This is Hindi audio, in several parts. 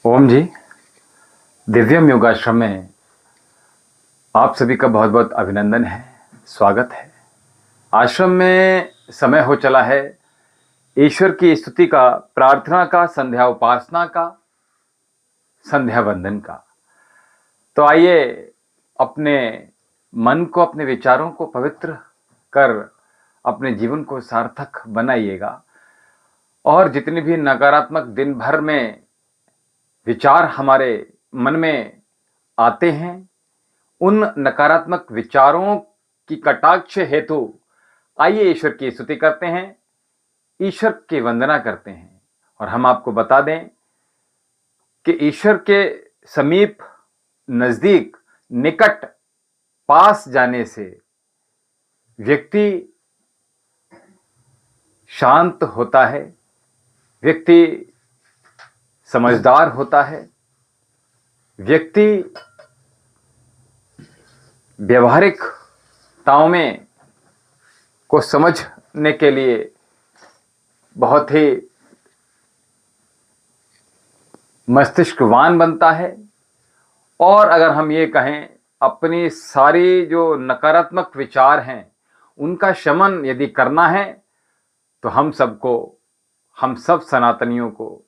ओम जी। दिव्यम योगाश्रम में आप सभी का बहुत बहुत अभिनंदन है, स्वागत है। आश्रम में समय हो चला है ईश्वर की स्तुति का, प्रार्थना का, संध्या उपासना का, संध्या वंदन का। तो आइए अपने मन को, अपने विचारों को पवित्र कर अपने जीवन को सार्थक बनाइएगा। और जितने भी नकारात्मक दिन भर में विचार हमारे मन में आते हैं, उन नकारात्मक विचारों की कटाक्ष हेतु आइए ईश्वर की स्तुति करते हैं, ईश्वर की वंदना करते हैं। और हम आपको बता दें कि ईश्वर के समीप, नजदीक, निकट, पास जाने से व्यक्ति शांत होता है, व्यक्ति समझदार होता है, व्यक्ति व्यवहारिकताओं में को समझने के लिए बहुत ही मस्तिष्कवान बनता है। और अगर हम ये कहें, अपनी सारी जो नकारात्मक विचार हैं उनका शमन यदि करना है तो हम सब सनातनियों को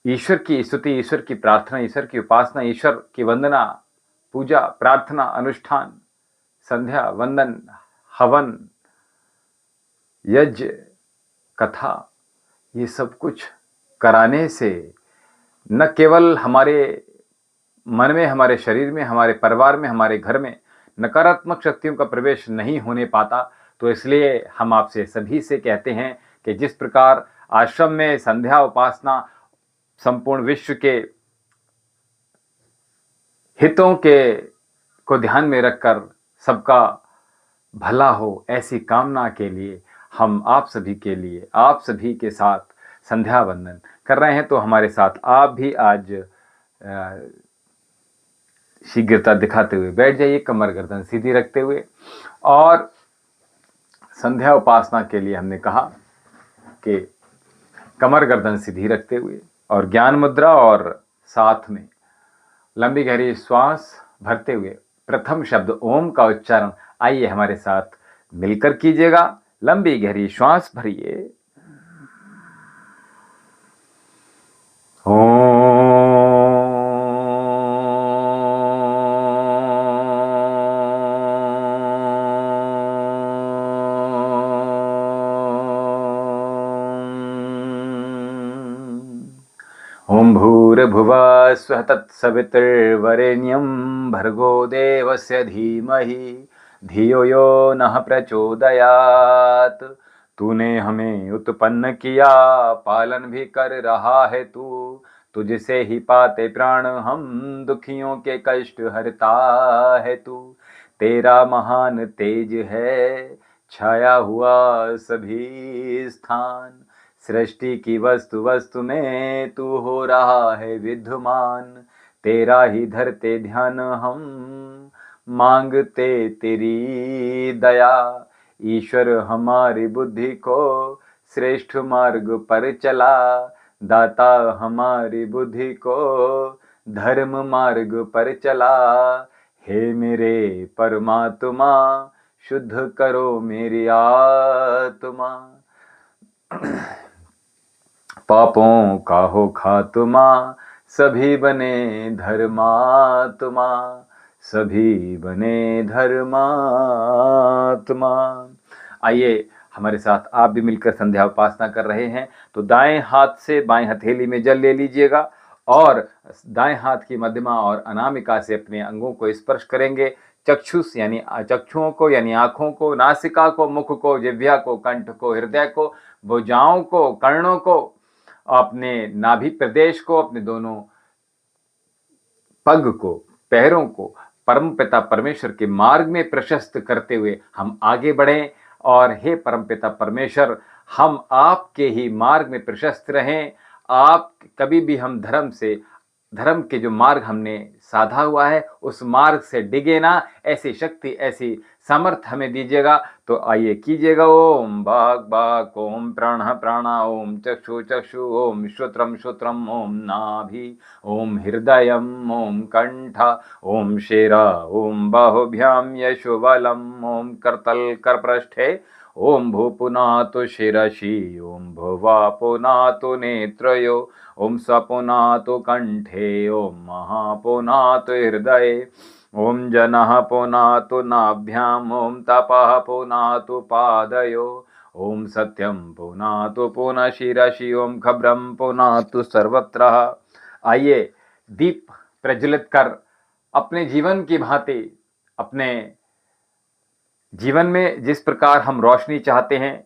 ईश्वर की स्तुति, ईश्वर की प्रार्थना, ईश्वर की उपासना, ईश्वर की वंदना, पूजा, प्रार्थना, अनुष्ठान, संध्या, वंदन, हवन, यज्ञ, कथा, ये सब कुछ कराने से न केवल हमारे मन में, हमारे शरीर में, हमारे परिवार में, हमारे घर में नकारात्मक शक्तियों का प्रवेश नहीं होने पाता। तो इसलिए हम आपसे सभी से कहते हैं कि जिस प्रकार आश्रम में संध्या उपासना संपूर्ण विश्व के हितों को ध्यान में रखकर सबका भला हो, ऐसी कामना के लिए हम आप सभी के लिए, आप सभी के साथ संध्या वंदन कर रहे हैं। तो हमारे साथ आप भी आज शीघ्रता दिखाते हुए बैठ जाइए, कमर गर्दन सीधी रखते हुए। और संध्या उपासना के लिए हमने कहा कि कमर गर्दन सीधी रखते हुए और ज्ञान मुद्रा, और साथ में लंबी गहरी श्वास भरते हुए प्रथम शब्द ओम का उच्चारण आइए हमारे साथ मिलकर कीजिएगा। लंबी गहरी श्वास भरिए। ओम। ओम भूर्भुवः स्वः तत्सवितुर्वरेण्यं भर्गो देवस्य धीमहि धियो यो नः प्रचोदयात्। तूने हमें उत्पन्न किया, पालन भी कर रहा है तू। तुझसे ही पाते प्राण हम, दुखियों के कष्ट हरता है तू। तेरा महान तेज है छाया हुआ सभी स्थान। सृष्टि की वस्तु वस्तु में तू हो रहा है विद्यमान। तेरा ही धरते ध्यान हम, मांगते तेरी दया। ईश्वर हमारी बुद्धि को श्रेष्ठ मार्ग पर चला। दाता हमारी बुद्धि को धर्म मार्ग पर चला। हे मेरे परमात्मा, शुद्ध करो मेरी आत्मा। पापों का हो खात्मा, सभी बने धर्मात्मा, सभी बने धर्मात्मा। आइए हमारे साथ आप भी मिलकर संध्या उपासना कर रहे हैं। तो दाएं हाथ से बाएं हथेली में जल ले लीजिएगा और दाएं हाथ की मध्यमा और अनामिका से अपने अंगों को स्पर्श करेंगे। चक्षुष यानी चक्षुओं को, यानी आंखों को, नासिका को, मुख को, जिह्वा को, कंठ को, हृदय को, भुजाओं को, कर्णों को, अपने नाभि प्रदेश को, अपने दोनों पग को, पैरों को परमपिता परमेश्वर के मार्ग में प्रशस्त करते हुए हम आगे बढ़ें। और हे परमपिता परमेश्वर, हम आपके ही मार्ग में प्रशस्त रहें। आप कभी भी हम धर्म के जो मार्ग हमने साधा हुआ है उस मार्ग से डिगे ना। ऐसी शक्ति, ऐसी सामर्थ्य हमें दीजिएगा। तो आइए कीजिएगा ओम वाक् वाक्, ओम प्राणः प्राणः, ओम चक्षु चक्षु, ओम श्रोत्रम श्रोत्रम, ओम नाभि, ओम हृदयम, ओम कंठ, ओम शिरा, ओम बाहुभ्याम यशोबलम, ओम करतल करपृष्ठे, ओम भूपुनातु शिरसि, ओम भुवापुनातु नेत्रयो, ओम स्वपुनातु कंठे, ओम महापुनातु हृदये, ओम जनः पुनातु नाभ्याम, ओम तपः पुनातु पादयो, ओम सत्यम पुनातु पुनः शिरसि, ओम खब्रम पुनातु सर्वत्र। आइए दीप प्रज्वलित कर अपने जीवन की भांति, अपने जीवन में जिस प्रकार हम रोशनी चाहते हैं,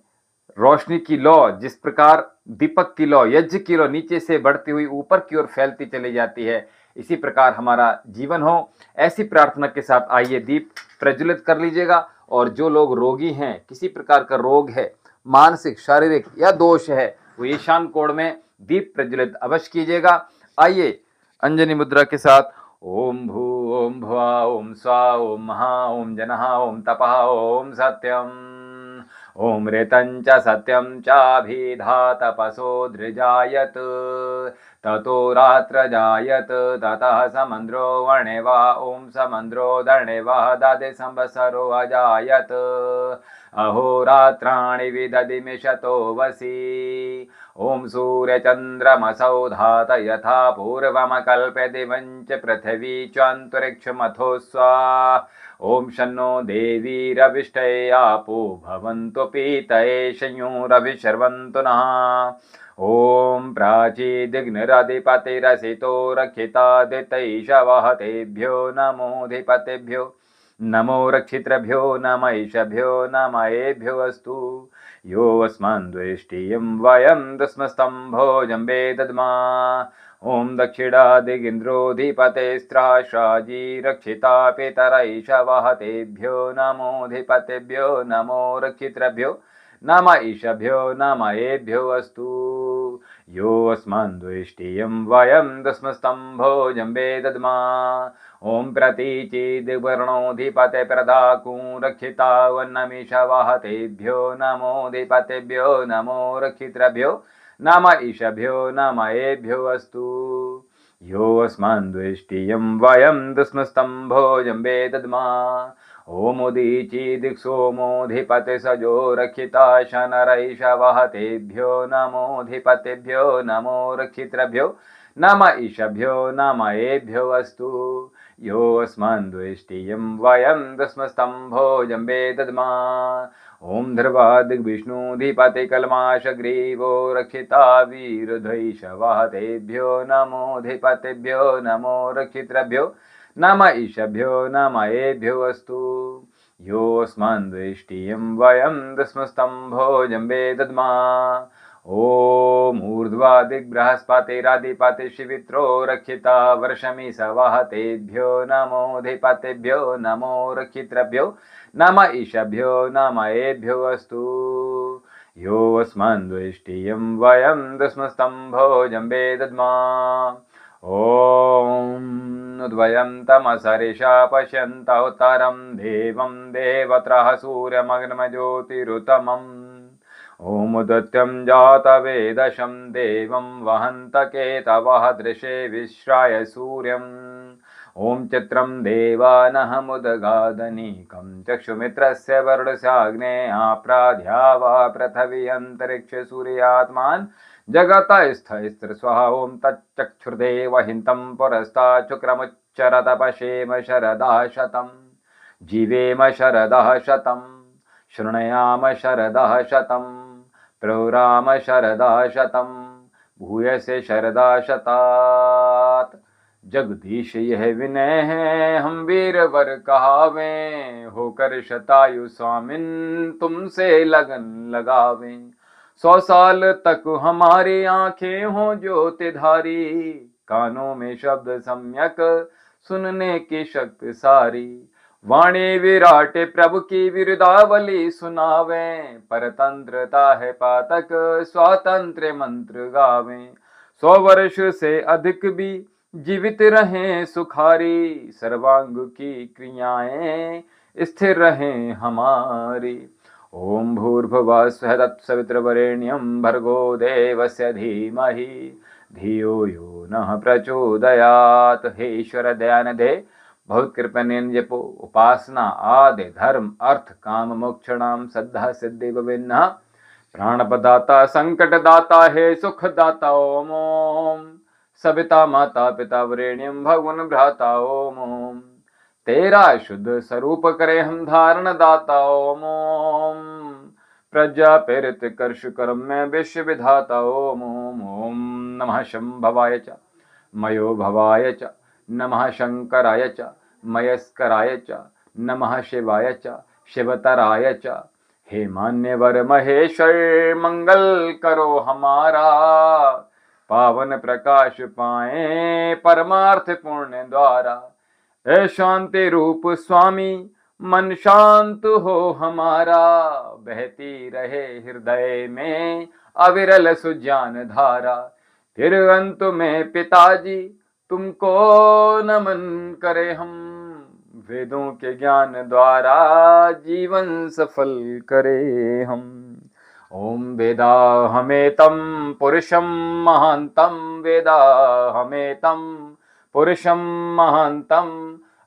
रोशनी की लौ जिस प्रकार दीपक की लौ, यज्ञ की लौ नीचे से बढ़ती हुई ऊपर की ओर फैलती चली जाती है, इसी प्रकार हमारा जीवन हो। ऐसी प्रार्थना के साथ आइए दीप प्रज्वलित कर लीजिएगा। और जो लोग रोगी हैं, किसी प्रकार का रोग है, मानसिक शारीरिक या दोष है, वो ईशान कोण में दीप प्रज्वलित अवश्य कीजिएगा। आइए अंजनी मुद्रा के साथ ओम भू ओम भुवा ओम स्वा ओम महा ओम जनः ओम तपः ओम सत्यम, ओम रेतंच सत्यम चाभिधा तपसो धृजायत, ततो रात्र जायत, ततः समंद्रो वर्णेवा, ओम समंद्रो दर्णेवा ददे संवत्सरो अजायत, अहोरात्राणि विदधिमिषतो वसि, ओम सूर्यचन्द्रमसौ धात यथा पूर्वमकल्प्यते वञ्च पृथिवी चान्तरिक्षमथो स्वा, ओम शन्नो देवी रविष्टये आपो भवन्तु पीतये संयुरभिशर्वन्तु नः, ओम प्राचीदिग्निरधिपतिरसितो रक्षितादितैषवः, तेभ्यो नमोऽधिपतिभ्यो नमो रक्षितृभ्यो नम ईशभ्यो नम एभ्यो अस्तु। यो अस्मान् द्वेष्टियं वयं दस्मस्तम्भोजं वेदद्मा, ओम दक्षिणादिगिन्द्रोऽधिपतेस्त्राशाजी रक्षिता पितरैषवः, तेभ्यो नमोऽधिपतिभ्यो नमो रक्षितृभ्यो नम ईशभ्यो नम एभ्यो अस्तु। यो अस्मान् द्वेष्टियं वयं दस्मस्तम्भोजं वेदद्मा, ओम प्रतीचिदिवर्णोऽधिपते प्रदाकूं रक्षिता वन्नमीषवः, तेभ्यो नमोऽधिपतिभ्यो नमो रक्षितृभ्यो नम ईशभ्यो नम एभ्यो अस्तु। यो अस्मान् द्वेष्टियं वयं दस्मस्तम्भोजं वेदद्मा, ओम उदीचिदिक्सोमोऽधिपते सजो रक्षिता शनरैषवः, तेभ्यो नमोऽधिपतिभ्यो नमो रक्षितृभ्यो नम ईशभ्यो नम एभ्यो अस्तु। यो अस्मान् द्वेष्टियं वयं दस्मस्तम्भोजं वेदद्मा, ओम ध्रुवादिग्विष्णुधिपते कल्माशग्रीवो रक्षिता वीरधैषवः, तेभ्यो नमोऽधिपतिभ्यो नमो रक्षितृभ्यो नम ईशभ्यो नम एभ्यो अस्तु। यो अस्मान् द्वेष्टियं वयं दस्मस्तम्भोजं वेदद्मा, ओम ऊर्ध्वादिग्बृहस्पतिराधिपतिर्षिवित्रो रक्षिता वर्षमिषवः, तेभ्यो नमोऽधिपतिभ्यो नमो रक्षितृभ्यो नम ईशभ्यो नम एभ्यो अस्तु। यो अस्मान् द्वेष्टियं वयं दस्मस्तम्भोजं वेदद्मा, ओम उद्वयं तमसरिषा पश्यन्तौत्तरं देवं देवत्रः सूर्यमग्नमज्योतिरुतमम्, ओम उदत्यं जातवेदशं देवं वहन्तकेतवः दृशे विश्राय सूर्यम्, ओम चित्रं देवानहमुदगादनीकं चक्षुमित्रस्य वरुणस्याग्ने आप्राध्यावा पृथिवी अंतरिक्ष सूर्यात्मान् जगतस्थस्त्र स्वाहा, ओम तच्चक्षुर्देव हिन्तं पुरस्तात् शुक्रमुच्चरत पश्येम शरदः शतं, जीवेम शरदः शतं, शृणुयाम शरदः शतं, प्रौराम शरदः शतं, भूयसे शरदः शतात्। जगदीश यह विनय है हम वीरवर कहावें, होकर शतायु स्वामिन तुमसे लगन लगावें, 100 साल तक हमारी आंखें हों ज्योतिधारी, कानों में शब्द सम्यक सुनने की शक्ति सारी, वाणी विराट प्रभु की विरदावली सुनावें, परतंत्रता है पातक स्वातंत्र मंत्र गावें, 100 वर्ष से अधिक भी जीवित रहें सुखारी, सर्वांग की क्रियाएं स्थिर रहें हमारी। ओम भूर्भुवः स्वः तत्सवितुर्वरेण्यं भर्गो देवस्य धीमहि धियो यो नः प्रचोदयात्। हे ईश्वर दयानिधे बहुत कृपा उपासना आदि धर्म अर्थ काम मोक्षणाम श्रद्धा सिद्धि विभिन्न प्राणपदाता संकटदाता हे सुखदाता ओम ओम। सविता माता पिता वरेण्यम भगवन भ्राता ओम ओम। तेरा शुद्ध स्वरूप करे हम धारण दाता ओम ओम। प्रजा प्रेरित कर्ष कर्म में विश्व विधाता ओम ओम ओम। नमः शंभवाय च मयो भवाय च नमः शंकराय च मयस्कराय च नमः शिवाय च शिवतराय च। हे मान्यवर महेश्वर मंगल करो हमारा पावन प्रकाश पाए परमार्थ पुण्य द्वारा। हे शांति रूप स्वामी मन शांत हो हमारा बहती रहे हृदय में अविरल सुज्ञान धारा। फिर अंत में पिताजी तुमको नमन करे हम वेदों के ज्ञान द्वारा जीवन सफल करे हम। ओम वेदा हमेतं पुरुषं महान्तं वेदा हमेतं पुरुषं महान्तं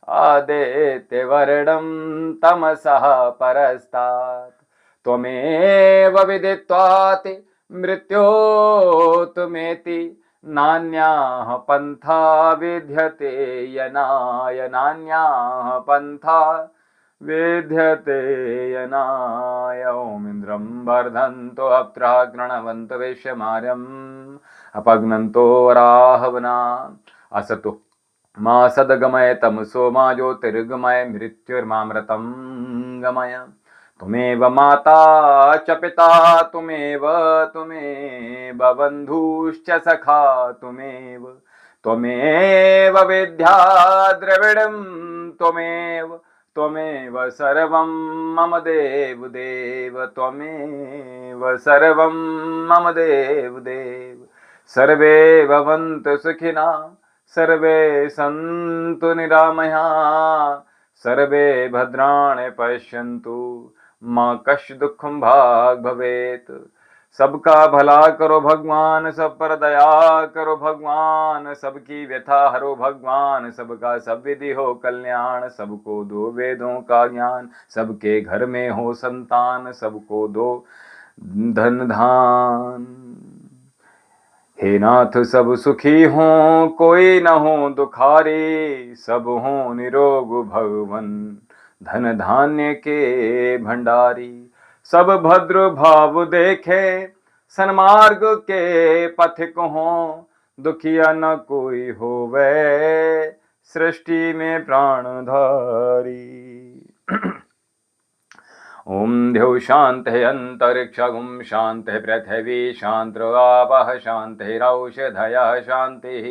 आदेत्य वर्णं तमसः परस्तात्। त्वमेव विदित्वात् मृत्योर्तमेति नान्याः पंथा विद्यते यनाय नान्याः पंथा विद्यते यनाय। ओम इंद्रं वर्धन्तो अप्राः गृणवन्तो वैश्यमार्यम् अपघ्नन्तो राहवना असतो मा सद्गमय तमसो मा ज्योतिर्गमय मृत्युर्मामृतं गमय। तुमेव माता च पिता तुमेव बन्धुश्च सखा त्वमेव विद्या द्रविडं त्वमेव सर्वं मम देव देव त्वमेव सर्वं मम देव देव। सर्वे भवन्तु सुखिनः सर्वे सन्तु निरामयाः सर्वे भद्राणि पश्यन्तु माँ कश्चित् दुःखं भाग् भवेत्। सबका भला करो भगवान सब पर दया करो भगवान सबकी व्यथा हरो भगवान सबका सब विधि हो कल्याण। सबको दो वेदों का ज्ञान सबके घर में हो संतान सबको दो धन धान। हे नाथ सब सुखी हों कोई न हो दुखारी सब हों निरोग भगवन धन धान्य के भंडारी। सब भद्र भाव देखे सन्मार्ग के पथिक हों दुखिया न कोई होवे सृष्टि में प्राणधारी। ओम द्यौ शांति अंतरिक्षगुं शांति पृथिवी शांतिरापः शांतिरौषधयः शांतिः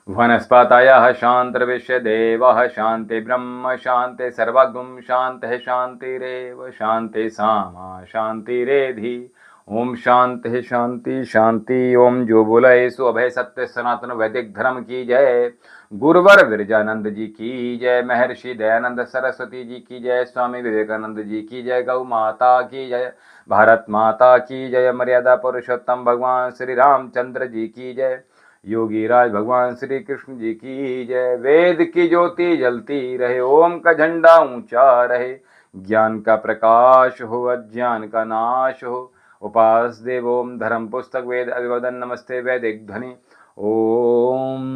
वनस्पतयः शान्तिर्विश्वदेवः शांति ब्रह्म शांति सर्वगुं शांति शांतिरेव शांति सामा शांतिरेधि। ओम शांति शांति शांति। ओम जो बोले सो अभय सत्य सनातन वैदिक धर्म की जय। गुरुवर विरजानंद जी की जय। महर्षि दयानंद सरस्वती जी की जय। स्वामी विवेकानंद जी की जय। गौ माता की जय। भारत माता की जय। मर्यादा पुरुषोत्तम भगवान श्री रामचंद्र जी की जय। योगी राज भगवान श्री कृष्ण जी की जय। वेद की ज्योति जलती रहे ओम का झंडा ऊंचा रहे। ज्ञान का प्रकाश हो अज्ञान का नाश हो। उपास देव ओम धर्म पुस्तक वेद अभिवदन नमस्ते वैदिक ध्वनि ओम।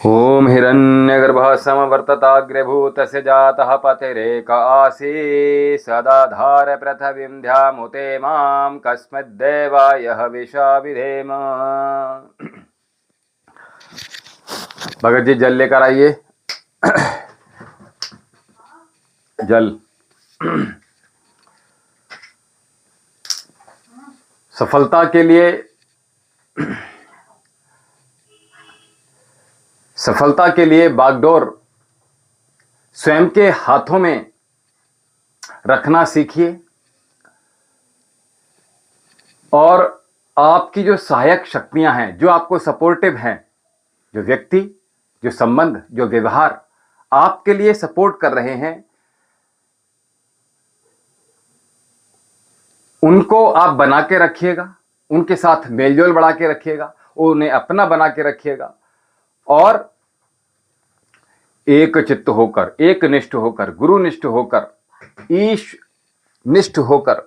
ओम हिरण्यगर्भः समवर्तताग्र्यभूतस्य जातः पतिरेक आसीत् सदाधार पृथिवीं ध्यामुते मां कस्मद्देवाय हविषा विधेम। भगत जी जल लेकर आइए। जल। सफलता के लिए, सफलता के लिए बागडोर स्वयं के हाथों में रखना सीखिए और आपकी जो सहायक शक्तियां हैं, जो आपको सपोर्टिव हैं, जो व्यक्ति, जो संबंध, जो व्यवहार आपके लिए सपोर्ट कर रहे हैं, उनको आप बना के रखिएगा, उनके साथ मेलजोल बढ़ा के रखिएगा, उन्हें अपना बना के रखिएगा और एक चित्त होकर, एक निष्ठ होकर, गुरुनिष्ठ होकर, ईश निष्ठ होकर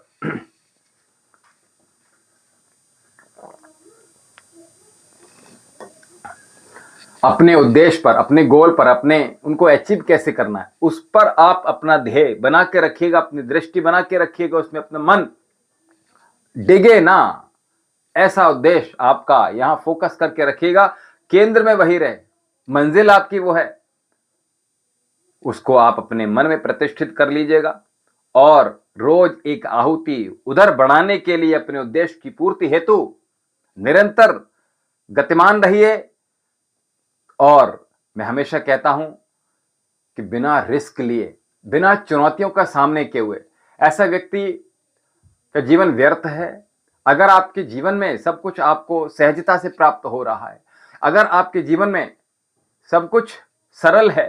अपने उद्देश्य पर, अपने गोल पर, अपने उनको अचीव कैसे करना है उस पर आप अपना ध्येय बना के रखिएगा, अपनी दृष्टि बना के रखिएगा, उसमें अपना मन डिगे ना, ऐसा उद्देश्य आपका यहां फोकस करके रखिएगा, केंद्र में वही रहे, मंजिल आपकी वो है, उसको आप अपने मन में प्रतिष्ठित कर लीजिएगा और रोज एक आहुति उधर बढ़ाने के लिए अपने उद्देश्य की पूर्ति हेतु निरंतर गतिमान रहिए। और मैं हमेशा कहता हूं कि बिना रिस्क लिए, बिना चुनौतियों का सामने किए हुए ऐसा व्यक्ति का जीवन व्यर्थ है। अगर आपके जीवन में सब कुछ आपको सहजता से प्राप्त हो रहा है, अगर आपके जीवन में सब कुछ सरल है,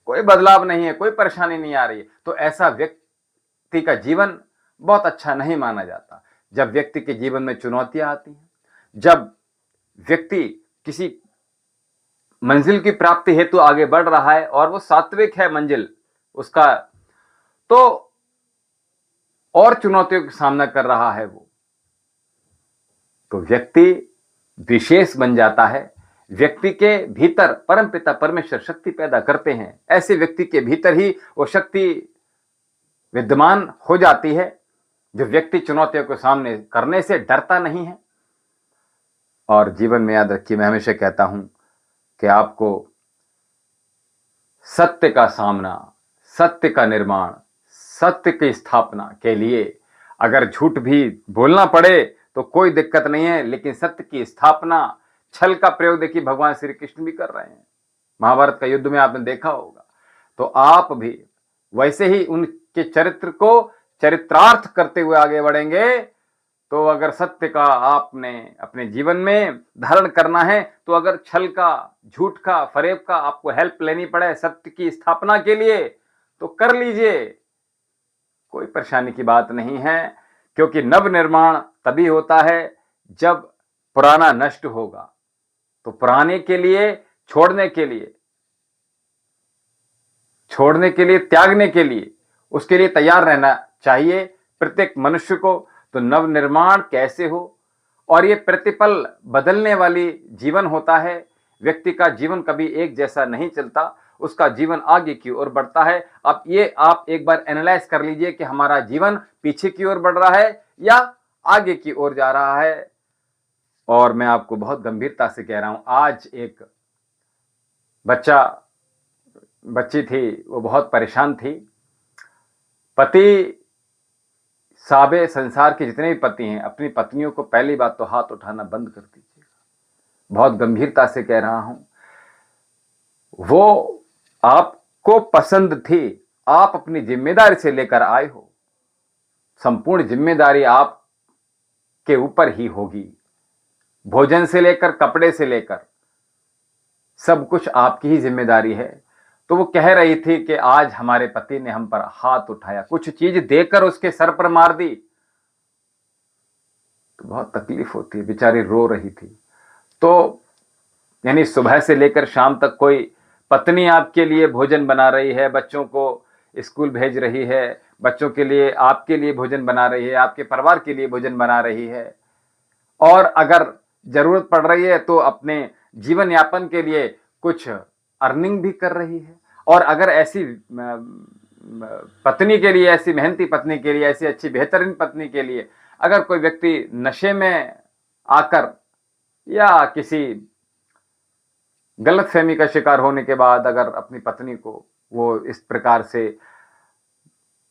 कोई बदलाव नहीं है, कोई परेशानी नहीं आ रही है, तो ऐसा व्यक्ति का जीवन बहुत अच्छा नहीं माना जाता। जब व्यक्ति के जीवन में चुनौतियां आती हैं, जब व्यक्ति किसी मंजिल की प्राप्ति हेतु आगे बढ़ रहा है और वो सात्विक है मंजिल उसका, तो और चुनौतियों का सामना कर रहा है वो, तो व्यक्ति विशेष बन जाता है। व्यक्ति के भीतर परमपिता परमेश्वर शक्ति पैदा करते हैं, ऐसे व्यक्ति के भीतर ही वो शक्ति विद्यमान हो जाती है जो व्यक्ति चुनौतियों को सामने करने से डरता नहीं है। और जीवन में याद रखिए, मैं हमेशा कहता हूं कि आपको सत्य का सामना, सत्य का निर्माण, सत्य की स्थापना के लिए अगर झूठ भी बोलना पड़े तो कोई दिक्कत नहीं है, लेकिन सत्य की स्थापना, छल का प्रयोग देखिए भगवान श्री कृष्ण भी कर रहे हैं, महाभारत का युद्ध में आपने देखा होगा। तो आप भी वैसे ही उनके चरित्र को चरित्रार्थ करते हुए आगे बढ़ेंगे। तो अगर सत्य का आपने अपने जीवन में धारण करना है, तो अगर छल का, झूठ का, फरेब का आपको हेल्प लेनी पड़े सत्य की स्थापना के लिए, तो कर लीजिए, कोई परेशानी की बात नहीं है। क्योंकि नव निर्माण तभी होता है जब पुराना नष्ट होगा। तो पुराने के लिए, छोड़ने के लिए, त्यागने के लिए, उसके लिए तैयार रहना चाहिए प्रत्येक मनुष्य को। तो नव निर्माण कैसे हो, और ये प्रतिपल बदलने वाली जीवन होता है। व्यक्ति का जीवन कभी एक जैसा नहीं चलता, उसका जीवन आगे की ओर बढ़ता है। अब ये आप एक बार एनालाइज कर लीजिए कि हमारा जीवन पीछे की ओर बढ़ रहा है या आगे की ओर जा रहा है। और मैं आपको बहुत गंभीरता से कह रहा हूं, आज एक बच्ची थी, वो बहुत परेशान थी। पति साबे संसार के जितने भी पति हैं, अपनी पत्नियों को पहली बात तो हाथ उठाना बंद कर दीजिए। बहुत गंभीरता से कह रहा हूं, वो आपको पसंद थी, आप अपनी जिम्मेदारी से लेकर आए हो, संपूर्ण जिम्मेदारी आपके ऊपर ही होगी। भोजन से लेकर, कपड़े से लेकर सब कुछ आपकी ही जिम्मेदारी है। तो वो कह रही थी कि आज हमारे पति ने हम पर हाथ उठाया, कुछ चीज देकर उसके सर पर मार दी, तो बहुत तकलीफ होती है। बेचारी रो रही थी। तो यानी सुबह से लेकर शाम तक कोई पत्नी आपके लिए भोजन बना रही है, बच्चों को स्कूल भेज रही है, बच्चों के लिए, आपके लिए भोजन बना रही है, आपके परिवार के लिए भोजन बना रही है, और अगर जरूरत पड़ रही है तो अपने जीवन यापन के लिए कुछ अर्निंग भी कर रही है। और अगर ऐसी पत्नी के लिए, ऐसी मेहनती पत्नी के लिए, ऐसी अच्छी बेहतरीन पत्नी के लिए अगर कोई व्यक्ति नशे में आकर या किसी गलतफहमी का शिकार होने के बाद अगर अपनी पत्नी को वो इस प्रकार से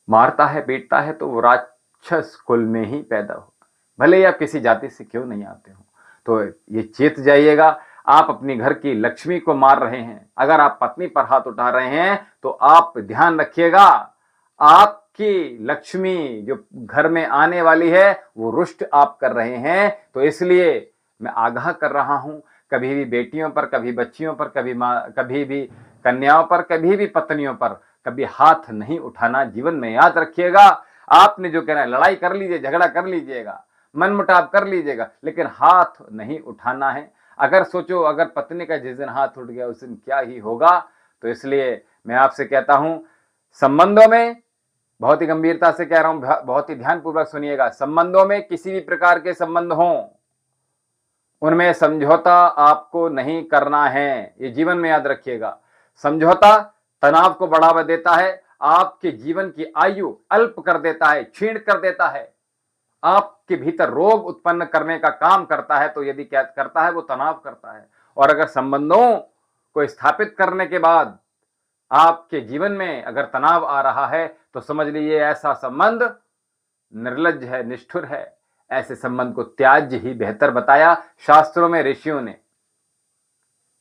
मारता है, पीटता है, तो वो राक्षस कुल में ही पैदा हो, भले ही आप किसी जाति से क्यों नहीं आते हो। तो ये चेत जाइएगा, आप अपनी घर की लक्ष्मी को मार रहे हैं। अगर आप पत्नी पर हाथ उठा रहे हैं तो आप ध्यान रखिएगा, आपकी लक्ष्मी जो घर में आने वाली है वो रुष्ट आप कर रहे हैं। तो इसलिए मैं आगाह कर रहा हूं, कभी भी बेटियों पर, कभी बच्चियों पर, कभी भी कन्याओं पर, कभी भी पत्नियों पर कभी हाथ नहीं उठाना। जीवन में याद रखिएगा, आपने जो कहना है लड़ाई कर लीजिए, झगड़ा कर लीजिएगा, मनमुटाव कर लीजिएगा, लेकिन हाथ नहीं उठाना है। अगर सोचो, अगर पत्नी का जिस दिन हाथ उठ गया उस दिन क्या ही होगा। तो इसलिए मैं आपसे कहता हूं, संबंधों में, बहुत ही गंभीरता से कह रहा हूं, बहुत ही ध्यानपूर्वक सुनिएगा, संबंधों में किसी भी प्रकार के संबंध हों, उनमें समझौता आपको नहीं करना है। ये जीवन में याद रखिएगा, समझौता तनाव को बढ़ावा देता है, आपके जीवन की आयु अल्प कर देता है, क्षीण कर देता है, आपके भीतर रोग उत्पन्न करने का काम करता है। तो यदि क्या करता है, वो तनाव करता है। और अगर संबंधों को स्थापित करने के बाद आपके जीवन में अगर तनाव आ रहा है तो समझ लीजिए ऐसा संबंध निर्लज्ज है, निष्ठुर है। ऐसे संबंध को त्याज्य ही बेहतर बताया शास्त्रों में, ऋषियों ने।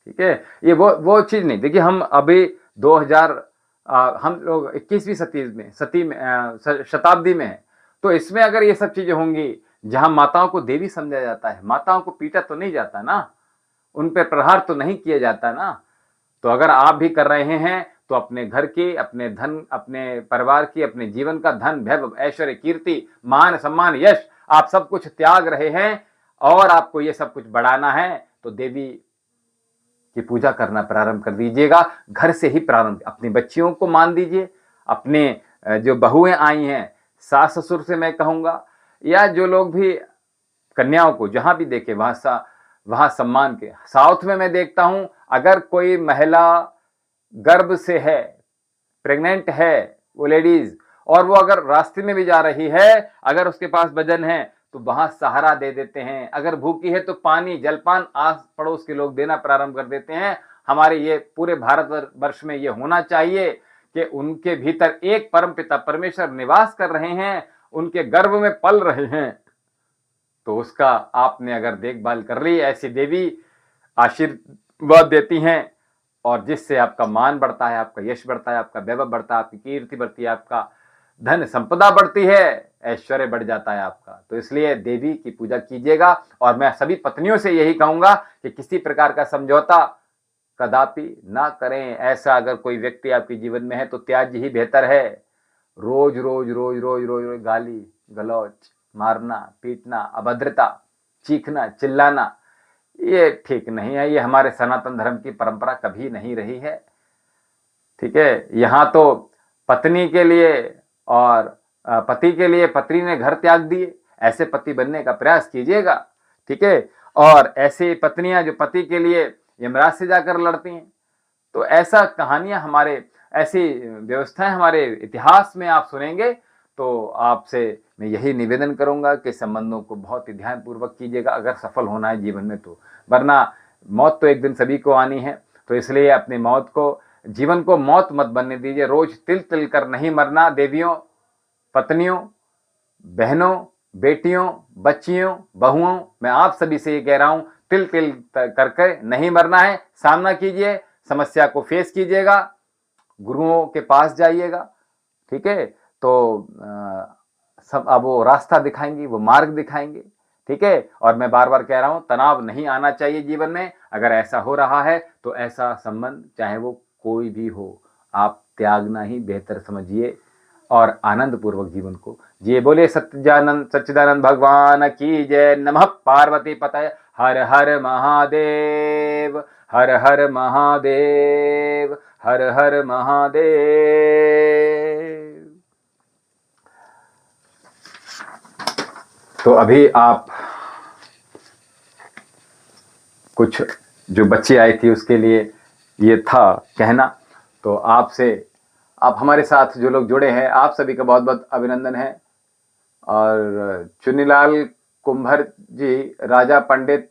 ठीक है, ये वो चीज नहीं। देखिए, हम अभी 2000 हम लोग 21वीं शताब्दी में है, तो इसमें अगर ये सब चीजें होंगी, जहां माताओं को देवी समझा जाता है, माताओं को पीटा तो नहीं जाता ना, उन पर प्रहार तो नहीं किया जाता ना। तो अगर आप भी कर रहे हैं तो अपने घर की, अपने धन, अपने परिवार की, अपने जीवन का धन, वैभव, ऐश्वर्य, कीर्ति, मान, सम्मान, यश, आप सब कुछ त्याग रहे हैं और आपको ये सब कुछ बढ़ाना है, तो देवी की पूजा करना प्रारंभ कर दीजिएगा। घर से ही प्रारंभ, अपनी बच्चियों को मान दीजिए, अपने जो बहुएं आई हैं, सास ससुर से मैं कहूंगा, या जो लोग भी कन्याओं को जहां भी देखे वहां सम्मान के। साउथ में मैं देखता हूं, अगर कोई महिला गर्भ से है, प्रेग्नेंट है वो लेडीज, और वो अगर रास्ते में भी जा रही है, अगर उसके पास वजन है तो वहां सहारा दे देते हैं। अगर भूखी है तो पानी, जलपान आस पड़ोस के लोग देना प्रारंभ कर देते हैं। हमारे ये पूरे भारत वर्ष में ये होना चाहिए कि उनके भीतर एक परमपिता परमेश्वर निवास कर रहे हैं, उनके गर्भ में पल रहे हैं, तो उसका आपने अगर देखभाल कर ली, ऐसी देवी आशीर्वाद देती हैं, और जिससे आपका मान बढ़ता है, आपका यश बढ़ता है, आपका वैभव बढ़ता है, आपकी कीर्ति बढ़ती है, आपका धन संपदा बढ़ती है, ऐश्वर्य बढ़ जाता है आपका। तो इसलिए देवी की पूजा कीजिएगा। और मैं सभी पत्नियों से यही कहूंगा कि किसी प्रकार का समझौता कदापि ना करें। ऐसा अगर कोई व्यक्ति आपके जीवन में है तो त्याज्य ही बेहतर है। रोज रोज रोज रोज रोज रोज गाली गलौज, मारना, पीटना, अभद्रता, चीखना, चिल्लाना, ये ठीक नहीं है। ये हमारे सनातन धर्म की परंपरा कभी नहीं रही है। ठीक है, यहाँ तो पत्नी के लिए और पति के लिए पत्नी ने घर त्याग दिए, ऐसे पति बनने का प्रयास कीजिएगा। ठीक है, और ऐसी पत्नियां जो पति के लिए यमराज से जाकर लड़ती हैं, तो ऐसा कहानियां हमारे, ऐसी व्यवस्थाएं हमारे इतिहास में आप सुनेंगे। तो आपसे मैं यही निवेदन करूंगा कि संबंधों को बहुत ही ध्यानपूर्वक कीजिएगा अगर सफल होना है जीवन में तो, वरना मौत तो एक दिन सभी को आनी है। तो इसलिए अपनी मौत को, जीवन को मौत मत बनने दीजिए। रोज तिल तिल कर नहीं मरना। देवियों, पत्नियों, बहनों, बेटियों, बच्चियों, बहुओं, मैं आप सभी से ये कह रहा हूं, तिल तिल करके नहीं मरना है। सामना कीजिए, समस्या को फेस कीजिएगा, गुरुओं के पास जाइएगा। ठीक है, तो सब अब वो रास्ता दिखाएंगे, वो मार्ग दिखाएंगे। ठीक है, और मैं बार बार कह रहा हूं, तनाव नहीं आना चाहिए जीवन में। अगर ऐसा हो रहा है तो ऐसा संबंध, चाहे वो कोई भी हो, आप त्यागना ही बेहतर समझिए और आनंद पूर्वक जीवन को जिए। बोले सच्चिदानंद भगवान की जय। नमः पार्वती पतये। हर हर महादेव, हर हर महादेव, हर हर महादेव। तो अभी आप कुछ जो बच्ची आई थी उसके लिए ये था कहना। तो आपसे, आप हमारे साथ जो लोग जुड़े हैं, आप सभी का बहुत बहुत अभिनंदन है। और चुन्नीलाल कुंभर जी, राजा पंडित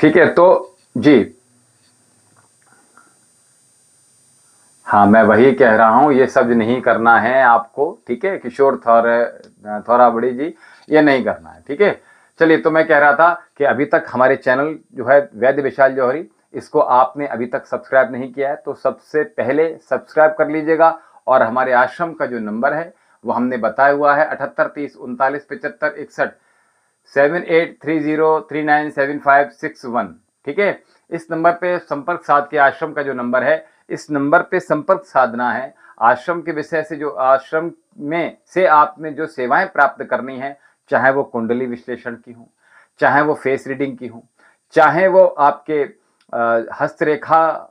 ठीक है, तो जी हाँ, मैं वही कह रहा हूँ, ये सब नहीं करना है आपको, ठीक है किशोर थोराबड़ी जी, ये नहीं करना है, ठीक है। चलिए, तो मैं कह रहा था कि अभी तक हमारे चैनल जो है वैद्य विशाल जौहरी, इसको आपने अभी तक सब्सक्राइब नहीं किया है तो सबसे पहले सब्सक्राइब कर लीजिएगा। और हमारे आश्रम का जो नंबर है वो हमने बताया हुआ है 78 30 39 75 61, 7830397561, ठीक है। इस नंबर पे संपर्क साध के आश्रम का जो नंबर है, इस नंबर पे संपर्क साधना है। आश्रम के विषय से, जो आश्रम में से आपने जो सेवाएं प्राप्त करनी है, चाहे वो कुंडली विश्लेषण की हो, चाहे वो फेस रीडिंग की हो, चाहे वो आपके हस्तरेखा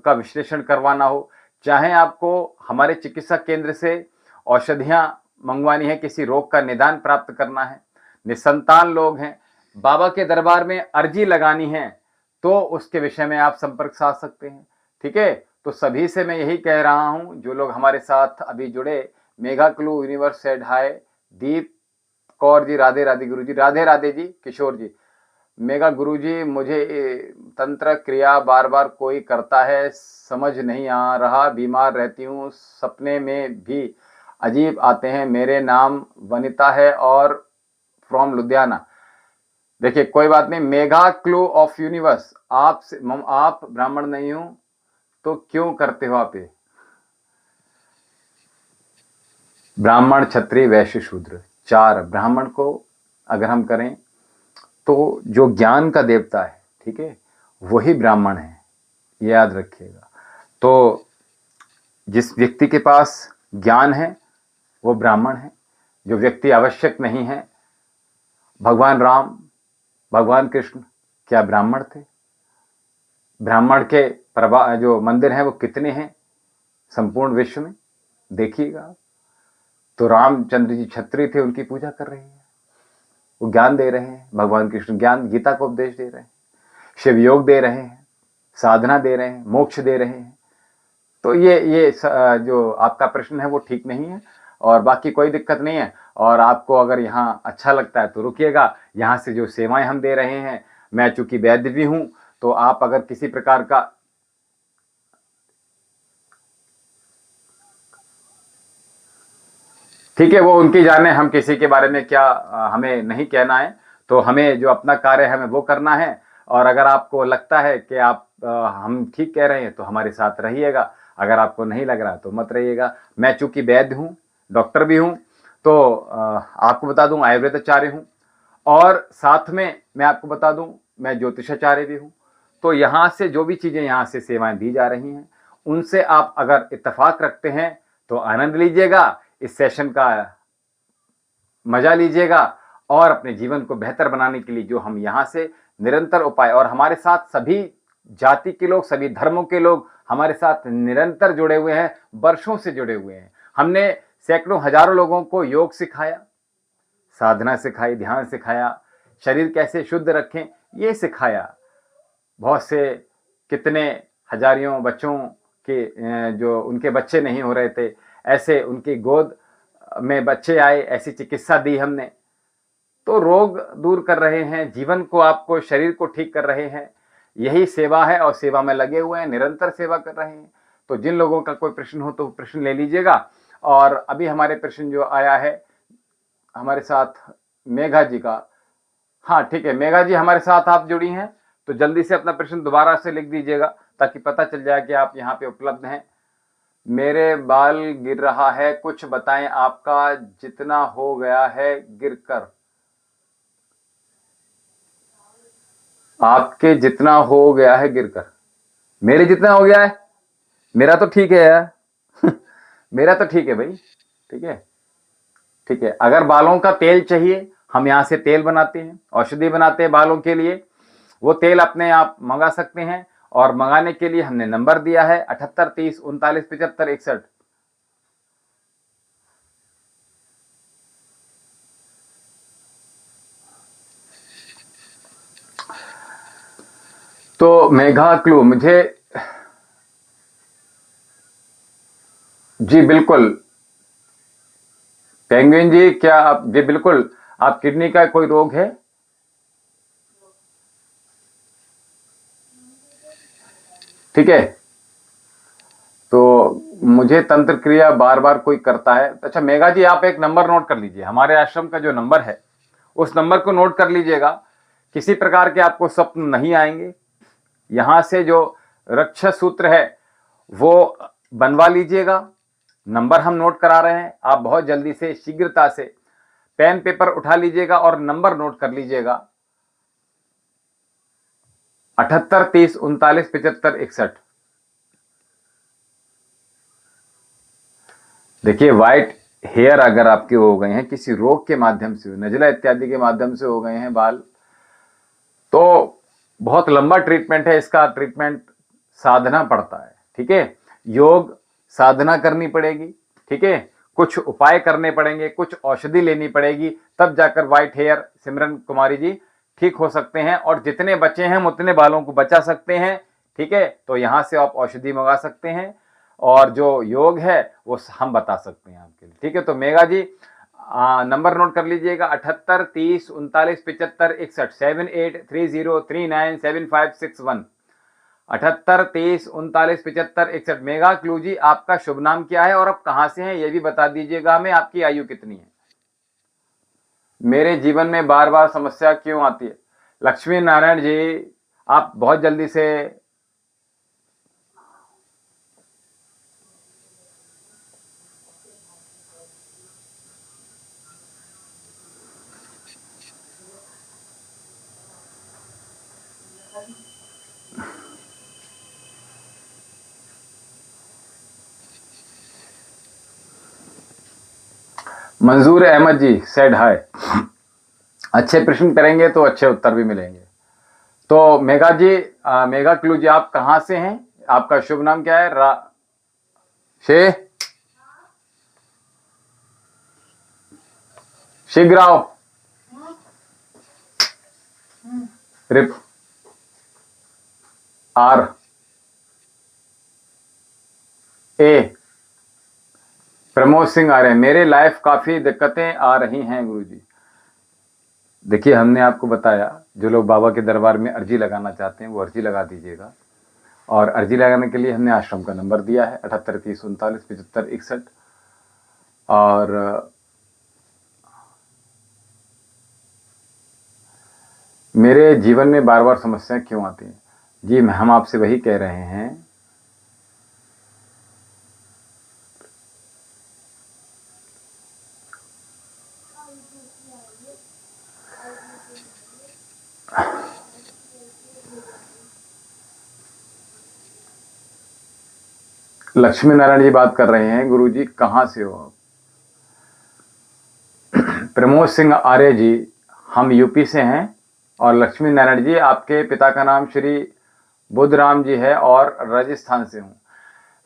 का विश्लेषण करवाना हो, चाहे आपको हमारे चिकित्सा केंद्र से औषधियां मंगवानी है, किसी रोग का निदान प्राप्त करना है, निसंतान लोग हैं, बाबा के दरबार में अर्जी लगानी है, तो उसके विषय में आप संपर्क साध सकते हैं, ठीक है। तो सभी से मैं यही कह रहा हूं, जो लोग हमारे साथ अभी जुड़े, mega clue universe said hi, Deep Kaur ji Radhe Radhe, Guru ji Radhe Radhe ji, Kishore ji, mega Guru ji, मुझे तंत्र क्रिया बार बार कोई करता है, समझ नहीं आ रहा, बीमार रहती हूँ, सपने में भी अजीब आते हैं, मेरे नाम वनिता है और फ्रॉम लुधियाना। देखिए, कोई बात नहीं, मेगा क्लू ऑफ यूनिवर्स, आप ब्राह्मण नहीं हो तो क्यों करते हो आप ये? ब्राह्मण क्षत्रिय वैश्य शूद्र, चार ब्राह्मण को अगर हम करें तो जो ज्ञान का देवता है, ठीक है, वही ब्राह्मण है, याद रखिएगा। तो जिस व्यक्ति के पास ज्ञान है वो ब्राह्मण है। जो व्यक्ति आवश्यक नहीं है, भगवान राम, भगवान कृष्ण क्या ब्राह्मण थे? ब्राह्मण के जो मंदिर हैं वो कितने हैं संपूर्ण विश्व में, देखिएगा। तो रामचंद्र जी क्षत्रिय थे, उनकी पूजा कर रहे हैं, वो ज्ञान दे रहे हैं, भगवान कृष्ण ज्ञान गीता को उपदेश दे रहे हैं, शिव योग दे रहे हैं, साधना दे रहे हैं, मोक्ष दे रहे हैं। तो ये जो आपका प्रश्न है वो ठीक नहीं है, और बाकी कोई दिक्कत नहीं है। और आपको अगर यहाँ अच्छा लगता है तो रुकिएगा, यहाँ से जो सेवाएं हम दे रहे हैं, मैं चूंकि वैद्य भी हूँ, तो आप अगर किसी प्रकार का, ठीक है, वो उनकी जाने, हम किसी के बारे में क्या हमें नहीं कहना है। तो हमें जो अपना कार्य है हमें वो करना है। और अगर आपको लगता है कि आप हम ठीक कह रहे हैं तो हमारे साथ रहिएगा, अगर आपको नहीं लग रहा तो मत रहिएगा। मैं चूंकि वैद्य हूँ, डॉक्टर भी हूँ, तो आपको बता दूं आयुर्वेदाचार्य हूँ, और साथ में मैं आपको बता दूं मैं ज्योतिषाचार्य भी हूँ। तो यहाँ से जो भी चीज़ें यहाँ से सेवाएं दी जा रही हैं, उनसे आप अगर इत्तेफाक रखते हैं तो आनंद लीजिएगा, इस सेशन का मजा लीजिएगा, और अपने जीवन को बेहतर बनाने के लिए जो हम यहाँ से निरंतर उपाय, और हमारे साथ सभी जाति के लोग, सभी धर्मों के लोग हमारे साथ निरंतर जुड़े हुए हैं, वर्षों से जुड़े हुए हैं। हमने सैकड़ों हजारों लोगों को योग सिखाया, साधना सिखाई, ध्यान सिखाया, शरीर कैसे शुद्ध रखें ये सिखाया। बहुत से कितने हजारियों बच्चों के जो उनके बच्चे नहीं हो रहे थे, ऐसे उनकी गोद में बच्चे आए, ऐसी चिकित्सा दी हमने। तो रोग दूर कर रहे हैं, जीवन को, आपको, शरीर को ठीक कर रहे हैं, यही सेवा है, और सेवा में लगे हुए हैं, निरंतर सेवा कर रहे हैं। तो जिन लोगों का कोई प्रश्न हो तो प्रश्न ले लीजिएगा। और अभी हमारे प्रश्न जो आया है हमारे साथ मेघा जी का, हाँ ठीक है, मेघा जी हमारे साथ आप जुड़ी हैं, तो जल्दी से अपना प्रश्न दोबारा से लिख दीजिएगा ताकि पता चल जाए कि आप यहाँ पे उपलब्ध हैं। मेरे बाल गिर रहा है, कुछ बताएं, आपका जितना हो गया है गिरकर, आपके जितना हो गया है गिरकर, मेरे जितना हो गया है? मेरा तो ठीक है यार मेरा तो ठीक है भाई, ठीक है, ठीक है। अगर बालों का तेल चाहिए, हम यहाँ से तेल बनाते हैं, औषधि बनाते हैं बालों के लिए, वो तेल अपने आप मंगा सकते हैं। और मंगाने के लिए हमने नंबर दिया है 78 30 39 75 61। तो मेघा क्लू मुझे, जी बिल्कुल पेंगुइन जी, क्या आप, जी बिल्कुल, आप किडनी का कोई रोग है? ठीक है। तो मुझे तंत्र क्रिया बार बार कोई करता है। अच्छा मेघा जी, आप एक नंबर नोट कर लीजिए, हमारे आश्रम का जो नंबर है उस नंबर को नोट कर लीजिएगा। किसी प्रकार के आपको स्वप्न नहीं आएंगे। यहां से जो रक्षा सूत्र है वो बनवा लीजिएगा। नंबर हम नोट करा रहे हैं, आप बहुत जल्दी से शीघ्रता से पेन पेपर उठा लीजिएगा और नंबर नोट कर लीजिएगा। 78 30 39 75 61। देखिए, व्हाइट हेयर अगर आपके हो गए हैं, किसी रोग के माध्यम से, नजला इत्यादि के माध्यम से हो गए हैं बाल, तो बहुत लंबा ट्रीटमेंट है। इसका ट्रीटमेंट साधना पड़ता है। ठीक है, योग साधना करनी पड़ेगी। ठीक है, कुछ उपाय करने पड़ेंगे, कुछ औषधि लेनी पड़ेगी, तब जाकर व्हाइट हेयर सिमरन कुमारी जी ठीक हो सकते हैं। और जितने बचे हैं हम उतने बालों को बचा सकते हैं। ठीक है, तो यहां से आप औषधि मंगा सकते हैं और जो योग है वो हम बता सकते हैं आपके लिए। ठीक है, तो मेघा जी नंबर नोट कर लीजिएगा, 78 30 39 75 61, 7830397561, 78 30 39 75 61। मेघा क्लू जी, आपका शुभ नाम क्या है और आप कहां से हैं ये भी बता दीजिएगा हमें। आपकी आयु कितनी है? मेरे जीवन में बार बार समस्या क्यों आती है? लक्ष्मी नारायण जी, आप बहुत जल्दी से मंजूर अहमद जी सेड हाय। अच्छे प्रश्न करेंगे तो अच्छे उत्तर भी मिलेंगे। तो मेघा जी, मेघा क्लू जी, आप कहां से हैं? आपका शुभ नाम क्या है? शीघ्राव rib R A Pramod Singh आ रहे हैं। मेरे लाइफ काफी दिक्कतें आ रही हैं गुरुजी। देखिए, हमने आपको बताया, जो लोग बाबा के दरबार में अर्जी लगाना चाहते हैं वो अर्जी लगा दीजिएगा। और अर्जी लगाने के लिए हमने आश्रम का नंबर दिया है 78 30 39 75 61। और मेरे जीवन में बार बार समस्याएं क्यों आती हैं? जी, हम आपसे वही कह रहे हैं। लक्ष्मी नारायण जी बात कर रहे हैं। गुरुजी कहां से हो आप? प्रमोद सिंह आर्य जी, हम यूपी से हैं। और लक्ष्मी नारायण जी, आपके पिता का नाम श्री बुद्धराम जी है और राजस्थान से हूँ।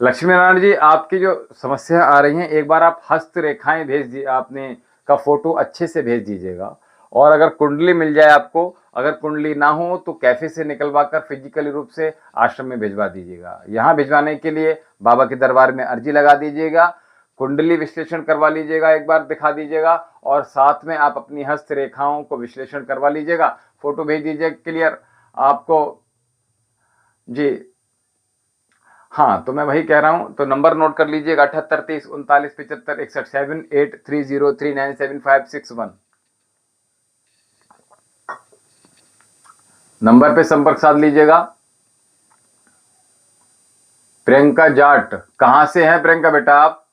लक्ष्मी नारायण जी, आपकी जो समस्या आ रही है, एक बार आप हस्त रेखाएं भेज दी आपने का फोटो अच्छे से भेज दीजिएगा। और अगर कुंडली मिल जाए आपको, अगर कुंडली ना हो तो कैफे से निकलवा कर फिजिकली रूप से आश्रम में भिजवा दीजिएगा। यहाँ भिजवाने के लिए बाबा के दरबार में अर्जी लगा दीजिएगा, कुंडली विश्लेषण करवा लीजिएगा, एक बार दिखा दीजिएगा, और साथ में आप अपनी हस्त रेखाओं को विश्लेषण करवा लीजिएगा। फोटो भेज दीजिए क्लियर आपको जी। हाँ, तो मैं वही कह रहा हूं, तो नंबर नोट कर लीजिएगा, 78 30 39 75 61, 7830397561। नंबर पे संपर्क साध लीजिएगा। प्रियंका जाट, कहां से हैं प्रियंका बेटा आप?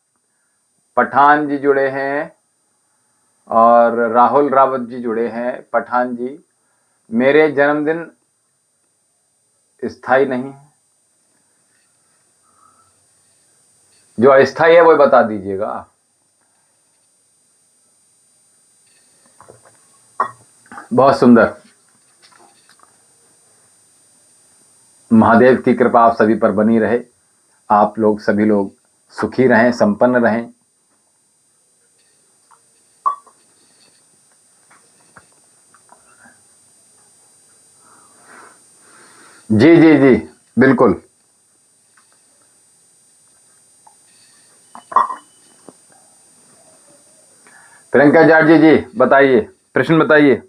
पठान जी जुड़े हैं और राहुल रावत जी जुड़े हैं। पठान जी, मेरे जन्मदिन स्थाई नहीं है, जो अस्थाई है वो बता दीजिएगा। बहुत सुंदर, महादेव की कृपा आप सभी पर बनी रहे। आप लोग सभी लोग सुखी रहें, संपन्न रहें। जी जी जी, बिल्कुल। प्रियंका जाट जी, जी बताइए, प्रश्न बताइए।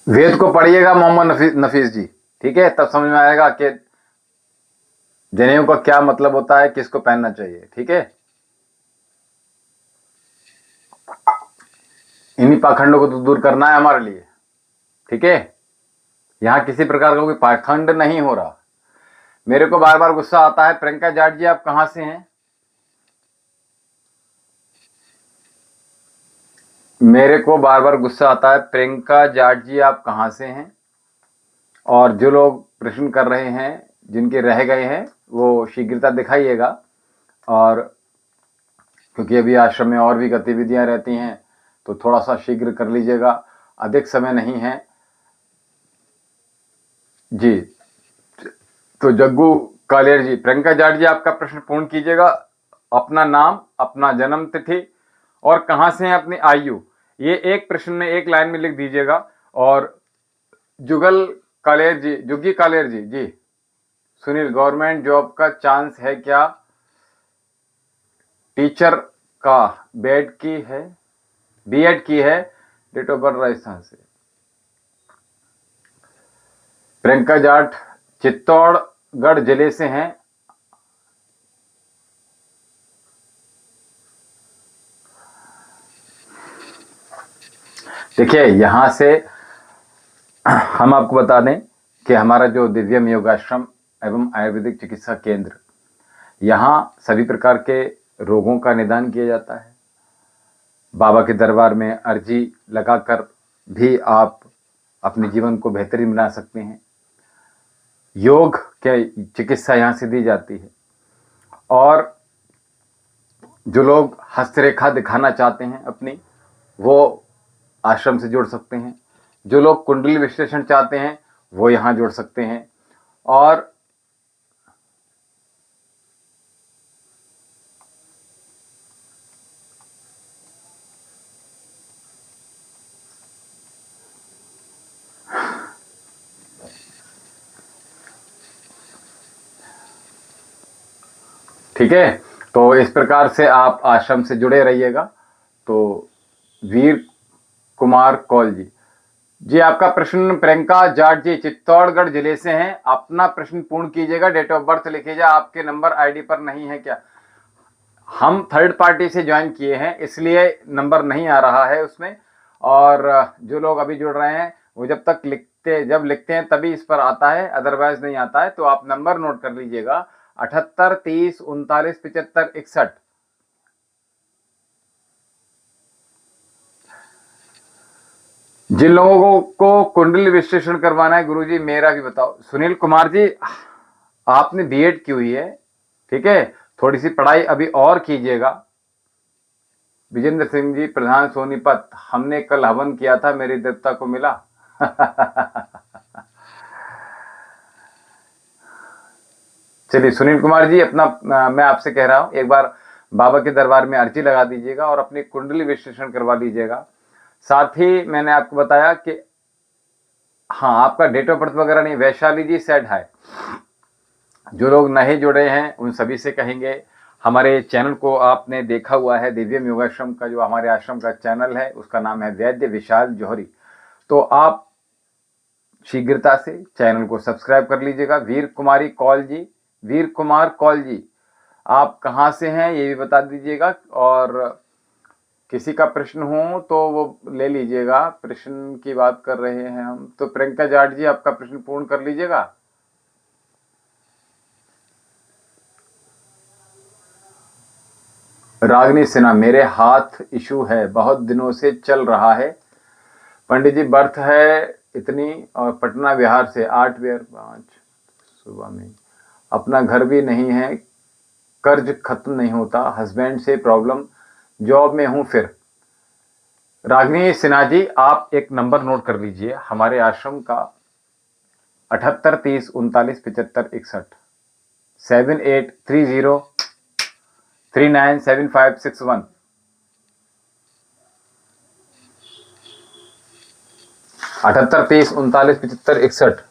वेद को पढ़िएगा मोहम्मद नफीस जी, ठीक है, तब समझ में आएगा कि जनेऊ का क्या मतलब होता है, किसको पहनना चाहिए, ठीक है। इन्हीं पाखंडों को तो दूर करना है हमारे लिए, ठीक है। यहां किसी प्रकार का कोई पाखंड नहीं हो रहा। मेरे को बार बार गुस्सा आता है, प्रियंका जाट जी आप कहां से हैं? मेरे को बार बार गुस्सा आता है, प्रियंका जाट जी आप कहां से हैं? और जो लोग प्रश्न कर रहे हैं, जिनके रह गए हैं, वो शीघ्रता दिखाइएगा। और क्योंकि अभी आश्रम में और भी गतिविधियां रहती हैं, तो थोड़ा सा शीघ्र कर लीजिएगा, अधिक समय नहीं है जी। तो जग्गू कालेर जी, प्रियंका जाट जी आपका प्रश्न पूर्ण कीजिएगा। अपना नाम, अपना जन्म तिथि और कहां से हैं, अपनी आयु, ये एक प्रश्न में एक लाइन में लिख दीजिएगा। और जुगल कालेर जी, जुग्गी कालेर जी, जी सुनील, गवर्नमेंट जॉब का चांस है क्या? टीचर का बीएड की है, बीएड की है, डेट ऑफ बर्थ राजस्थान से। प्रियंका जाट चित्तौड़गढ़ जिले से हैं। देखिए, यहां से हम आपको बता दें कि हमारा जो दिव्यम योगाश्रम एवं आयुर्वेदिक चिकित्सा केंद्र, यहाँ सभी प्रकार के रोगों का निदान किया जाता है। बाबा के दरबार में अर्जी लगाकर भी आप अपने जीवन को बेहतरीन बना सकते हैं। योग के चिकित्सा यहाँ से दी जाती है। और जो लोग हस्तरेखा दिखाना चाहते हैं अपनी, वो आश्रम से जुड़ सकते हैं। जो लोग कुंडली विश्लेषण चाहते हैं, वो यहाँ जुड़ सकते हैं। और ठीक है, तो इस प्रकार से आप आश्रम से जुड़े रहिएगा। तो वीर कुमार कौल जी, जी आपका प्रश्न, प्रियंका जाट जी चित्तौड़गढ़ जिले से हैं, अपना प्रश्न पूर्ण कीजिएगा, डेट ऑफ बर्थ लिखिएगा। आपके नंबर आईडी पर नहीं है क्या? हम थर्ड पार्टी से ज्वाइन किए हैं, इसलिए नंबर नहीं आ रहा है उसमें। और जो लोग अभी जुड़ रहे हैं, वो जब लिखते हैं तभी इस पर आता है, अदरवाइज नहीं आता है। तो आप नंबर नोट कर लीजिएगा, 78 30 39 75 61। जिन लोगों को कुंडली विश्लेषण करवाना है, गुरुजी मेरा भी बताओ। सुनील कुमार जी, आपने बीएड की हुई है, ठीक है, थोड़ी सी पढ़ाई अभी और कीजिएगा। विजेंद्र सिंह जी, प्रधान सोनीपत, हमने कल हवन किया था, मेरे देवता को मिला। चलिए सुनील कुमार जी, मैं आपसे कह रहा हूं, एक बार बाबा के दरबार में अर्जी लगा दीजिएगा और अपनी कुंडली विश्लेषण करवा लीजिएगा। साथ ही मैंने आपको बताया कि हाँ, आपका डेट ऑफ बर्थ वगैरह नहीं, वैशाली जी सेड है। जो लोग नहीं जुड़े हैं उन सभी से कहेंगे, हमारे चैनल को आपने देखा हुआ है, दिव्यम योगाश्रम का जो हमारे आश्रम का चैनल है, उसका नाम है वैद्य विशाल जौहरी। तो आप शीघ्रता से चैनल को सब्सक्राइब कर लीजिएगा। वीर कुमारी कौल जी, वीर कुमार कौल जी, आप कहाँ से हैं ये भी बता दीजिएगा। और किसी का प्रश्न हो तो वो ले लीजिएगा। प्रश्न की बात कर रहे हैं हम, तो प्रियंका जाट जी आपका प्रश्न पूर्ण कर लीजिएगा। रागनी सिन्हा, मेरे हाथ इशू है, बहुत दिनों से चल रहा है। पंडित जी, बर्थ है इतनी और पटना बिहार से 8/5 सुबह में। अपना घर भी नहीं है, कर्ज खत्म नहीं होता, हस्बैंड से प्रॉब्लम, जॉब में हूं फिर। रागनी सिन्हा जी, आप एक नंबर नोट कर लीजिए हमारे आश्रम का, 78 30 39 75 61, 7830397561। 78 30 39 75 61।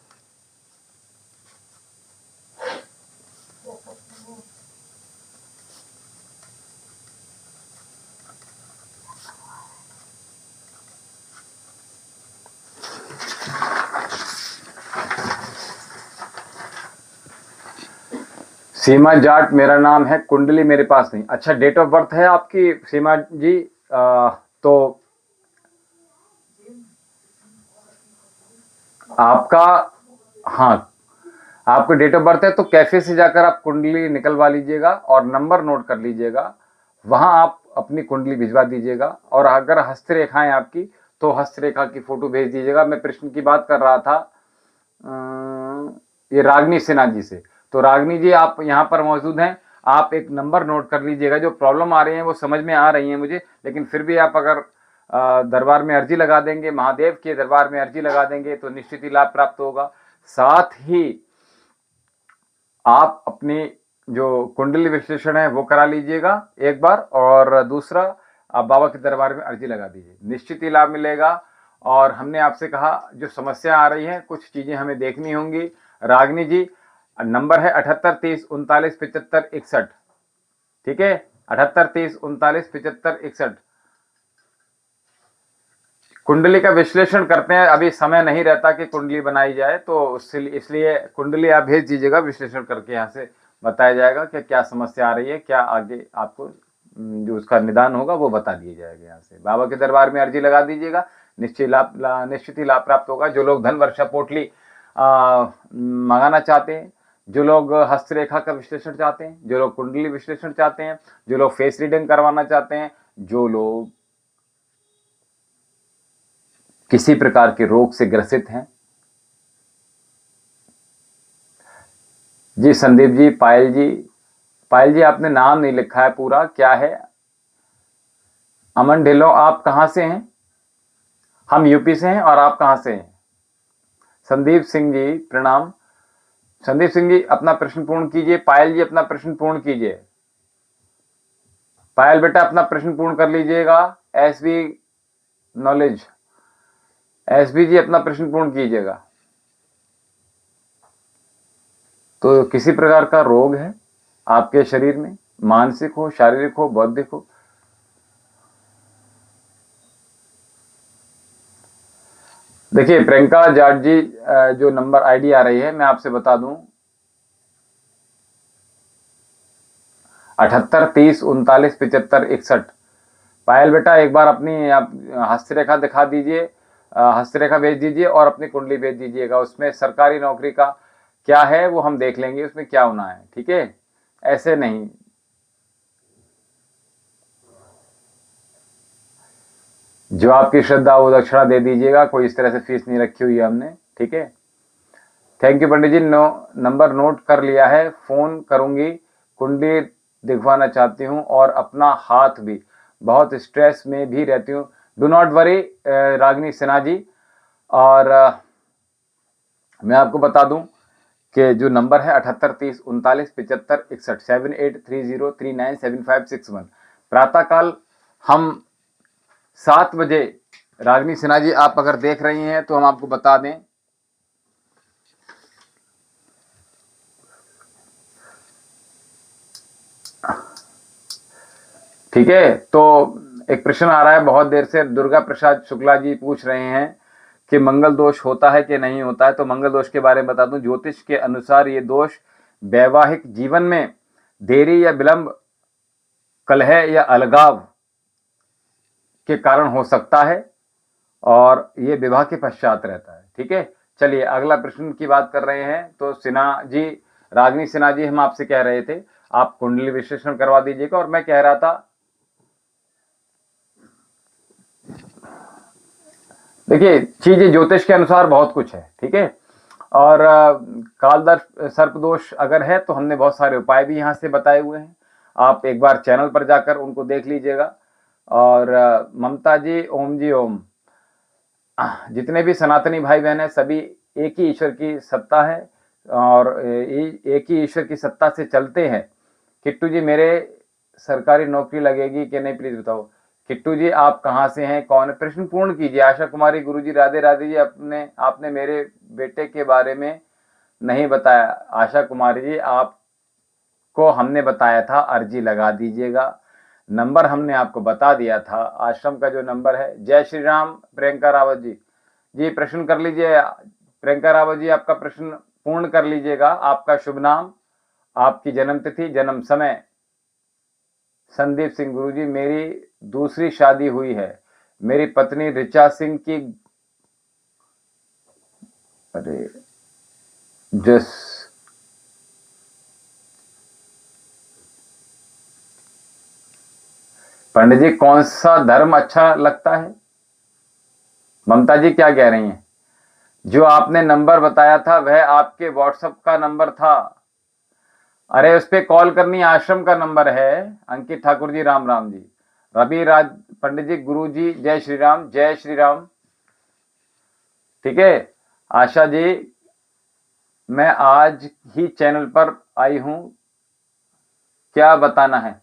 सीमा जाट मेरा नाम है, कुंडली मेरे पास नहीं। अच्छा, डेट ऑफ बर्थ है आपकी सीमा जी? तो आपका, हाँ, आपको डेट ऑफ बर्थ है तो कैफे से जाकर आप कुंडली निकलवा लीजिएगा और नंबर नोट कर लीजिएगा। वहां आप अपनी कुंडली भिजवा दीजिएगा। और अगर हस्तरेखाएं आपकी, तो हस्तरेखा की फोटो भेज दीजिएगा। मैं प्रश्न की बात कर रहा था ये रागनी सिन्हा जी से। तो रागनी जी, आप यहाँ पर मौजूद हैं, आप एक नंबर नोट कर लीजिएगा। जो प्रॉब्लम आ रही है वो समझ में आ रही है मुझे, लेकिन फिर भी आप अगर दरबार में अर्जी लगा देंगे, महादेव के दरबार में अर्जी लगा देंगे, तो निश्चित ही लाभ प्राप्त होगा। साथ ही आप अपनी जो कुंडली विश्लेषण है वो करा लीजिएगा एक बार, और दूसरा आप बाबा के दरबार में अर्जी लगा दीजिए, निश्चित ही लाभ मिलेगा। और हमने आपसे कहा जो समस्या आ रही है, कुछ चीजें हमें देखनी होंगी। रागनी जी, नंबर है 78 30 39 75 61। ठीक है, 78 30 39 75 61। कुंडली का विश्लेषण करते हैं, अभी समय नहीं रहता कि कुंडली बनाई जाए, तो इसलिए कुंडली आप भेज दीजिएगा, विश्लेषण करके यहाँ से बताया जाएगा कि क्या समस्या आ रही है, क्या आगे आपको जो उसका निदान होगा वो बता दिया जाएगा। यहाँ से बाबा के दरबार में अर्जी लगा दीजिएगा, निश्चित ही लाभ प्राप्त होगा। जो लोग धन वर्षा पोटली मंगाना चाहते हैं, जो लोग हस्तरेखा का विश्लेषण चाहते हैं, जो लोग कुंडली विश्लेषण चाहते हैं, जो लोग फेस रीडिंग करवाना चाहते हैं, जो लोग किसी प्रकार के रोग से ग्रसित हैं। जी संदीप जी, पायल जी, पायल जी आपने नाम नहीं लिखा है पूरा, क्या है? अमन ढिल्लो, आप कहां से हैं? हम यूपी से हैं, और आप कहां से हैं? संदीप सिंह जी प्रणाम। संदीप सिंह जी अपना प्रश्न पूर्ण कीजिए। पायल जी अपना प्रश्न पूर्ण कीजिए। पायल बेटा अपना प्रश्न पूर्ण कर लीजिएगा। एसबी नॉलेज, एसबी जी अपना प्रश्न पूर्ण कीजिएगा। तो किसी प्रकार का रोग है आपके शरीर में, मानसिक हो, शारीरिक हो, बौद्धिक हो? देखिए प्रियंका जाट जी, जो नंबर आईडी आ रही है मैं आपसे बता दूं, 78 30 39 75 61। पायल बेटा एक बार अपनी आप हस्तरेखा दिखा दीजिए, हस्तरेखा भेज दीजिए और अपनी कुंडली भेज दीजिएगा। उसमें सरकारी नौकरी का क्या है वो हम देख लेंगे, उसमें क्या होना है, ठीक है? ऐसे नहीं। जो आपकी श्रद्धा वो दक्षिणा दे दीजिएगा, कोई इस तरह से फीस नहीं रखी हुई है हमने, ठीक है? Thank you Pandit ji, number note कर लिया है, फोन करूंगी। कुंडली दिखवाना चाहती हूँ और अपना हाथ भी, बहुत स्ट्रेस में भी रहती हूँ। Do not worry Ragini Sinha ji. और मैं आपको बता दूं कि जो नंबर है 78 30 39 75 61, 7830397561। प्रातःकाल हम 7 बजे, रागिनी सिन्हा जी आप अगर देख रही हैं तो हम आपको बता दें, ठीक है? तो एक प्रश्न आ रहा है बहुत देर से, दुर्गा प्रसाद शुक्ला जी पूछ रहे हैं कि मंगल दोष होता है कि नहीं होता है। तो मंगल दोष के बारे में बता दूं, ज्योतिष के अनुसार ये दोष वैवाहिक जीवन में देरी या विलंब, कलह या अलगाव के कारण हो सकता है, और ये विवाह के पश्चात रहता है, ठीक है? चलिए अगला प्रश्न की बात कर रहे हैं। तो सिन्हा जी, रागिनी सिन्हा जी, हम आपसे कह रहे थे आप कुंडली विश्लेषण करवा दीजिएगा। और मैं कह रहा था, देखिए चीजें ज्योतिष के अनुसार बहुत कुछ है, ठीक है? और कालदर्श सर्प दोष अगर है तो हमने बहुत सारे उपाय भी यहाँ से बताए हुए हैं, आप एक बार चैनल पर जाकर उनको देख लीजिएगा। और ममता जी, ओम जी ओम, जितने भी सनातनी भाई बहन हैं सभी एक ही ईश्वर की सत्ता है, और एक ही ईश्वर की सत्ता से चलते हैं। किट्टू जी, मेरे सरकारी नौकरी लगेगी कि नहीं प्लीज बताओ। किट्टू जी आप कहाँ से हैं, कौन है? प्रश्न पूर्ण कीजिए। आशा कुमारी, गुरु जी राधे राधे जी, आपने मेरे बेटे के बारे में नहीं बताया। आशा कुमारी जी, आपको हमने बताया था अर्जी लगा दीजिएगा, नंबर हमने आपको बता दिया था, आश्रम का जो नंबर है। जय श्री राम प्रियंका रावत जी, जी प्रश्न कर लीजिए। प्रियंका रावत जी आपका प्रश्न पूर्ण कर लीजिएगा। आपका शुभ नाम आपकी जन्म तिथि, जन्म समय। संदीप सिंह गुरुजी, मेरी दूसरी शादी हुई है, मेरी पत्नी ऋचा सिंह की, अरे जस पंडित जी कौन सा धर्म अच्छा लगता है? ममता जी क्या कह रही हैं? जो आपने नंबर बताया था वह आपके व्हाट्सएप का नंबर था। अरे उस पे कॉल करनी, आश्रम का नंबर है। अंकित ठाकुर जी राम राम जी। रवि राज पंडित जी, गुरु जी जय श्री राम, जय श्री राम। ठीक है आशा जी, मैं आज ही चैनल पर आई हूं, क्या बताना है?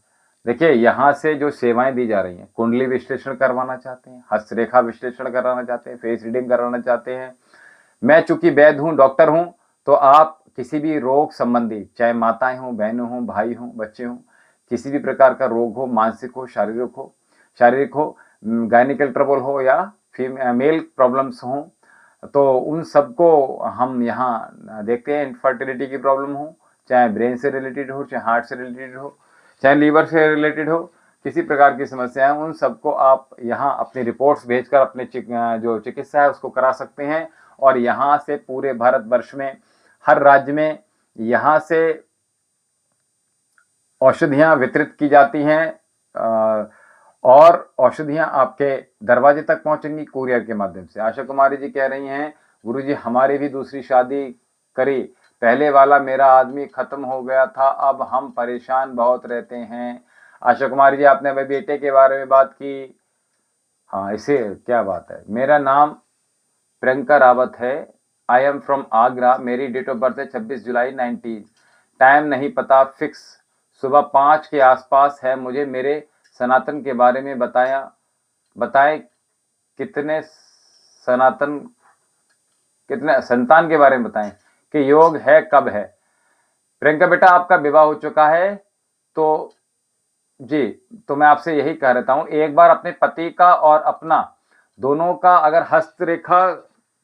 देखिए यहां से जो सेवाएं दी जा रही हैं, कुंडली विश्लेषण करवाना चाहते हैं, हस्तरेखा विश्लेषण कराना चाहते हैं, फेस रीडिंग कराना चाहते हैं। मैं चूंकि वैद्य हूं, डॉक्टर हूं, तो आप किसी भी रोग संबंधी, चाहे माताएं हों, बहनें हों, भाई हों, बच्चे हों, किसी भी प्रकार का रोग हो, मानसिक हो, शारीरिक हो, गायनिकल ट्रबल हो या मेल प्रॉब्लम्स हों, तो उन सबको हम यहाँ देखते हैं। इनफर्टिलिटी की प्रॉब्लम हो, चाहे ब्रेन से रिलेटेड हो, चाहे हार्ट से रिलेटेड हो, चाहे लीवर से रिलेटेड हो, किसी प्रकार की समस्या है, उन सबको आप यहाँ अपनी रिपोर्ट्स भेजकर अपने जो चिकित्सा है उसको करा सकते हैं। और यहाँ से पूरे भारतवर्ष में हर राज्य में यहाँ से औषधियाँ वितरित की जाती हैं और औषधियाँ आपके दरवाजे तक पहुँचेंगी कुरियर के माध्यम से। आशा कुमारी जी कह रही हैं, गुरुजी हमारी भी दूसरी शादी करी, पहले वाला मेरा आदमी खत्म हो गया था, अब हम परेशान बहुत रहते हैं। आशा कुमारी जी आपने अभी बेटे के बारे में बात की, हाँ इसे क्या बात है। मेरा नाम प्रियंका रावत है, आई एम फ्रॉम आगरा, मेरी डेट ऑफ बर्थ है 26 जुलाई 19, टाइम नहीं पता फिक्स, सुबह 5 के आसपास है। मुझे मेरे सनातन के बारे में बताएं कितने संतान के बारे में बताएं कि योग है कब है। प्रियंका बेटा आपका विवाह हो चुका है, तो जी तो मैं आपसे यही कह रहता हूं, एक बार अपने पति का और अपना दोनों का अगर हस्तरेखा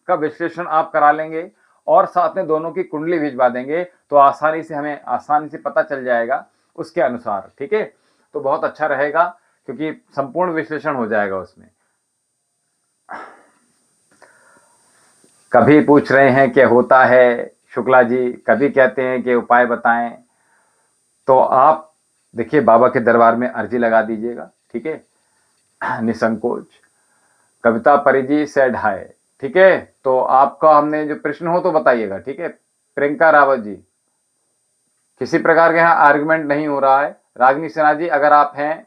का विश्लेषण आप करा लेंगे और साथ में दोनों की कुंडली भिजवा देंगे तो हमें आसानी से पता चल जाएगा उसके अनुसार। ठीक है, तो बहुत अच्छा रहेगा क्योंकि संपूर्ण विश्लेषण हो जाएगा उसमें। कभी पूछ रहे हैं कि होता है शुक्ला जी, कभी कहते हैं कि उपाय बताएं। तो आप देखिए बाबा के दरबार में अर्जी लगा दीजिएगा, ठीक है, निसंकोच। कविता परिजी सेड हाय, ठीक है। तो आपका हमने जो प्रश्न हो तो बताइएगा, ठीक है। प्रियंका रावत जी, किसी प्रकार के यहाँ आर्गुमेंट नहीं हो रहा है। रागिनी सिन्हा जी अगर आप हैं,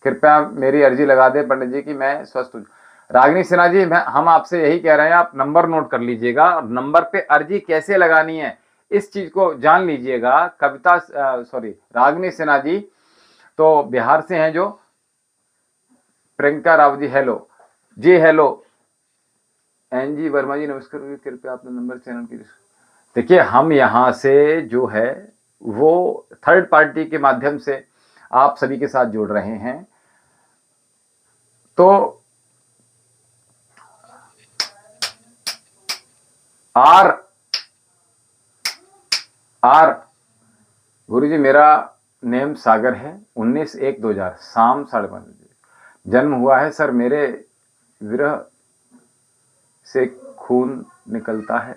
कृपया मेरी अर्जी लगा दें पंडित जी की मैं स्वस्थ हूँ। रागिनी सिन्हा जी हम आपसे यही कह रहे हैं, आप नंबर नोट कर लीजिएगा, नंबर पे अर्जी कैसे लगानी है इस चीज को जान लीजिएगा। रागिनी सिन्हा जी तो बिहार से हैं जो। प्रियंका राव जी हेलो जी, हेलो। एन जी वर्मा जी नमस्कार, कृपया आपने नंबर चैनल की। देखिए हम यहाँ से जो है वो थर्ड पार्टी के माध्यम से आप सभी के साथ जुड़ रहे हैं। तो आर गुरु जी मेरा नेम सागर है, 19/1/2000 शाम 5:30 बजे जन्म हुआ है। सर मेरे विरह से खून निकलता है,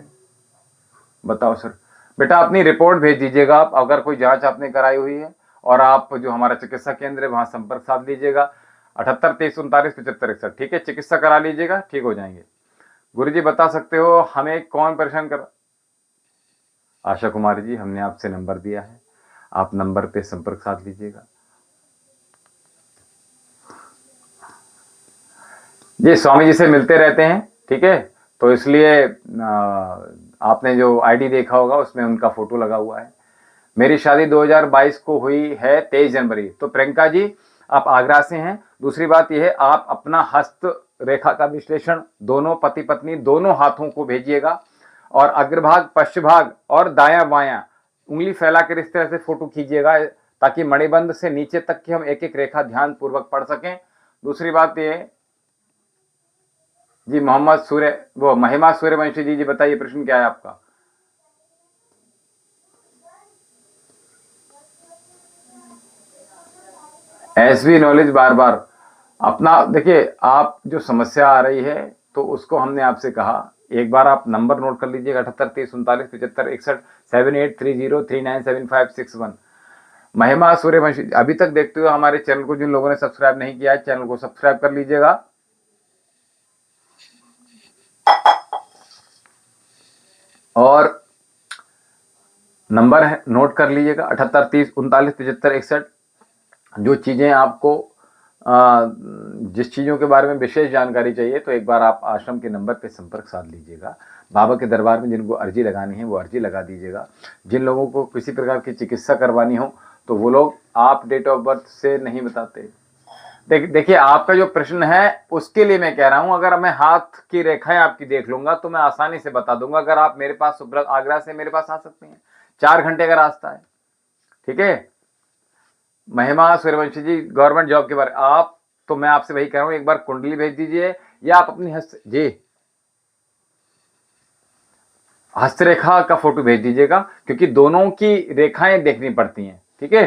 बताओ सर। बेटा अपनी रिपोर्ट भेज दीजिएगा आप, अगर कोई जांच आपने कराई हुई है, और आप जो हमारा चिकित्सा केंद्र है वहां संपर्क साध लीजिएगा 78 23 39 75 61, ठीक है। चिकित्सा करा लीजिएगा, ठीक हो जाएंगे। गुरुजी बता सकते हो हमें कौन परेशान कर। आशा कुमारी जी हमने आपसे नंबर दिया है, आप नंबर पे संपर्क साध लीजिएगा। जी स्वामी जी से मिलते रहते हैं, ठीक है, तो इसलिए आपने जो आईडी देखा होगा उसमें उनका फोटो लगा हुआ है। मेरी शादी 2022 को हुई है 23 जनवरी। तो प्रियंका जी आप आगरा से हैं। दूसरी बात यह है आप अपना हस्त रेखा का विश्लेषण दोनों पति पत्नी दोनों हाथों को भेजिएगा, और अग्रभाग पश्चिम भाग और दायां बायां उंगली फैला कर इस तरह से फोटो खींचिएगा ताकि मणिबंध से नीचे तक की हम एक एक रेखा ध्यान पूर्वक पढ़ सकें। दूसरी बात यह जी महिमा सूर्यवंशी जी बताइए प्रश्न क्या है आपका। एसवी नॉलेज बार बार अपना देखिए, आप जो समस्या आ रही है तो उसको हमने आपसे कहा, एक बार आप नंबर नोट कर लीजिएगा 78 30 39 75 61 7830397561। महिमा सूर्यवंशी, अभी तक देखते हुए हमारे चैनल को जिन लोगों ने सब्सक्राइब नहीं किया है, चैनल को सब्सक्राइब कर लीजिएगा। और नंबर है नोट कर लीजिएगा 78 30 39 75 61। जो चीज़ें आपको जिस चीज़ों के बारे में विशेष जानकारी चाहिए तो एक बार आप आश्रम के नंबर पे संपर्क साध लीजिएगा। बाबा के दरबार में जिनको अर्जी लगानी है वो अर्जी लगा दीजिएगा। जिन लोगों को किसी प्रकार की चिकित्सा करवानी हो तो वो लोग आप डेट ऑफ बर्थ से नहीं बताते। देखिए, आपका जो प्रश्न है उसके लिए मैं कह रहा हूं, अगर मैं हाथ की रेखाएं आपकी देख लूंगा तो मैं आसानी से बता दूंगा। अगर आप मेरे पास आगरा से मेरे पास आ सकते हैं, 4 घंटे का रास्ता है। ठीक है महिमा सूर्यवंशी जी, गवर्नमेंट जॉब के बारे आप, तो मैं आपसे वही कह रहा हूं, एक बार कुंडली भेज दीजिए या आप अपनी हस्तरेखा का फोटो भेज दीजिएगा, क्योंकि दोनों की रेखाएं देखनी पड़ती हैं। ठीक है,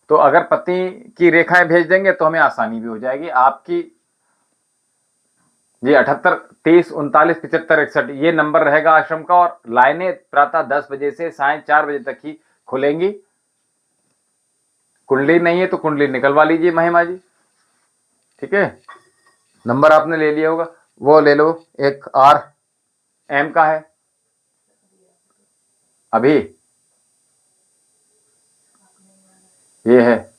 तो अगर पति की रेखाएं भेज देंगे तो हमें आसानी भी हो जाएगी आपकी। जी 78 30 39 75 61 ये नंबर रहेगा आश्रम का, और लाइनें प्रातः 10 बजे से साय 4 बजे तक ही खुलेंगी। कुंडली नहीं है तो कुंडली निकलवा लीजिए महिमा जी। ठीक है, नंबर आपने ले लिया होगा, वो ले लो। एक RM का है अभी, ये है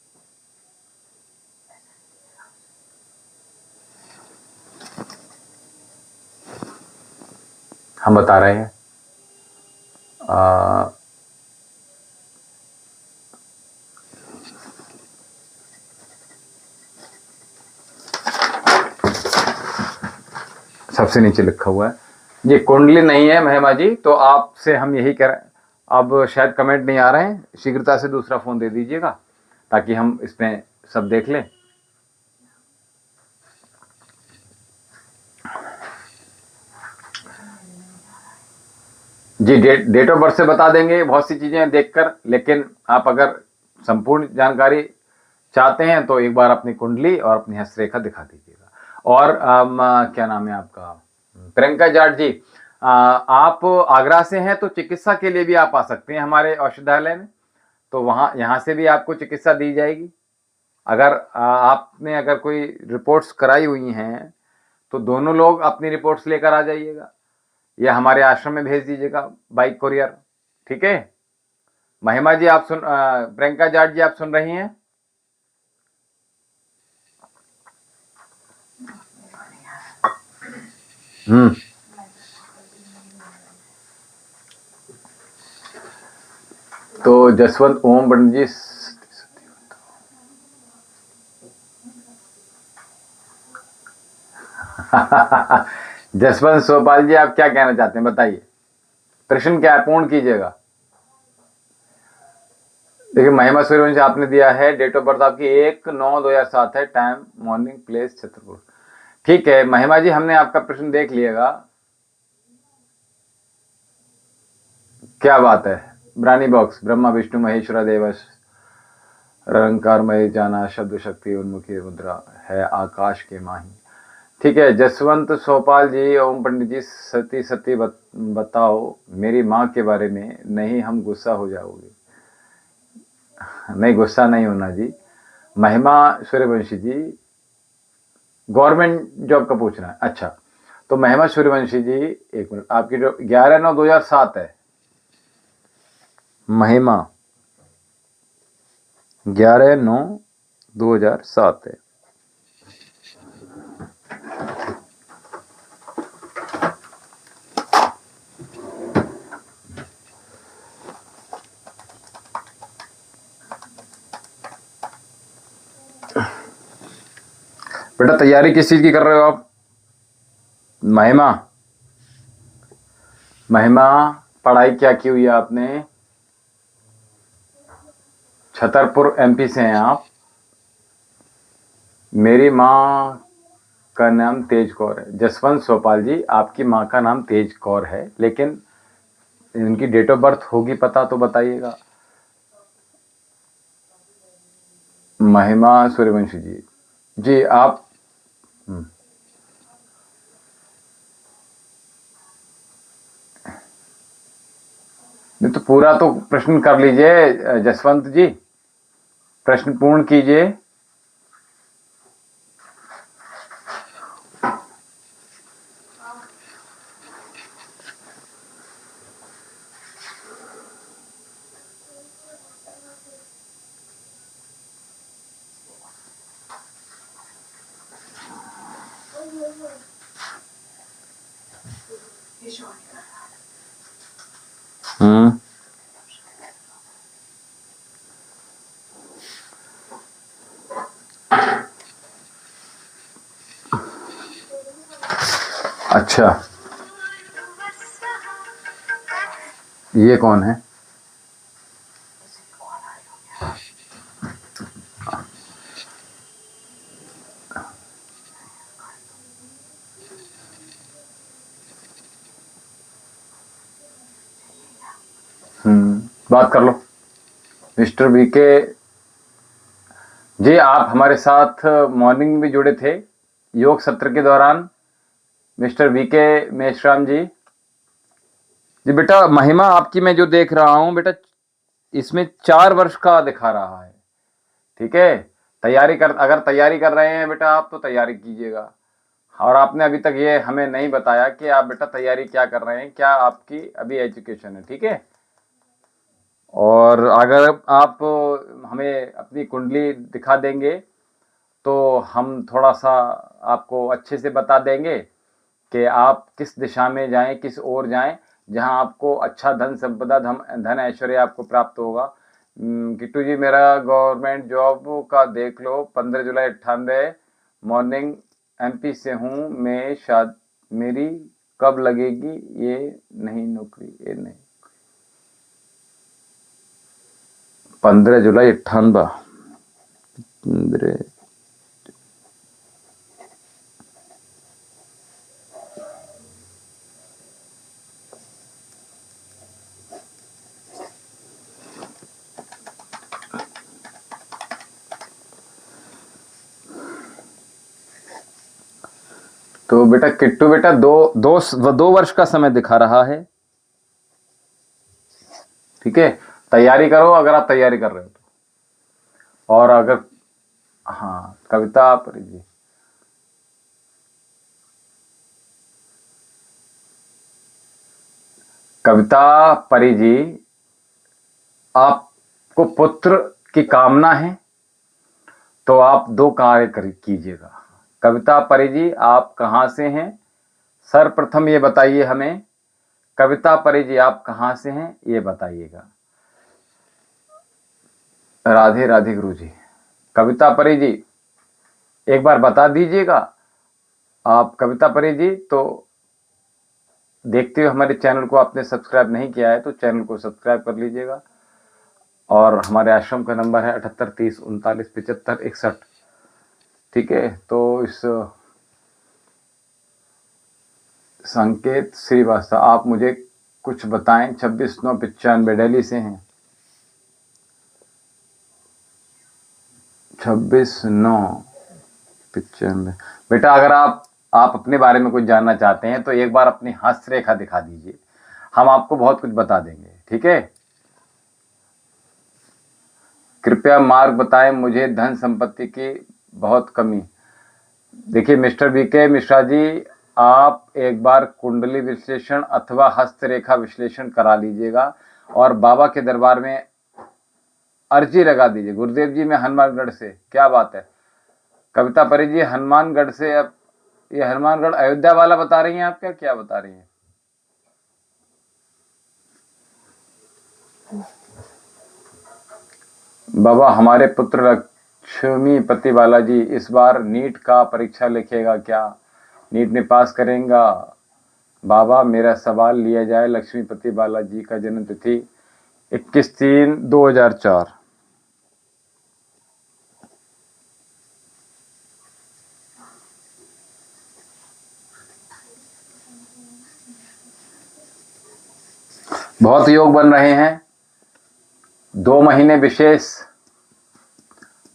हम बता रहे हैं। सबसे नीचे लिखा हुआ है, ये कुंडली नहीं है महिमा जी, तो आपसे हम यही कह रहे हैं। अब शायद कमेंट नहीं आ रहे हैं, शीघ्रता से दूसरा फोन दे दीजिएगा ताकि हम इसमें सब देख लें। जी डेट ऑफ बर्थ से बता देंगे बहुत सी चीजें देखकर, लेकिन आप अगर संपूर्ण जानकारी चाहते हैं तो एक बार अपनी कुंडली और अपनी हस्तरेखा दिखा दीजिएगा। और क्या नाम है आपका, प्रियंका जाट जी, आप आगरा से हैं तो चिकित्सा के लिए भी आप आ सकते हैं हमारे औषधालय में, तो वहाँ यहाँ से भी आपको चिकित्सा दी जाएगी। अगर आपने अगर कोई रिपोर्ट्स कराई हुई हैं तो दोनों लोग अपनी रिपोर्ट्स लेकर आ जाइएगा, या हमारे आश्रम में भेज दीजिएगा बाई कोरियर। ठीक है महिमा जी, आप प्रियंका जाट जी आप सुन रही हैं? तो जसवंत ओम पंडित जी, जसवंत सोपाल जी, आप क्या कहना चाहते हैं बताइए, प्रश्न क्या है, पूर्ण कीजिएगा। देखिए महिमा सूर्यवंशी आपने दिया है, डेट ऑफ बर्थ आपकी 1/9/2007 है, टाइम मॉर्निंग, प्लेस छतरपुर। ठीक है महिमा जी, हमने आपका प्रश्न देख लिएगा। क्या बात है, ब्रानी बॉक्स, ब्रह्मा विष्णु महेश्वरा देवश रंकार महेश जाना, शब्द शक्ति उन्मुखी मुद्रा है आकाश के माही। ठीक है जसवंत सोपाल जी, ओम पंडित जी, सती सती बताओ मेरी माँ के बारे में, नहीं हम गुस्सा हो जाओगे। नहीं गुस्सा नहीं होना जी। महिमा सूर्यवंशी जी, गवर्नमेंट जॉब का पूछना है, अच्छा। तो महिमा सूर्यवंशी जी, एक मिनट, आपकी जो 11/9/2007 है, महिमा 11/9/2007 है। बेटा तैयारी किस चीज की कर रहे हो आप? महिमा, महिमा पढ़ाई क्या की हुई है आपने? छतरपुर MP से हैं आप। मेरी माँ का नाम तेज कौर है। जसवंत सोपाल जी, आपकी माँ का नाम तेज कौर है, लेकिन इनकी डेट ऑफ बर्थ होगी पता तो बताइएगा। महिमा सूर्यवंशी जी, जी आप नहीं तो पूरा तो प्रश्न कर लीजिए जसवंत जी, प्रश्न पूर्ण कीजिए। अच्छा, ये कौन है? बात कर लो मिस्टर बीके जी। आप हमारे साथ मॉर्निंग में भी जुड़े थे योग सत्र के दौरान, मिस्टर बीके मेश्राम जी। जी बेटा, महिमा आपकी मैं जो देख रहा हूं बेटा, इसमें 4 वर्ष का दिखा रहा है। ठीक है, अगर तैयारी कर रहे हैं बेटा आप, तो तैयारी कीजिएगा। और आपने अभी तक ये हमें नहीं बताया कि आप बेटा तैयारी क्या कर रहे हैं, क्या आपकी अभी एजुकेशन है। ठीक है, और अगर आप हमें अपनी कुंडली दिखा देंगे तो हम थोड़ा सा आपको अच्छे से बता देंगे कि आप किस दिशा में जाएं, किस ओर जाएं, जहां आपको अच्छा धन संपदा, धन ऐश्वर्य आपको प्राप्त होगा। किट्टू जी, मेरा गवर्नमेंट जॉब का देख लो, 15 जुलाई 98, मॉर्निंग, एमपी से हूँ मैं, मेरी कब लगेगी ये नहीं नौकरी, ये नहीं। 15 जुलाई 98, 15। तो बेटा किट्टू बेटा, 2 वर्ष का समय दिखा रहा है। ठीक है, तैयारी करो अगर आप तैयारी कर रहे हो तो। और अगर हाँ, कविता परी जी, कविता परी जी, आपको पुत्र की कामना है तो आप 2 कार्य कीजिएगा। कविता परी जी, आप कहाँ से हैं? सर्वप्रथम ये बताइए हमें, कविता परी जी आप कहाँ से हैं ये बताइएगा। राधे राधे गुरु जी। कविता परी जी एक बार बता दीजिएगा। आप कविता परी जी, तो देखते हुए हमारे चैनल को आपने सब्सक्राइब नहीं किया है तो चैनल को सब्सक्राइब कर लीजिएगा। और हमारे आश्रम का नंबर है 7830397561। ठीक है, तो इस संकेत श्रीवास्तव, आप मुझे कुछ बताएं। 26/9/95 दिल्ली से हैं। 26/9/95। बेटा अगर आप अपने बारे में कुछ जानना चाहते हैं तो एक बार अपनी हस्तरेखा दिखा दीजिए, हम आपको बहुत कुछ बता देंगे। ठीक है, कृपया मार्ग बताएं, मुझे धन संपत्ति की बहुत कमी। देखिए मिस्टर बीके मिश्रा जी, आप एक बार कुंडली विश्लेषण अथवा हस्तरेखा विश्लेषण करा लीजिएगा और बाबा के दरबार में अर्जी लगा दीजिए। गुरुदेव जी मैं हनुमानगढ़ से, क्या बात है। कविता परी जी हनुमानगढ़ से, अब ये हनुमानगढ़ अयोध्या वाला बता रही हैं आप, क्या बता रही हैं? बाबा हमारे पुत्र लक्ष्मीपति बालाजी इस बार नीट का परीक्षा लिखेगा क्या? नीट में पास करेगा? बाबा मेरा सवाल लिया जाए। लक्ष्मीपति बालाजी का जन्म तिथि 21/3/2004। बहुत योग बन रहे हैं। 2 महीने विशेष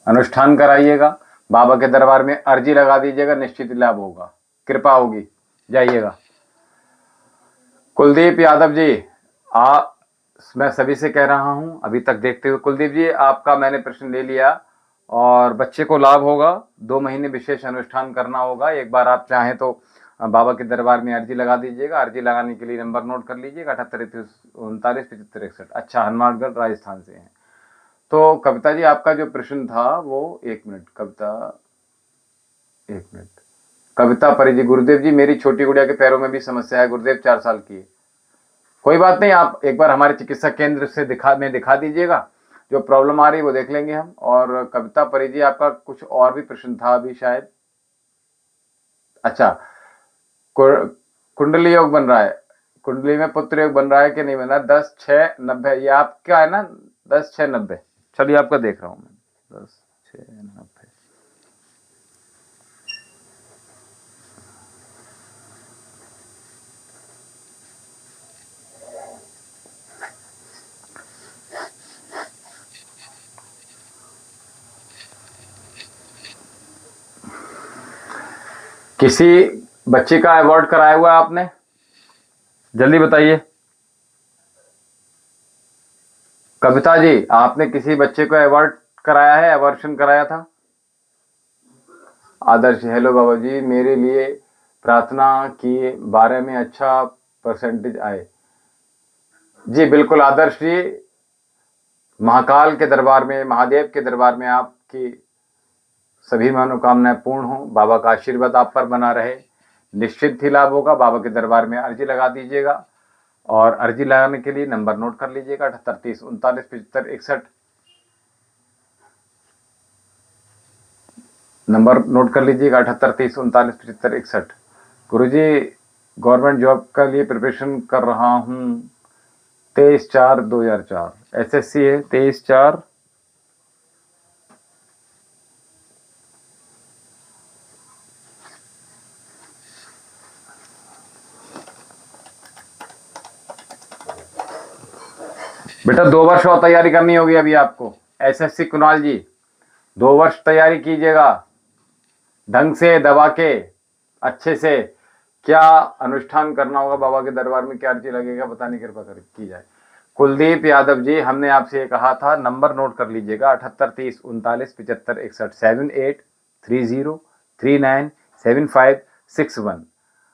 अनुष्ठान कराइएगा, बाबा के दरबार में अर्जी लगा दीजिएगा, निश्चित लाभ होगा, कृपा होगी। जाइएगा। कुलदीप यादव जी, मैं सभी से कह रहा हूं अभी तक देखते हुए, कुलदीप जी आपका मैंने प्रश्न ले लिया और बच्चे को लाभ होगा। 2 महीने विशेष अनुष्ठान करना होगा। एक बार आप चाहें तो बाबा के दरबार में अर्जी लगा दीजिएगा। अर्जी लगाने के लिए नंबर नोट कर लीजिएगा, 78397561। अच्छा, हनुमानगढ़ राजस्थान से हैं। तो कविता जी आपका जो प्रश्न था वो, 1 मिनट कविता, 1 मिनट कविता परी जी, गुरुदेव जी मेरी छोटी गुड़िया के पैरों में भी समस्या है गुरुदेव, 4 साल की है। कोई बात नहीं, आप एक बार हमारे चिकित्सा केंद्र से दिखा दीजिएगा, जो प्रॉब्लम आ रही है वो देख लेंगे हम। और कविता परी जी आपका कुछ और भी प्रश्न था अभी शायद। अच्छा, कुंडली योग बन रहा है, कुंडली में पुत्र योग बन रहा है कि नहीं बन रहा है? 10-6-90 ये आपका है ना, 10-6-90। चलिए आपका देख रहा हूं मैं, 10-6-90। किसी बच्चे का अवॉर्ड कराया हुआ आपने? जल्दी बताइए। कविता जी, आपने किसी बच्चे को अवॉर्ड कराया है, अबॉर्शन कराया था? आदर्श, हेलो बाबा जी, मेरे लिए प्रार्थना की 12 में अच्छा परसेंटेज आए। जी बिल्कुल आदर्श जी, महाकाल के दरबार में, महादेव के दरबार में आपकी सभी मनोकामनाएं पूर्ण हो, बाबा का आशीर्वाद आप पर बना रहे, निश्चित ही लाभ होगा। बाबा के दरबार में अर्जी लगा दीजिएगा और अर्जी लगाने के लिए नंबर नोट कर लीजिएगा, 7830397561। नंबर नोट कर लीजिएगा, 7830397561। गुरुजी गवर्नमेंट जॉब के लिए प्रिपरेशन कर रहा हूँ, 23/4/2004 SSC है, 23/4। बेटा 2 वर्ष और तैयारी करनी होगी अभी आपको। SSC कुणाल जी, 2 वर्ष तैयारी कीजिएगा ढंग से, दबा के, अच्छे से। क्या अनुष्ठान करना होगा बाबा के दरबार में, क्या अर्जी लगेगा बताने की कृपा की जाए। कुलदीप यादव जी, हमने आपसे ये कहा था, नंबर नोट कर लीजिएगा, 7830397561 7830397561।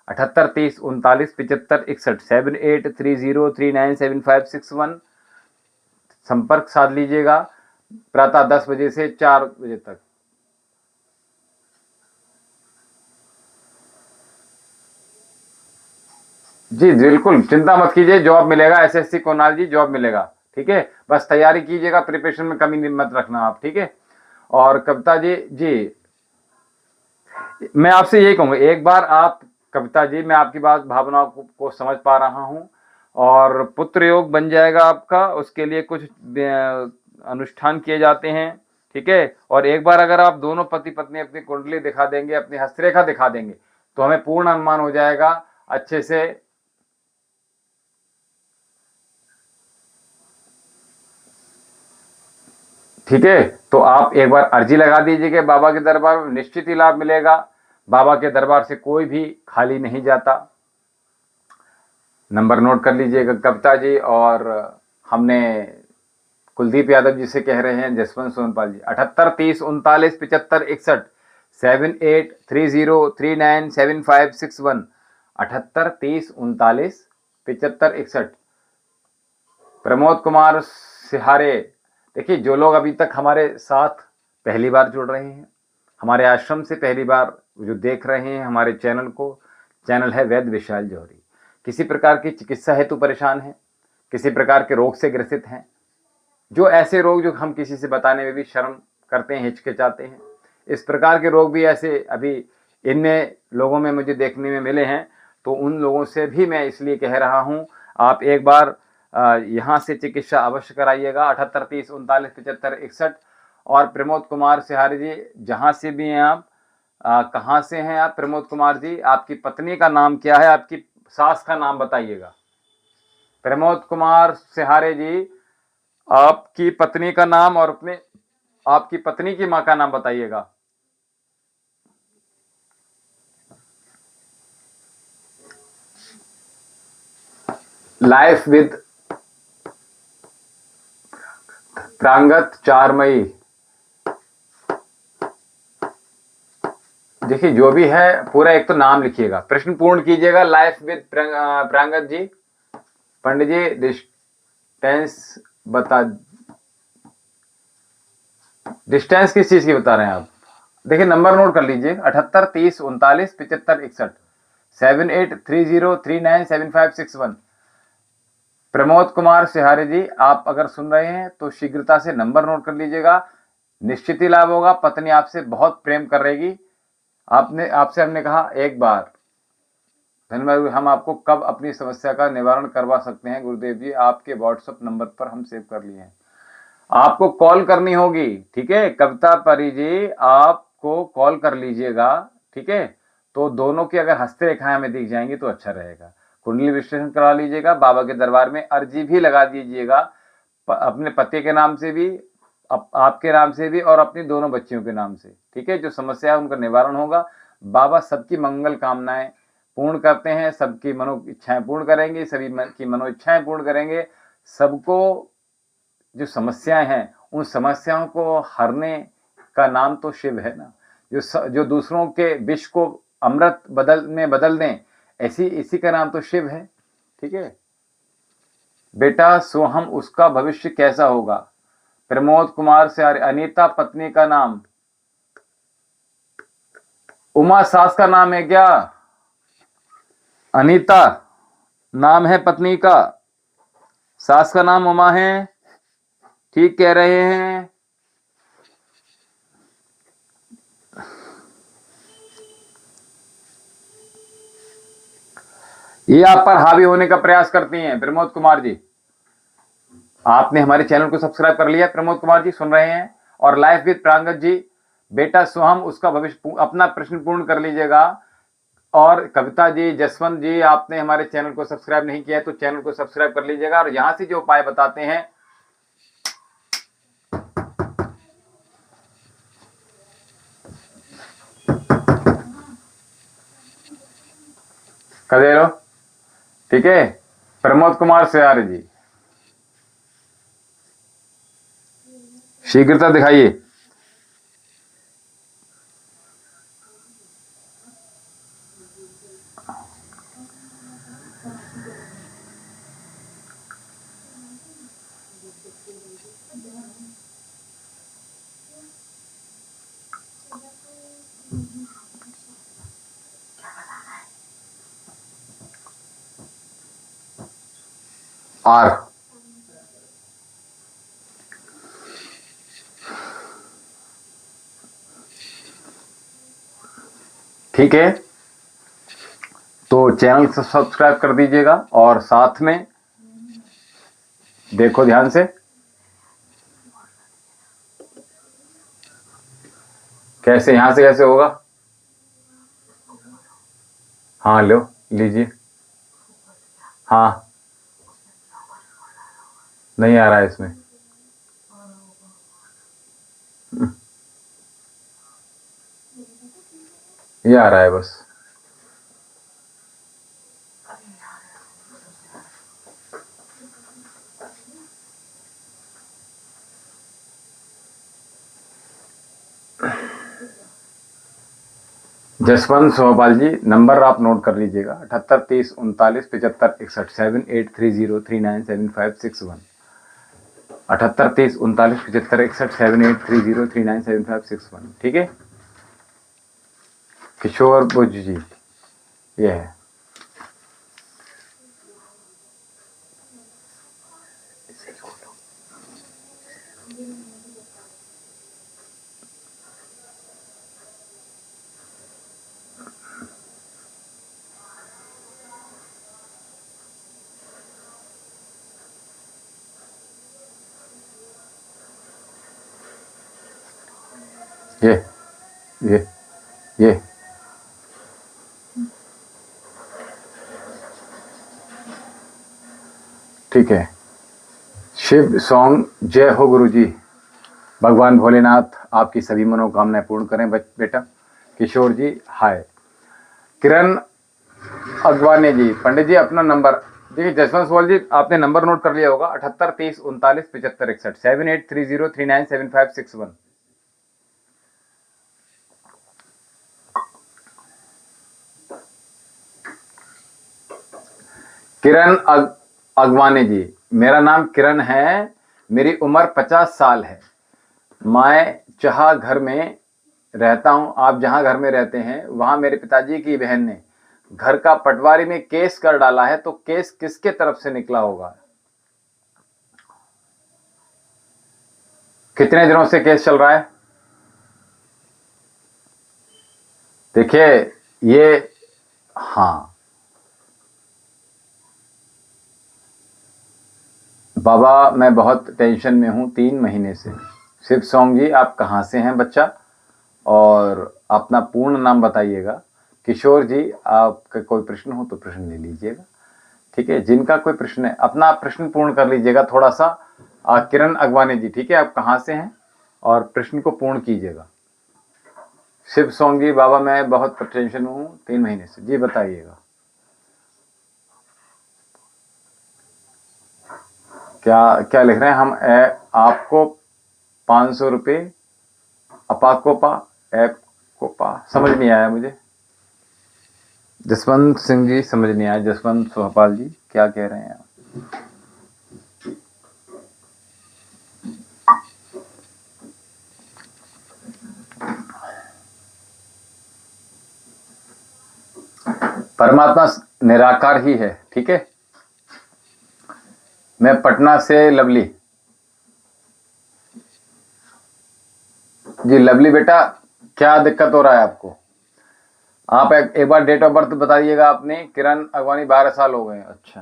7830397561 7830397561। संपर्क साध लीजिएगा प्रातः 10 बजे से 4 बजे तक। जी बिल्कुल, चिंता मत कीजिए, जॉब मिलेगा। SSC कुणाल जी, जॉब मिलेगा, ठीक है। बस तैयारी कीजिएगा, प्रिपरेशन में कमी मत रखना आप, ठीक है। और कविता जी, मैं आपसे यही कहूँगा, एक बार आप, कविता जी मैं आपकी बात, भावनाओं को समझ पा रहा हूँ, और पुत्र योग बन जाएगा आपका। उसके लिए कुछ अनुष्ठान किए जाते हैं, ठीक है। और एक बार अगर आप दोनों पति पत्नी अपनी कुंडली दिखा देंगे, अपनी हस्तरेखा दिखा देंगे, तो हमें पूर्ण अनुमान हो जाएगा अच्छे से। ठीक है, तो आप एक बार अर्जी लगा दीजिएगा बाबा के दरबार में, निश्चित ही लाभ मिलेगा। बाबा के दरबार से कोई भी खाली नहीं जाता। नंबर नोट कर लीजिएगा कविता जी। और हमने कुलदीप यादव जी से कह रहे हैं, जसवंत सोनपाल जी, 7830397561 7830397561 7830397561। प्रमोद कुमार सिहारे, देखिए जो लोग अभी तक हमारे साथ पहली बार जुड़ रहे हैं, हमारे आश्रम से पहली बार जो देख रहे हैं हमारे चैनल को, चैनल है वैद्य विशाल जौहरी। किसी प्रकार की चिकित्सा हेतु परेशान हैं, किसी प्रकार के रोग से ग्रसित हैं, जो ऐसे रोग जो हम किसी से बताने में भी शर्म करते हैं, हिचकिचाते हैं, इस प्रकार के रोग भी ऐसे अभी इनमें लोगों में मुझे देखने में मिले हैं, तो उन लोगों से भी मैं इसलिए कह रहा हूँ, आप एक बार यहाँ से चिकित्सा अवश्य कराइएगा, 7830397561। और प्रमोद कुमार सिहारी जी, जहाँ से भी हैं आप, कहाँ से हैं आप प्रमोद कुमार जी? आपकी पत्नी का नाम क्या है, आपकी सास का नाम बताइएगा। प्रमोद कुमार सिहारे जी, आपकी पत्नी का नाम और अपने आपकी पत्नी की मां का नाम बताइएगा। लाइफ विद प्रांगत 4 मई। देखिए जो भी है पूरा एक तो नाम लिखिएगा, प्रश्न पूर्ण कीजिएगा। Life with Prangat ji. Pandit ji distance बता, डिस्टेंस किस चीज की बता रहे हैं आप? देखिए नंबर नोट कर लीजिए, 78 30 39 75 61 7830397561। प्रमोद कुमार सिहारे जी, आप अगर सुन रहे हैं तो शीघ्रता से नंबर नोट कर लीजिएगा। निश्चित ही लाभ होगा, पत्नी आपसे बहुत प्रेम कर रहेगी। आपसे हमने कहा एक बार। धन्यवाद। हम आपको कब अपनी समस्या का निवारण करवा सकते हैं गुरुदेव जी? आपके व्हाट्सएप नंबर पर हम सेव कर लिए हैं। आपको कॉल करनी होगी, ठीक है कविता परी जी, आपको कॉल कर लीजिएगा, ठीक है। तो दोनों की अगर हस्ते रेखाएं हमें दिख जाएंगी तो अच्छा रहेगा। कुंडली विश्लेषण करा लीजिएगा, बाबा के दरबार में अर्जी भी लगा दीजिएगा, अपने पति के नाम से भी, आपके नाम से भी, और अपनी दोनों बच्चियों के नाम से, ठीक है। जो समस्या है उनका निवारण होगा। बाबा सबकी मंगल कामनाएं पूर्ण करते हैं, सबकी मनो इच्छाएं पूर्ण करेंगे, सभी की मनो इच्छाएं पूर्ण करेंगे। सबको जो समस्याएं हैं उन समस्याओं को हरने का नाम तो शिव है ना। जो दूसरों के विष को अमृत बदल दें, इसी का नाम तो शिव है, ठीक है। बेटा सोहम, उसका भविष्य कैसा होगा? प्रमोद कुमार से अनीता पत्नी का नाम। उमा सास का नाम है क्या? अनीता नाम है पत्नी का, सास का नाम उमा है, ठीक कह रहे हैं। ये आप पर हावी होने का प्रयास करती हैं प्रमोद कुमार जी। आपने हमारे चैनल को सब्सक्राइब कर लिया प्रमोद कुमार जी, सुन रहे हैं। और लाइफ विद प्रांगत जी, बेटा सोहम, उसका भविष्य अपना प्रश्न पूर्ण कर लीजिएगा। और कविता जी, जसवंत जी, आपने हमारे चैनल को सब्सक्राइब नहीं किया है तो चैनल को सब्सक्राइब कर लीजिएगा। और यहां से जो उपाय बताते हैं कर दे लो, ठीक है। प्रमोद कुमार सियार जी, शीघ्रता दिखाइए। आर, ठीक है। तो चैनल को सब्सक्राइब कर दीजिएगा और साथ में देखो ध्यान से, कैसे यहां से कैसे होगा। हाँ लो लीजिए। हाँ नहीं आ रहा है इसमें, ये आ रहा है बस। जसवंत सोहपाल जी, नंबर आप नोट कर लीजिएगा, 78 30 39 75 61 7830397561। 78 30 39 75 61 7830397561, ठीक है। किशोर बुज जी, ये है। ये ठीक है। शिव सॉन्ग, जय हो गुरु जी। भगवान भोलेनाथ आपकी सभी मनोकामनाएं पूर्ण करें बेटा। किशोर जी हाय। किरण अगवानी जी, पंडित जी अपना नंबर देखिए। जसवंत सोल जी आपने नंबर नोट कर लिया होगा, 78 30 39 75 61 7830397561। किरण अगवानी जी, मेरा नाम किरण है, मेरी उम्र 50 साल है। मैं चाह घर में रहता हूं। आप जहां घर में रहते हैं वहां मेरे पिताजी की बहन ने घर का पटवारी में केस कर डाला है, तो केस किसके तरफ से निकला होगा? कितने दिनों से केस चल रहा है? देखिए ये, हाँ बाबा मैं बहुत टेंशन में हूं 3 महीने से। शिव सॉन्ग जी आप कहां से हैं बच्चा, और अपना पूर्ण नाम बताइएगा। किशोर जी आपका कोई प्रश्न हो तो प्रश्न ले लीजिएगा, ठीक है। जिनका कोई प्रश्न है अपना प्रश्न पूर्ण कर लीजिएगा थोड़ा सा। किरण अगवानी जी, ठीक है, आप कहां से हैं और प्रश्न को पूर्ण कीजिएगा। शिव सॉन्ग जी बाबा मैं बहुत टेंशन में हूं 3 महीने से, जी बताइएगा। क्या क्या लिख रहे हैं हम? आपको 500 रुपये अपाकोपा ऐप को पा, समझ नहीं आया मुझे। जसवंत सिंह जी समझ नहीं आया। जसवंत सोहपाल जी क्या कह रहे हैं आप? परमात्मा निराकार ही है, ठीक है। मैं पटना से लवली जी। लवली बेटा क्या दिक्कत हो रहा है आपको? आप एक बार डेट ऑफ बर्थ बताइएगा। आपने किरण अगवानी 12 साल हो गए, अच्छा।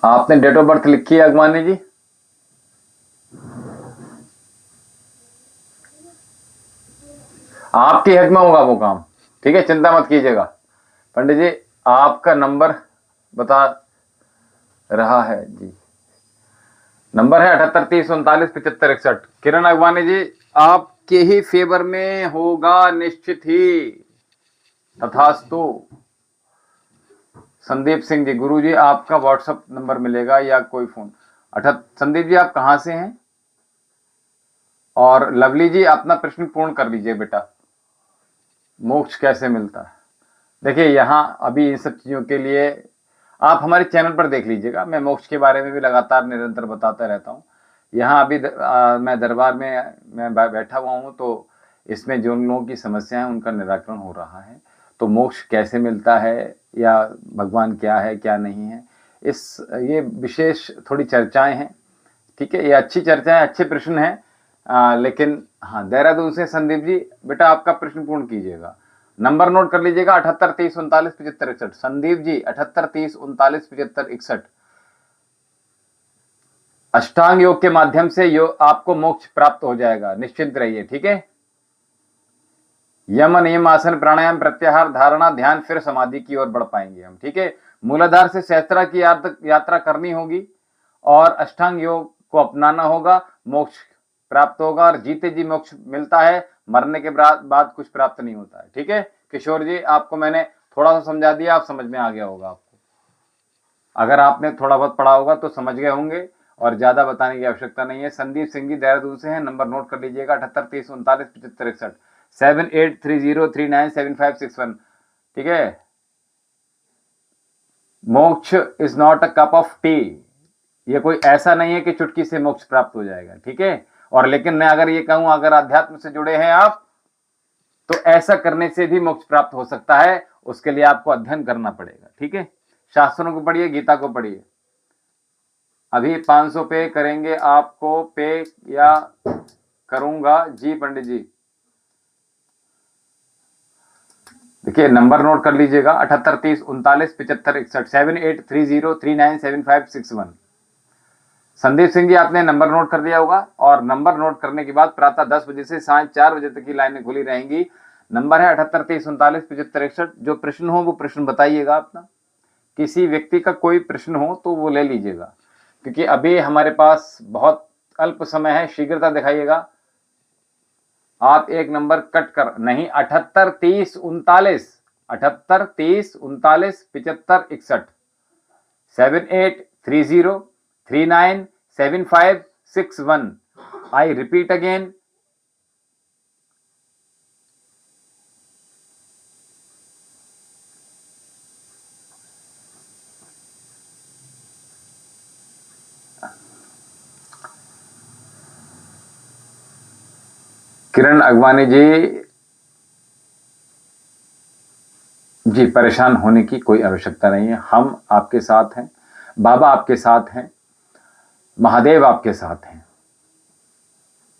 आपने डेट ऑफ बर्थ लिखी है अगवानी जी? आपके हक में होगा वो काम, ठीक है, चिंता मत कीजिएगा। पंडित जी आपका नंबर बता रहा है जी, नंबर है 78 30 39 75 61। किरण अगवानी जी आपके ही फेवर में होगा निश्चित ही, तथास्तु। संदीप सिंह जी, गुरु जी आपका व्हाट्सएप नंबर मिलेगा या कोई फोन? संदीप जी आप कहां से हैं? और लवली जी अपना प्रश्न पूर्ण कर लीजिए बेटा। मोक्ष कैसे मिलता है? देखिए यहाँ अभी इन सब चीजों के लिए आप हमारे चैनल पर देख लीजिएगा। मैं मोक्ष के बारे में भी लगातार निरंतर बताता रहता हूँ। यहाँ अभी मैं दरबार में मैं बैठा हुआ हूँ, तो इसमें जो लोगों की समस्या है उनका निराकरण हो रहा है। तो मोक्ष कैसे मिलता है या भगवान क्या है क्या नहीं है, ये विशेष थोड़ी चर्चाएं हैं, ठीक है। ये अच्छी चर्चाएं, अच्छे प्रश्न हैं। लेकिन हाँ, देहरादून से संदीप जी बेटा आपका प्रश्न पूर्ण कीजिएगा। नंबर नोट कर लीजिएगा 78 30 39 75 61। संदीप जी 78 30 39 75 61। अष्टांग योग के माध्यम से आपको मोक्ष प्राप्त हो जाएगा, निश्चिंत रहिए, ठीक है। यम नियम आसन प्राणायाम प्रत्याहार धारणा ध्यान फिर समाधि की ओर बढ़ पाएंगे हम, ठीक है। मूलाधार से सहस्त्रा की यात्रा करनी होगी और अष्टांग योग को अपनाना होगा, मोक्ष प्राप्त होगा। और जीते जी मोक्ष मिलता है, मरने के बाद कुछ प्राप्त नहीं होता है, ठीक है। किशोर जी आपको मैंने थोड़ा सा समझा दिया, आप समझ में आ गया होगा आपको। अगर आपने थोड़ा बहुत पढ़ा होगा तो समझ गए होंगे और ज्यादा बताने की आवश्यकता नहीं है। संदीप सिंह जी देहरादून से हैं, नंबर नोट कर लीजिएगा 78 30 39 75 61 7830397561, ठीक है। मोक्ष is not a cup of T, ये कोई ऐसा नहीं है कि चुटकी से मोक्ष प्राप्त हो जाएगा, ठीक है। और लेकिन मैं अगर ये कहूं, अगर अध्यात्म से जुड़े हैं आप, तो ऐसा करने से भी मोक्ष प्राप्त हो सकता है। उसके लिए आपको अध्ययन करना पड़ेगा, ठीक है। शास्त्रों को पढ़िए, गीता को पढ़िए। अभी 500 पे करेंगे आपको पे या करूंगा जी पंडित जी? देखिए नंबर नोट कर लीजिएगा 78 30 39 75 61 7830397561। संदीप सिंह जी आपने नंबर नोट कर दिया होगा, और नंबर नोट करने के बाद प्रातः 10 बजे से सांझ 4 बजे तक की लाइनें खुली रहेंगी। नंबर है 78 30 39 75 61। जो प्रश्न हो वो प्रश्न बताइएगा अपना। किसी व्यक्ति का कोई प्रश्न हो तो वो ले लीजिएगा, क्योंकि अभी हमारे पास बहुत अल्प समय है। शीघ्रता दिखाइएगा। आप एक नंबर कट कर नहीं, 78 30 39, 78 30 39 75 61, 7830397561। आई रिपीट अगेन, किरण अगवानी जी परेशान होने की कोई आवश्यकता नहीं है। हम आपके साथ हैं, बाबा आपके साथ हैं, महादेव आपके साथ हैं।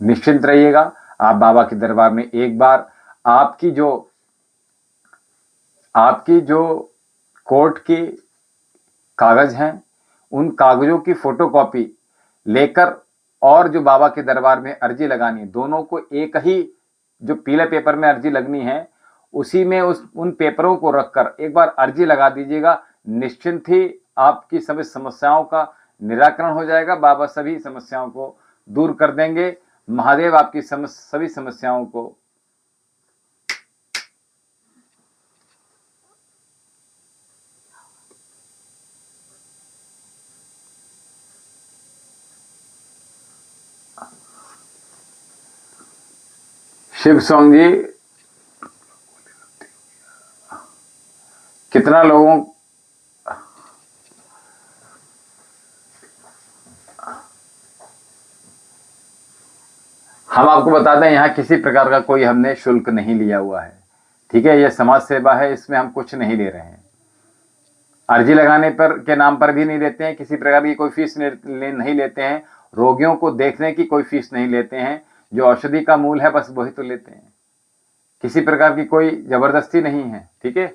निश्चिंत रहिएगा। आप बाबा के दरबार में एक बार आपकी जो कोर्ट की कागज हैं, उन कागजों की फोटोकॉपी लेकर और जो बाबा के दरबार में अर्जी लगानी है, दोनों को एक ही जो पीले पेपर में अर्जी लगनी है, उसी में उन पेपरों को रखकर एक बार अर्जी लगा दीजिएगा। निश्चिंत ही आपकी सभी समस्याओं का निराकरण हो जाएगा। बाबा सभी समस्याओं को दूर कर देंगे। महादेव आपकी सभी समस्याओं को शिव सोंग जी, कितना लोगों हम आपको बता दें, यहाँ किसी प्रकार का कोई हमने शुल्क नहीं लिया हुआ है। ठीक है, यह समाज सेवा है, इसमें हम कुछ नहीं ले रहे हैं। अर्जी लगाने पर के नाम पर भी नहीं लेते हैं, किसी प्रकार की कोई फीस नहीं लेते हैं। रोगियों को देखने की कोई फीस नहीं लेते हैं। जो औषधि का मूल है बस वही तो लेते हैं। किसी प्रकार की कोई जबरदस्ती नहीं है। ठीक है,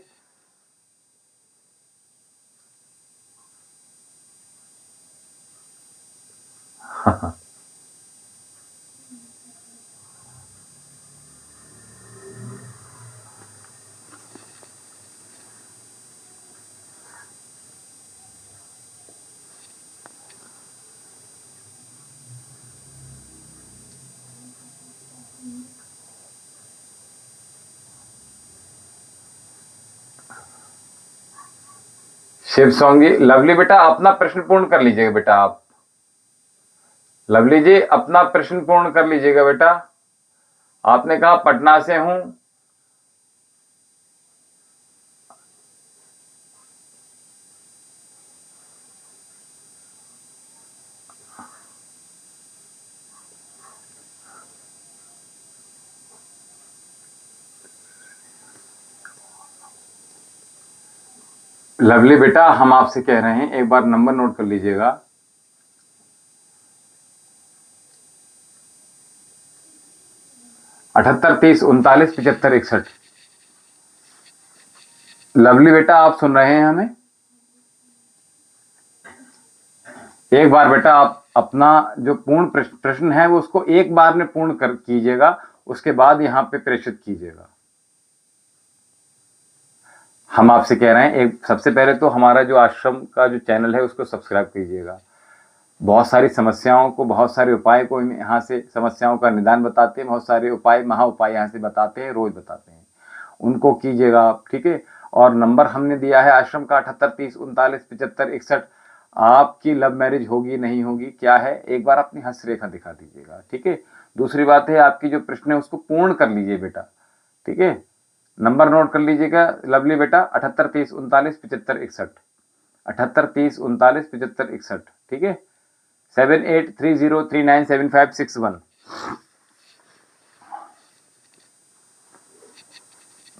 शिव सोंगी, लवली बेटा अपना प्रश्न पूर्ण कर लीजिएगा। बेटा आप लवली जी अपना प्रश्न पूर्ण कर लीजिएगा। बेटा आपने कहा पटना से हूं। लवली बेटा हम आपसे कह रहे हैं, एक बार नंबर नोट कर लीजिएगा। 78 30 39 75 61। लवली बेटा आप सुन रहे हैं हमें? एक बार बेटा आप अपना जो पूर्ण प्रश्न है वो उसको एक बार में पूर्ण कर कीजिएगा, उसके बाद यहां पे प्रेषित कीजिएगा। हम आपसे कह रहे हैं, एक सबसे पहले तो हमारा जो आश्रम का जो चैनल है उसको सब्सक्राइब कीजिएगा। बहुत सारी समस्याओं को, बहुत सारे उपाय को यहाँ से समस्याओं का निदान बताते हैं। बहुत सारे उपाय, महा उपाय यहाँ से बताते हैं, रोज बताते हैं, उनको कीजिएगा आप। ठीक है, और नंबर हमने दिया है आश्रम का 78 30 39 75 61। आपकी लव मैरिज होगी नहीं होगी क्या है, एक बार अपनी हस्तरेखा दिखा दीजिएगा। ठीक है, दूसरी बात है आपकी जो प्रश्न है उसको पूर्ण कर लीजिए बेटा। ठीक है, नंबर नोट कर लीजिएगा लवली बेटा, 78 30 39 75 61, 78 30 39 75 61। ठीक है, 7830397561।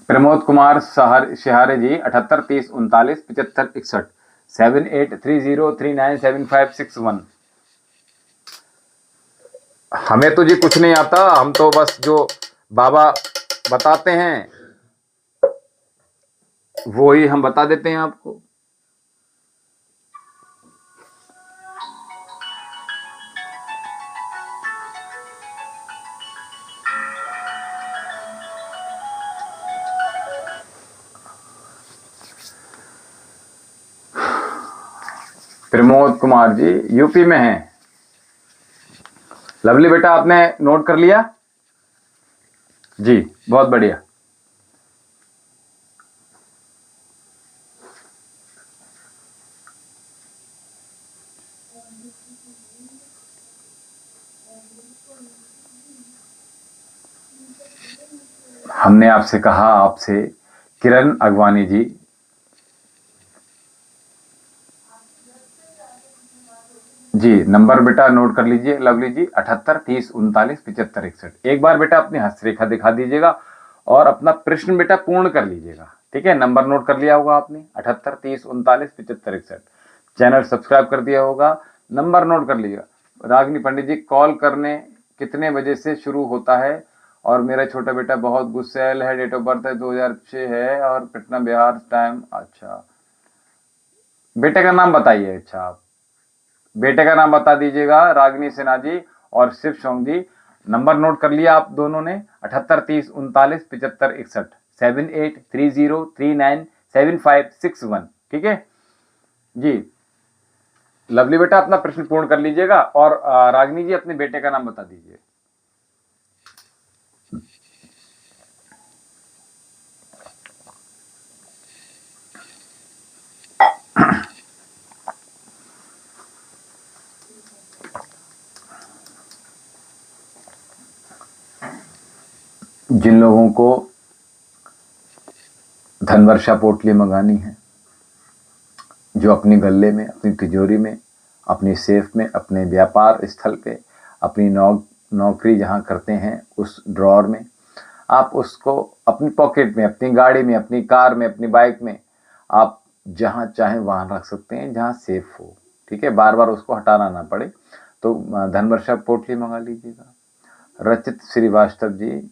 प्रमोद कुमार शहारे जी, 78 30 39 75 61, 7830397561। हमें तो जी कुछ नहीं आता, हम तो बस जो बाबा बताते हैं वो ही हम बता देते हैं आपको। प्रमोद कुमार जी यूपी में हैं। लवली बेटा आपने नोट कर लिया जी, बहुत बढ़िया। हमने आपसे कहा, आपसे किरण अगवानी जी, जी नंबर बेटा नोट कर लीजिए लवली जी, 78 30 39 75 61। एक बार बेटा अपनी हस्तरेखा दिखा दीजिएगा और अपना प्रश्न बेटा पूर्ण कर लीजिएगा, ठीक है। नंबर नोट कर लिया होगा आपने, 78 30 39 75 61। चैनल सब्सक्राइब कर दिया होगा, नंबर नोट कर लीजिएगा। रागिनी पंडित जी, कॉल करने कितने बजे से शुरू होता है? और मेरा छोटा बेटा बहुत गुस्सैल है, डेट ऑफ बर्थ है 2006 है और पटना बिहार, टाइम। अच्छा, बेटे का नाम बताइए। अच्छा, आप बेटे का नाम बता दीजिएगा, रागिनी सिन्हा जी और शिव सोंग जी। नंबर नोट कर लिया आप दोनों ने, 78 30 39 75 61, 7830397561, ठीक है जी। लवली बेटा अपना प्रश्न पूर्ण कर लीजिएगा और रागिनी जी अपने बेटे का नाम बता दीजिए। जिन लोगों को धनवर्षा पोटली मंगानी है, जो अपनी गले में, अपनी तिजोरी में, अपनी सेफ में, अपने व्यापार स्थल पे, अपनी नौकरी जहाँ करते हैं उस ड्रॉर में, आप उसको अपनी पॉकेट में, अपनी गाड़ी में, अपनी कार में, अपनी बाइक में, आप जहाँ चाहें वहाँ रख सकते हैं, जहाँ सेफ हो, ठीक है। बार बार उसको हटाना ना पड़े। तो धनवर्षा पोटली मंगा लीजिएगा। रचित श्रीवास्तव जी,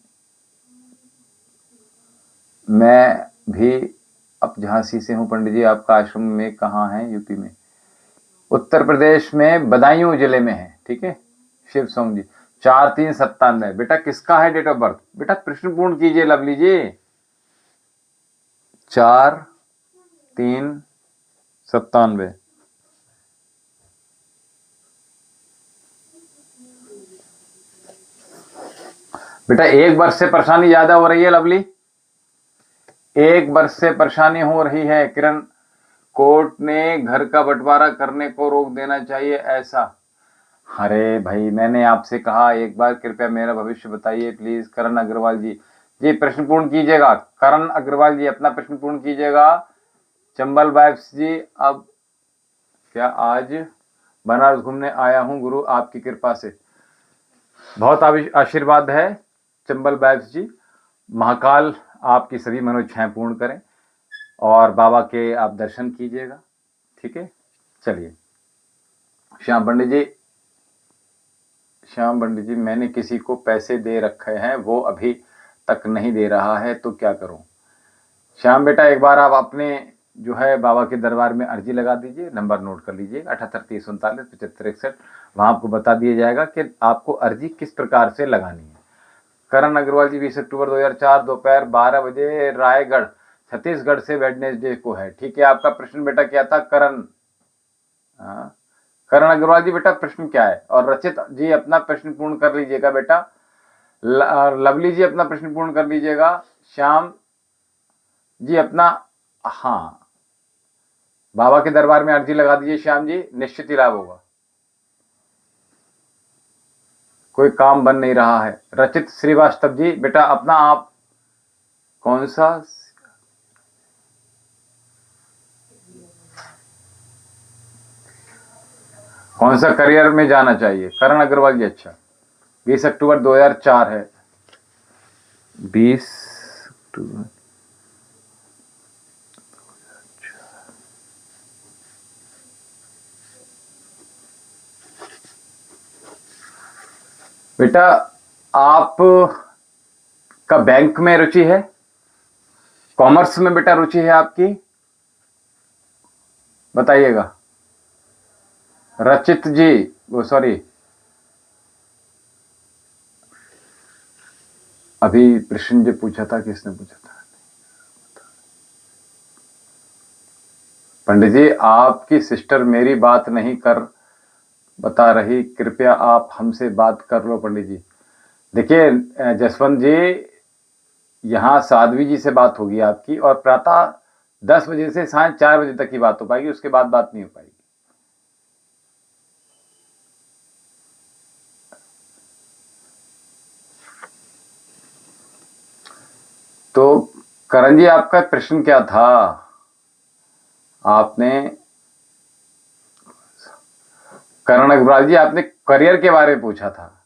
मैं भी अब झांसी से हूँ पंडित जी, आपका आश्रम में कहाँ है? यूपी में, उत्तर प्रदेश में बदायूं जिले में है, ठीक है। शिव सोंग जी, 4397। बेटा किसका है डेट ऑफ बर्थ? बेटा प्रश्न पूर्ण कीजिए लवली जी। 4397। बेटा एक वर्ष से परेशानी ज्यादा हो रही है लवली, एक वर्ष से परेशानी हो रही है। किरण, कोर्ट ने घर का बंटवारा करने को रोक देना चाहिए ऐसा। अरे भाई, मैंने आपसे कहा एक बार कृपया मेरा भविष्य बताइए प्लीज। करण अग्रवाल जी, जी प्रश्न पूर्ण कीजिएगा। करण अग्रवाल जी अपना प्रश्न पूर्ण कीजिएगा। चंबल वाइफ्स जी, अब क्या आज बनारस घूमने आया हूं गुरु आपकी कृपा से। बहुत आशीर्वाद है चंबल वाइफ्स जी। महाकाल आपकी सभी मनोइच्छाएं पूर्ण करें और बाबा के आप दर्शन कीजिएगा, ठीक है। चलिए श्याम पंडित जी, श्याम पंडित जी, मैंने किसी को पैसे दे रखे हैं, वो अभी तक नहीं दे रहा है, तो क्या करूं? श्याम बेटा एक बार आप अपने जो है बाबा के दरबार में अर्जी लगा दीजिए। नंबर नोट कर लीजिए, 78 30 39 75 61। वहां आपको बता दिया जाएगा कि आपको अर्जी किस प्रकार से लगानी है। करण अग्रवाल जी, 20 अक्टूबर 2004 दोपहर 12 बजे, रायगढ़ छत्तीसगढ़ से वेडनेसडे को है, ठीक है। आपका प्रश्न बेटा क्या था करण? हाँ, करण अग्रवाल जी बेटा प्रश्न क्या है? और रचित जी अपना प्रश्न पूर्ण कर लीजिएगा बेटा। लवली जी अपना प्रश्न पूर्ण कर लीजिएगा। श्याम जी अपना, हाँ, बाबा के दरबार में अर्जी लगा दीजिए श्याम जी, निश्चित ही लाभ होगा। कोई काम बन नहीं रहा है। रचित श्रीवास्तव जी बेटा अपना आप कौन सा करियर में जाना चाहिए? करण अग्रवाल जी, अच्छा 20 अक्टूबर 2004 है, 20 अक्टूबर। बेटा आप का बैंक में रुचि है, कॉमर्स में बेटा रुचि है आपकी, बताइएगा। रचित जी, वो सॉरी, अभी प्रश्न जो पूछा था किसने पूछा था? पंडित जी, आपकी सिस्टर मेरी बात नहीं कर बता रही, कृपया आप हमसे बात कर लो पंडित जी। देखिए जसवंत जी, यहाँ साध्वी जी से बात होगी आपकी, और प्रातः 10 बजे से साढ़े 4 बजे तक की बात हो पाएगी, उसके बाद बात नहीं हो पाएगी। तो करण जी, आपका प्रश्न क्या था? आपने करण अग्रवाल जी, आपने करियर के बारे में पूछा था।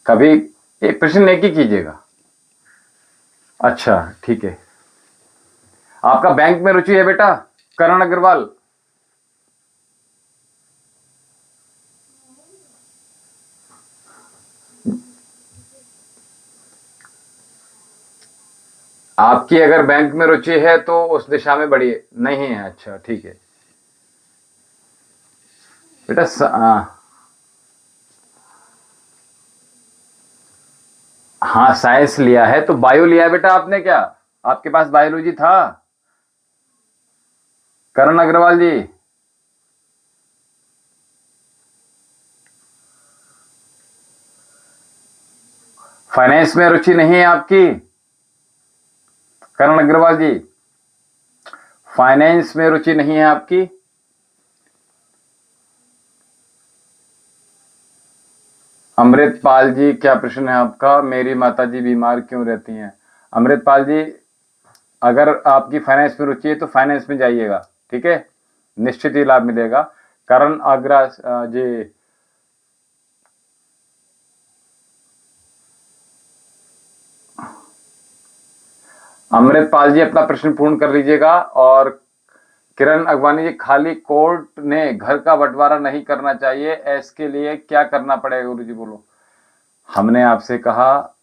कभी एक प्रश्न एक ही कीजिएगा। अच्छा ठीक है। आपका बैंक में रुचि है बेटा करण अग्रवाल? आपकी अगर बैंक में रुचि है तो उस दिशा में बढ़िए। नहीं है? अच्छा ठीक है बेटा। हाँ, साइंस लिया है तो बायो लिया है बेटा आपने क्या? आपके पास बायोलॉजी था करण अग्रवाल जी? फाइनेंस में रुचि नहीं है आपकी करण अग्रवाल जी? फाइनेंस में रुचि नहीं है आपकी? अमृतपाल जी, क्या प्रश्न है आपका? मेरी माताजी बीमार क्यों रहती हैं? अमृतपाल जी, अगर आपकी फाइनेंस में रुचि है तो फाइनेंस में जाइएगा, ठीक है, निश्चित ही लाभ मिलेगा। करण अग्रा जी, अमृतपाल जी अपना प्रश्न पूर्ण कर लीजिएगा। और किरण अगवानी जी, खाली कोर्ट ने घर का बंटवारा नहीं करना चाहिए, इसके लिए क्या करना पड़ेगा गुरु जी बोलो? हमने आपसे कहा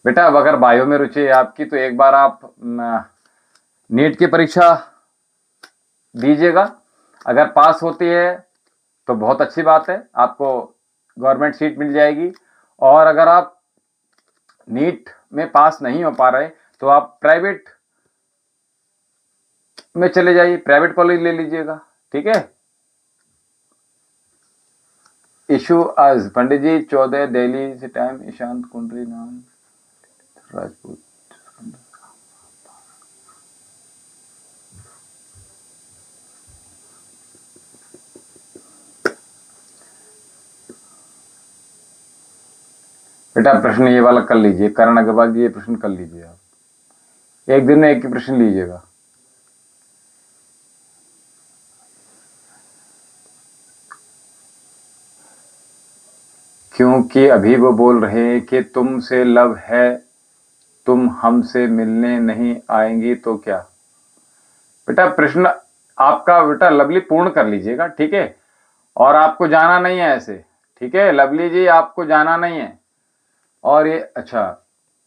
बेटा, अब अगर बायो में रुचि है आपकी तो एक बार आप नीट की परीक्षा दीजिएगा। अगर पास होती है तो बहुत अच्छी बात है, आपको गवर्नमेंट सीट मिल जाएगी। और अगर आप नीट में पास नहीं हो पा रहे तो आप प्राइवेट में चले जाइए, प्राइवेट कॉलेज ले लीजिएगा, ठीक है। इशू आज पंडित जी 14 दिल्ली से टाइम, ईशांत कुंडरी नाम राजपूत। बेटा प्रश्न ये वाला कर लीजिए करण अग्रवाल जी, ये प्रश्न कर लीजिए आप, एक दिन में एक ही प्रश्न लीजिएगा। क्योंकि अभी वो बोल रहे हैं कि तुमसे लव है, तुम हमसे मिलने नहीं आएंगी तो क्या? बेटा प्रश्न आपका बेटा लवली पूर्ण कर लीजिएगा, ठीक है। और आपको जाना नहीं है ऐसे, ठीक है लवली जी, आपको जाना नहीं है। और ये अच्छा,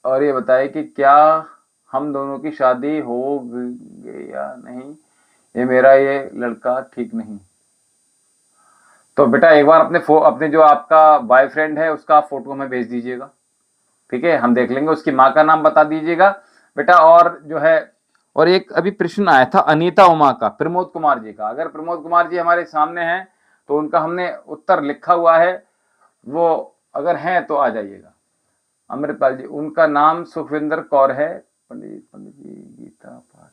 और ये बताइए कि क्या हम दोनों की शादी हो गई या नहीं? ये मेरा ये लड़का ठीक नहीं। तो बेटा एक बार अपने जो आपका बॉयफ्रेंड है उसका फोटो हमें भेज दीजिएगा, ठीक है, हम देख लेंगे। उसकी माँ का नाम बता दीजिएगा बेटा। और जो है, और एक अभी प्रश्न आया था अनीता उमा का, प्रमोद कुमार जी का। अगर प्रमोद कुमार जी हमारे सामने हैं तो उनका हमने उत्तर लिखा हुआ है, वो अगर हैं तो आ जाइएगा। अमृतपाल जी, उनका नाम सुखविंदर कौर है। पंडित जी गीता पाठ।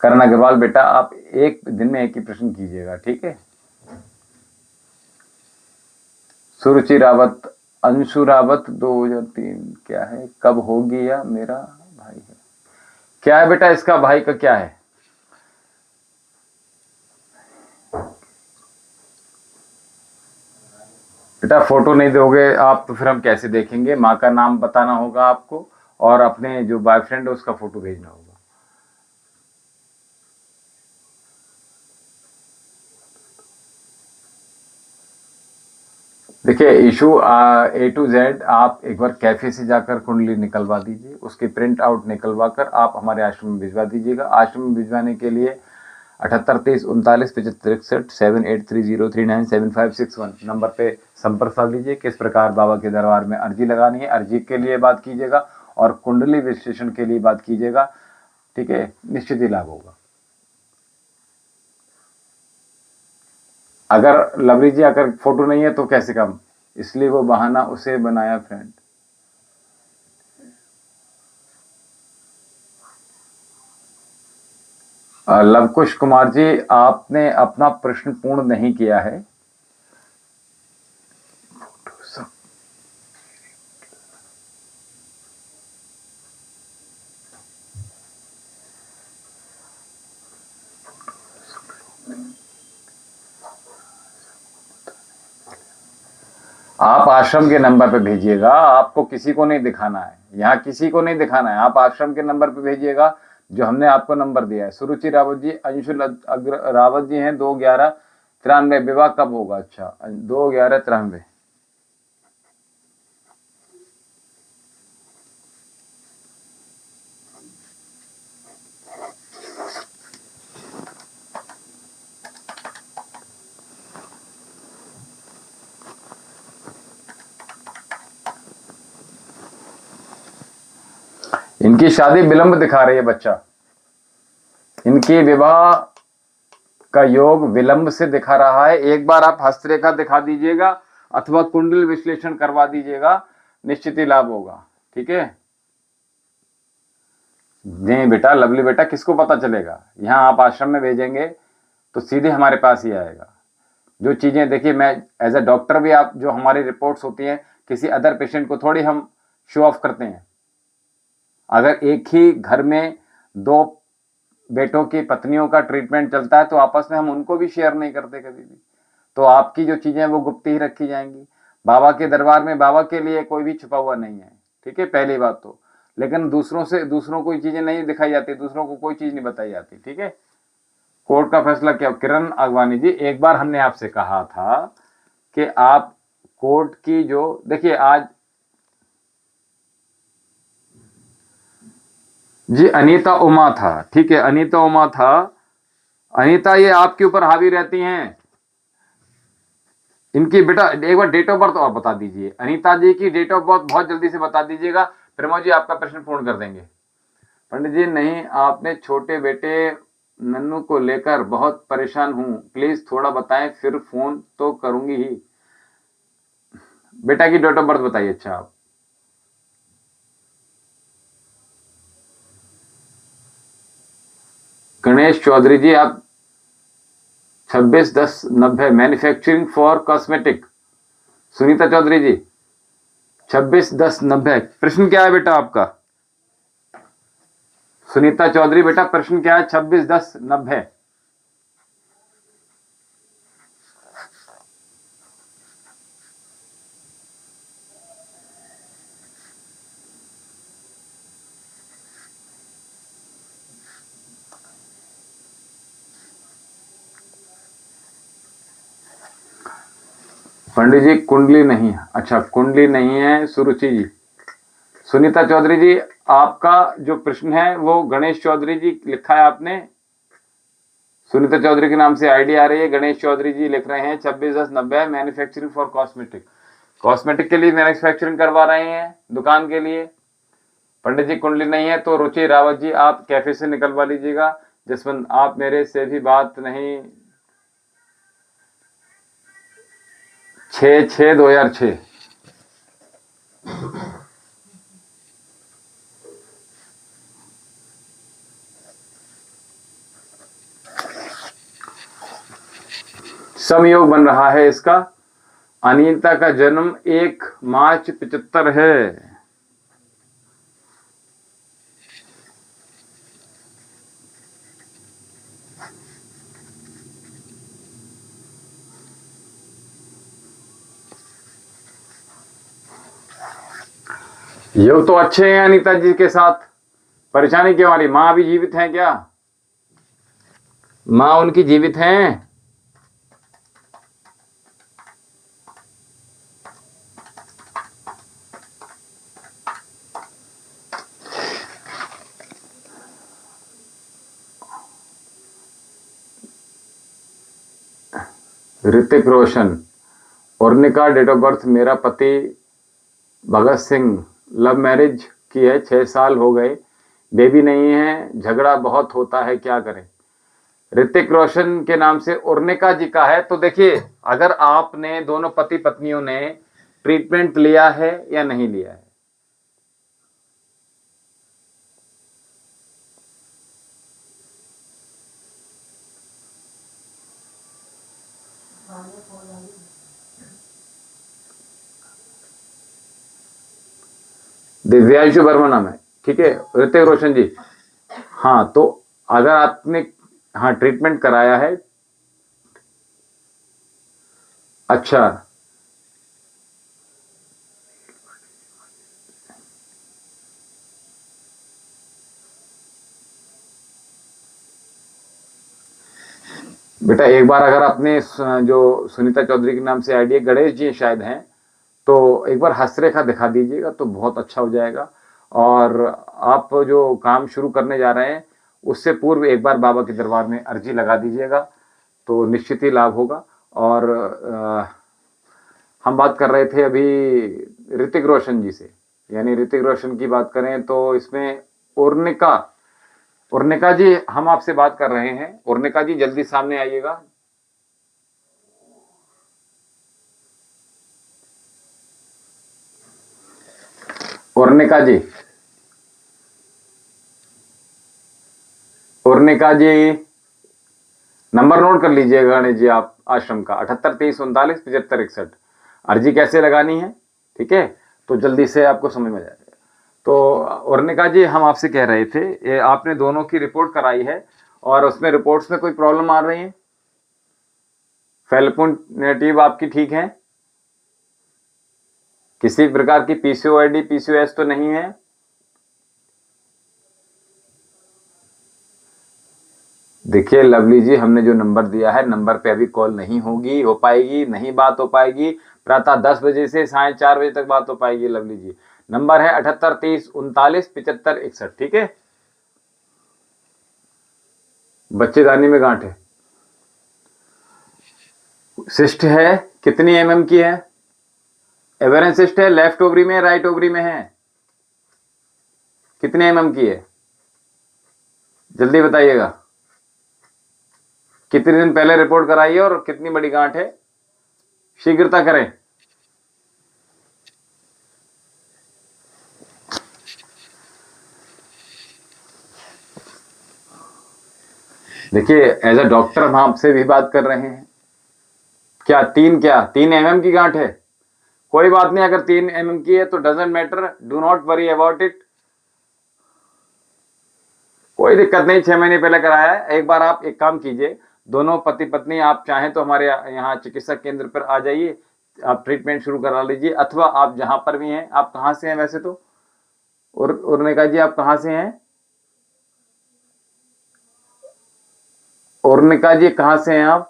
करण अग्रवाल बेटा, आप एक दिन में एक ही प्रश्न कीजिएगा, ठीक है। सुरुचि रावत, अंशु रावत 2003 क्या है? कब होगी? या मेरा भाई है? क्या है बेटा इसका भाई का क्या है? बेटा फोटो नहीं दोगे आप तो फिर हम कैसे देखेंगे? माँ का नाम बताना होगा आपको, और अपने जो बॉयफ्रेंड है उसका फोटो भेजना होगा। देखिए इशू A to Z, आप एक बार कैफे से जाकर कुंडली निकलवा दीजिए, उसके प्रिंट आउट निकलवा कर आप हमारे आश्रम में भिजवा दीजिएगा। आश्रम में भिजवाने के लिए 7823397561 नंबर पे संपर्क साध लीजिए। किस प्रकार बाबा के दरबार में अर्जी लगानी है, अर्जी के लिए बात कीजिएगा। और कुंडली विश्लेषण के लिए बात कीजिएगा, ठीक है, निश्चित ही लाभ होगा। अगर लवली जी अगर फोटो नहीं है तो कैसे काम, इसलिए वो बहाना उसे बनाया फ्रेंड। लवकुश कुमार जी, आपने अपना प्रश्न पूर्ण नहीं किया है। आप आश्रम के नंबर पे भेजिएगा, आपको किसी को नहीं दिखाना है, यहाँ किसी को नहीं दिखाना है, आप आश्रम के नंबर पे भेजिएगा जो हमने आपको नंबर दिया है। सुरुचि रावत जी, अंशुल रावत जी हैं 2/11/93। विवाह कब होगा? अच्छा, 2/11/93। इनकी शादी विलंब दिखा रही है बच्चा, इनकी विवाह का योग विलंब से दिखा रहा है। एक बार आप हस्तरेखा दिखा दीजिएगा अथवा कुंडल विश्लेषण करवा दीजिएगा, निश्चित ही लाभ होगा, ठीक है। नहीं बेटा, लवली बेटा, किसको पता चलेगा? यहाँ आप आश्रम में भेजेंगे तो सीधे हमारे पास ही आएगा। जो चीजें देखिए, मैं एज अ डॉक्टर भी, आप जो हमारी रिपोर्ट्स होती हैं किसी अदर पेशेंट को थोड़ी हम शो ऑफ करते हैं। अगर एक ही घर में 2 बेटों की पत्नियों का ट्रीटमेंट चलता है तो आपस में हम उनको भी शेयर नहीं करते कभी भी। तो आपकी जो चीजें वो गुप्त ही रखी जाएंगी। बाबा के दरबार में बाबा के लिए कोई भी छुपा हुआ नहीं है, ठीक है, पहली बात तो। लेकिन दूसरों को चीजें नहीं दिखाई जाती, दूसरों को कोई चीज नहीं बताई जाती, ठीक है। कोर्ट का फैसला क्या? किरण अगवानी जी, एक बार हमने आपसे कहा था कि आप कोर्ट की जो, देखिए आज जी अनीता उमा था, ठीक है, अनीता उमा था। अनीता, ये आपके ऊपर हावी रहती हैं। इनकी बेटा एक बार डेट ऑफ बर्थ और बता दीजिए, अनीता जी की डेट ऑफ बर्थ बहुत जल्दी से बता दीजिएगा, प्रमोद जी आपका प्रश्न पूर्ण कर देंगे। पंडित जी, नहीं, आपने छोटे बेटे नन्नू को लेकर बहुत परेशान हूं, प्लीज थोड़ा बताएं, फिर फोन तो करूंगी ही। बेटा की डेट ऑफ बर्थ बताइए। अच्छा, आप गणेश चौधरी जी, आप 26/10/90, manufacturing for cosmetic. Sunita Chaudhary ji 26/10/90। प्रश्न क्या है बेटा आपका? सुनीता चौधरी बेटा, प्रश्न क्या है? 26/10/90। पंडित जी कुंडली नहीं है। अच्छा, कुंडली नहीं है सुरुचि जी। सुनीता चौधरी जी, आपका जो प्रश्न है वो गणेश चौधरी जी लिखा है आपने। सुनीता चौधरी के नाम से आईडी आ रही है, गणेश चौधरी जी लिख रहे हैं 26/10/90, मैन्युफैक्चरिंग फॉर कॉस्मेटिक। कॉस्मेटिक के लिए मैन्युफैक्चरिंग करवा रहे हैं, दुकान के लिए। पंडित जी कुंडली नहीं है तो रुचि रावत जी आप कैफे से निकलवा लीजिएगा। जसवंत, आप मेरे से भी बात नहीं। 6/6/2006। समयोग बन रहा है इसका। अनीता का जन्म 1 मार्च 75 है। योग तो अच्छे हैं अनीता जी के साथ, परेशानी क्यों आ रही? माँ अभी जीवित हैं क्या? माँ उनकी जीवित हैं? Hrithik Roshan, उर्निका date of birth, मेरा पति भगत सिंह, लव मैरिज की है, 6 साल हो गए, बेबी नहीं है, झगड़ा बहुत होता है, क्या करें। ऋतिक रोशन के नाम से उर्निका जी का है। तो देखिए, अगर आपने दोनों पति पत्नियों ने ट्रीटमेंट लिया है या नहीं लिया है। दिव्यांशु वर्मा नाम है, ठीक है ऋतिक रोशन जी। हाँ, तो अगर आपने हाँ ट्रीटमेंट कराया है। अच्छा, बेटा एक बार अगर आपने जो सुनीता चौधरी के नाम से आईडी, गणेश जी शायद हैं, तो एक बार हस्तरेखा दिखा दीजिएगा तो बहुत अच्छा हो जाएगा। और आप जो काम शुरू करने जा रहे हैं उससे पूर्व एक बार बाबा के दरबार में अर्जी लगा दीजिएगा, तो निश्चित ही लाभ होगा। और हम बात कर रहे थे अभी ऋतिक रोशन जी से, यानी ऋतिक रोशन की बात करें तो इसमें उर्निका, उर्निका जी हम आपसे बात कर रहे हैं। उर्निका जी जल्दी सामने आइएगा। उर्निका जी, उर्निका जी नंबर नोट कर लीजिएगा गणेश जी आप आश्रम का 78 23 39 75 61। अर्जी कैसे लगानी है, ठीक है, तो जल्दी से आपको समझ में आ जाएगा। तो उर्निका जी हम आपसे कह रहे थे, ये आपने दोनों की रिपोर्ट कराई है और उसमें रिपोर्ट्स में कोई प्रॉब्लम आ रही है? फेलोपियन ट्यूब आपकी ठीक है? किसी प्रकार की पीसीओआईडी पीसीओएस तो नहीं है? देखिए लवली जी, हमने जो नंबर दिया है, नंबर पे अभी कॉल नहीं होगी, हो पाएगी नहीं, बात हो पाएगी प्रातः 10 बजे से साढ़े 4 बजे तक बात हो पाएगी लवली जी। नंबर है 78 23 39 75 61, ठीक है। बच्चेदानी में गांठ है, सिस्ट है, कितनी एमएम की है? एवरेंस सिस्ट है, लेफ्ट ओवरी में राइट ओवरी में है? कितने एमएम की है, जल्दी बताइएगा। कितने दिन पहले रिपोर्ट कराई है और कितनी बड़ी गांठ है, शीघ्रता करें। देखिए एज अ डॉक्टर हम आपसे भी बात कर रहे हैं। क्या 3 एमएम की गांठ है? कोई बात नहीं, अगर 3 एमएम की है तो doesn't matter, do not worry about it, कोई दिक्कत नहीं। 6 महीने पहले कराया है। एक बार आप एक काम कीजिए, दोनों पति पत्नी आप चाहें तो हमारे यहाँ चिकित्सक केंद्र पर आ जाइए, आप ट्रीटमेंट शुरू करा लीजिए। अथवा आप जहां पर भी हैं, आप कहाँ से हैं वैसे तो? उर्निका जी आप कहाँ से हैं? उर्निका जी कहाँ से हैं आप?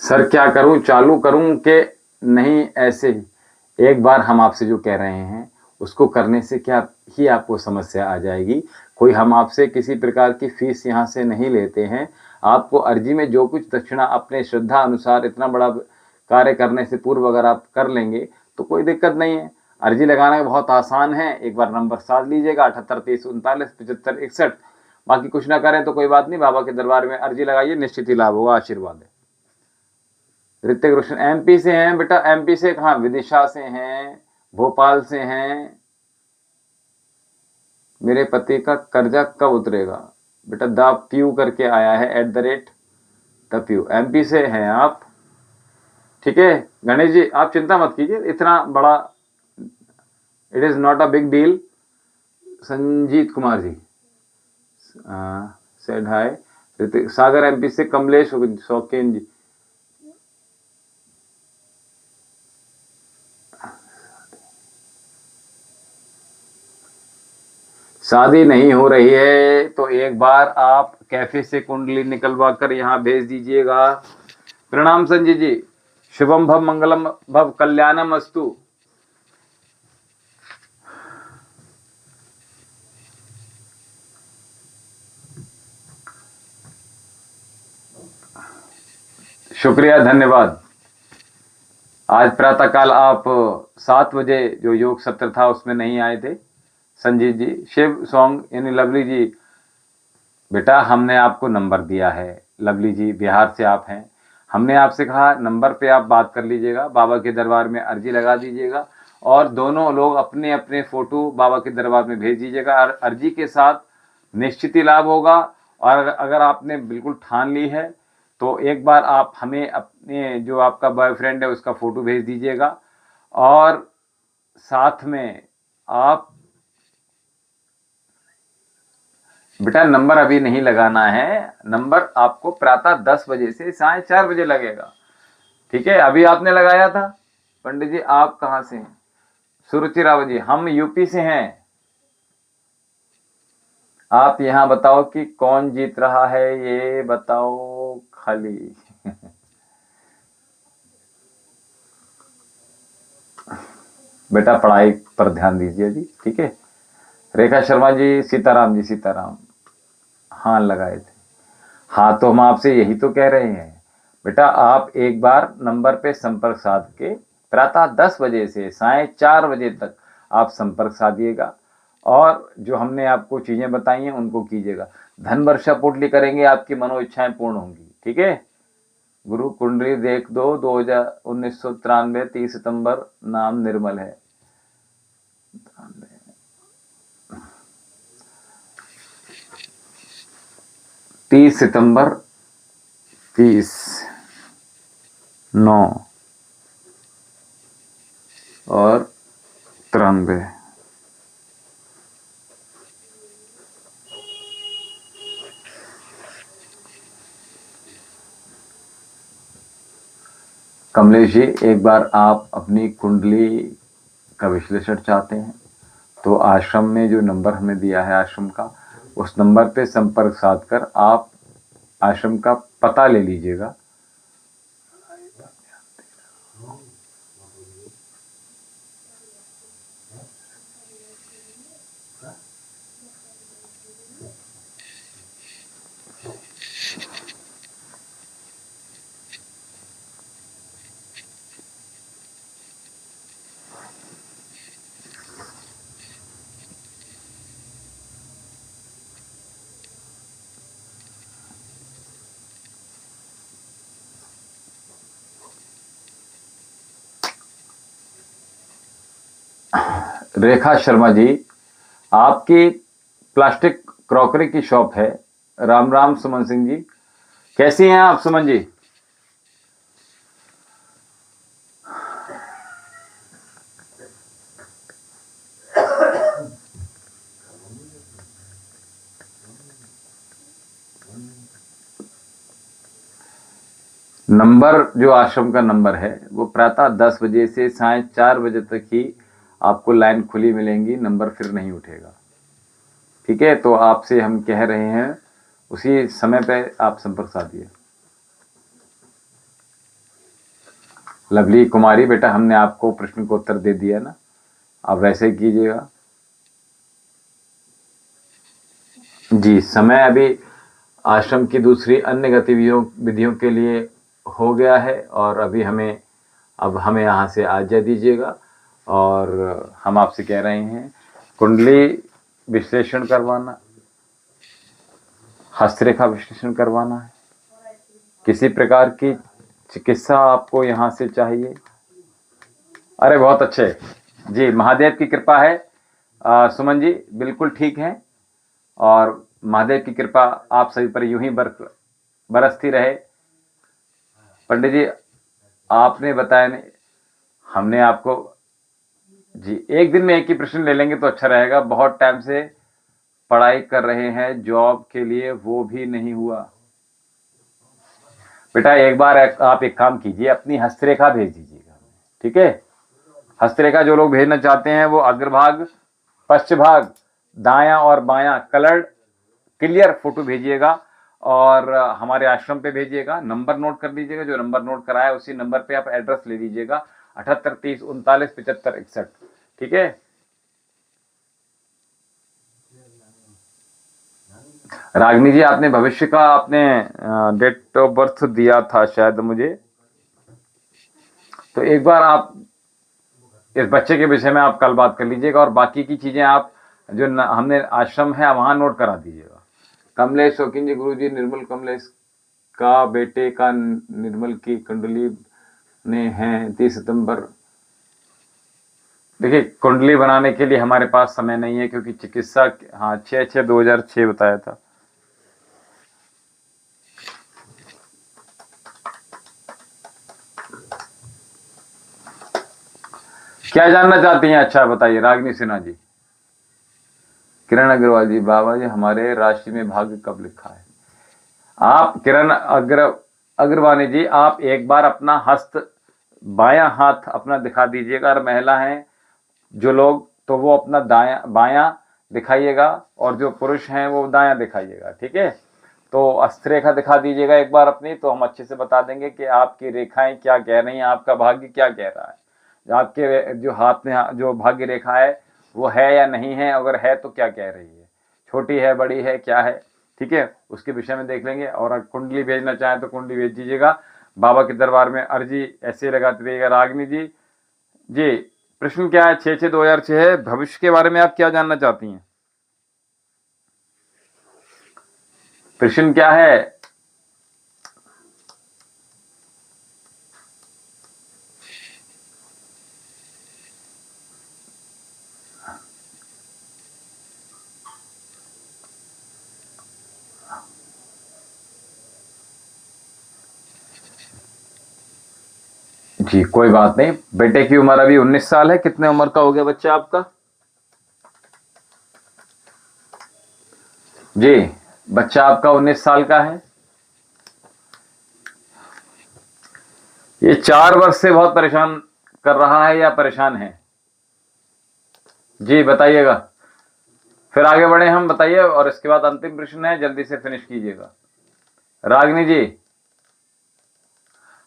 सर क्या करूं, चालू करूं कि नहीं? ऐसे ही एक बार हम आपसे जो कह रहे हैं उसको करने से क्या ही आपको समस्या आ जाएगी। कोई हम आपसे किसी प्रकार की फीस यहाँ से नहीं लेते हैं। आपको अर्जी में जो कुछ दक्षिणा अपने श्रद्धा अनुसार इतना बड़ा कार्य करने से पूर्व अगर आप कर लेंगे तो कोई दिक्कत नहीं है। अर्जी लगाना बहुत आसान है, एक बार नंबर साथ लीजिएगा 78 23 39 75 61। बाकी कुछ ना करें तो कोई बात नहीं, बाबा के दरबार में अर्जी लगाइए, निश्चित ही लाभ होगा, आशीर्वाद है। ऋतिक रोशन एमपी से हैं बेटा? एमपी से कहाँ, विदिशा से हैं, भोपाल से हैं। मेरे पति का कर्जा कब उतरेगा? बेटा द प्यू करके आया है @ द प्यू, एमपी से हैं आप, ठीक है। गणेश जी आप चिंता मत कीजिए, इतना बड़ा it is not a big deal. Sanjeet Kumar ji said hi. Ritik Sagar MP से कमलेश शौकीन जी, शादी नहीं हो रही है तो एक बार आप कैफे से कुंडली निकलवा कर यहाँ भेज दीजिएगा। प्रणाम संजय जी, शुभम भव मंगलम भव कल्याणम अस्तु। शुक्रिया, धन्यवाद। आज प्रातःकाल आप 7 बजे जो योग सत्र था उसमें नहीं आए थे। संजीत जी, शिव सॉन्ग यानी लवली जी, बेटा हमने आपको नंबर दिया है। लवली जी बिहार से आप हैं, हमने आपसे कहा नंबर पे आप बात कर लीजिएगा, बाबा के दरबार में अर्जी लगा दीजिएगा और दोनों लोग अपने अपने फोटो बाबा के दरबार में भेज दीजिएगा। अर्जी के साथ निश्चित ही लाभ होगा। और अगर आपने बिल्कुल ठान ली है तो एक बार आप हमें अपने जो आपका बॉयफ्रेंड है उसका फोटो भेज दीजिएगा और साथ में आप बेटा नंबर अभी नहीं लगाना है, नंबर आपको प्रातः 10 बजे से साढ़े 4 बजे लगेगा। ठीक है, अभी आपने लगाया था। पंडित जी आप कहां से हैं? सुरुचि रावत जी, हम यूपी से हैं। आप यहां बताओ कि कौन जीत रहा है, ये बताओ खाली। बेटा पढ़ाई पर ध्यान दीजिए जी, ठीक है। रेखा शर्मा जी, सीताराम जी, सीताराम, हाँ लगाए थे। हाँ तो हम आपसे यही तो कह रहे हैं बेटा, आप एक बार नंबर पे संपर्क साध के प्रातः 10 बजे से साढ़े 4 बजे तक आप संपर्क साधिएगा और जो हमने आपको चीजें बताई हैं उनको कीजिएगा। धन वर्षा पुटली करेंगे, आपकी मनो इच्छाएं पूर्ण होंगी। ठीक है, गुरु कुंडली देख दो, 1993, 30 सितंबर, नाम निर्मल है। 30 सितंबर, 30/9 और 93। कमलेश जी, एक बार आप अपनी कुंडली का विश्लेषण चाहते हैं तो आश्रम में जो नंबर हमें दिया है आश्रम का, उस नंबर पे संपर्क साध कर आप आश्रम का पता ले लीजिएगा। रेखा शर्मा जी, आपकी प्लास्टिक क्रॉकरी की शॉप है। राम राम सुमन सिंह जी, कैसी हैं आप सुमन जी? नंबर जो आश्रम का नंबर है वो प्रातः 10 बजे से साढ़े 4 बजे तक ही आपको लाइन खुली मिलेंगी, नंबर फिर नहीं उठेगा। ठीक है, तो आपसे हम कह रहे हैं उसी समय पे आप संपर्क साधिए। लवली कुमारी, बेटा हमने आपको प्रश्न को उत्तर दे दिया ना, आप वैसे ही कीजिएगा। जी, समय अभी आश्रम की दूसरी अन्य गतिविधियों विधियों के लिए हो गया है और अभी हमें यहाँ से आज्ञा दीजिएगा और हम आपसे कह रहे हैं कुंडली विश्लेषण करवाना, हस्तरेखा विश्लेषण करवाना है, किसी प्रकार की चिकित्सा आपको यहाँ से चाहिए। अरे बहुत अच्छे जी, महादेव की कृपा है। सुमन जी बिल्कुल ठीक है और महादेव की कृपा आप सभी पर यूं ही बरसती रहे। पंडित जी आपने बताया नहीं, हमने आपको जी एक दिन में एक ही प्रश्न ले लेंगे तो अच्छा रहेगा। बहुत टाइम से पढ़ाई कर रहे हैं जॉब के लिए, वो भी नहीं हुआ। बेटा एक बार आप एक काम कीजिए, अपनी हस्तरेखा भेज दीजिएगा। ठीक है, हस्तरेखा जो लोग भेजना चाहते हैं वो अग्रभाग, पश्चभाग, दायां और बायां कलर्ड क्लियर फोटो भेजिएगा और हमारे आश्रम पे भेजिएगा। नंबर नोट कर लीजिएगा, जो नंबर नोट कराया उसी नंबर पे आप एड्रेस ले लीजिएगा, 7830397561। ठीक है, रागिनी जी, आपने भविष्य का आपने डेट ऑफ बर्थ दिया था शायद मुझे, तो एक बार आप इस बच्चे के विषय में आप कल बात कर लीजिएगा, और बाकी की चीजें आप जो हमने आश्रम है वहां नोट करा दीजिएगा। कमलेश शौकीन जी, गुरु जी निर्मल कमलेश का बेटे का निर्मल की कुंडली ने हैं 30 सितंबर। देखिए, कुंडली बनाने के लिए हमारे पास समय नहीं है, क्योंकि चिकित्सा, हाँ 6/6/2006 बताया था। क्या जानना चाहती हैं? अच्छा बताइए रागिनी सिन्हा जी। किरण अग्रवाल जी, बाबा जी हमारे राशि में भाग्य कब लिखा है? आप किरण अग्रवाणी जी, आप एक बार अपना हस्त, बायां हाथ अपना दिखा दीजिएगा। अगर महिला हैं जो लोग, तो वो अपना दायां बायां दिखाइएगा, और जो पुरुष हैं वो दायां दिखाइएगा, ठीक है? तो हस्तरेखा दिखा दीजिएगा एक बार अपनी, तो हम अच्छे से बता देंगे कि आपकी रेखाएं क्या कह रही हैं, आपका भाग्य क्या कह रहा है, आपके जो हाथ में जो भाग्य रेखा है वो है या नहीं है, अगर है तो क्या कह रही है, छोटी है, बड़ी है, क्या है, ठीक है? उसके विषय में देख लेंगे। और अगर कुंडली भेजना चाहें तो कुंडली भेज दीजिएगा। बाबा के दरबार में अर्जी ऐसे लगाते रहिएगा। रागिनी जी, जी प्रश्न क्या है? 6/6/2006 है। भविष्य के बारे में आप क्या जानना चाहती हैं? प्रश्न क्या है? जी कोई बात नहीं। बेटे की उम्र अभी 19 साल है। कितने उम्र का हो गया बच्चा आपका? जी, बच्चा आपका 19 साल का है। ये 4 वर्ष से बहुत परेशान कर रहा है या परेशान है? जी बताइएगा, फिर आगे बढ़े हम। बताइए, और इसके बाद अंतिम प्रश्न है, जल्दी से फिनिश कीजिएगा। रागिनी जी,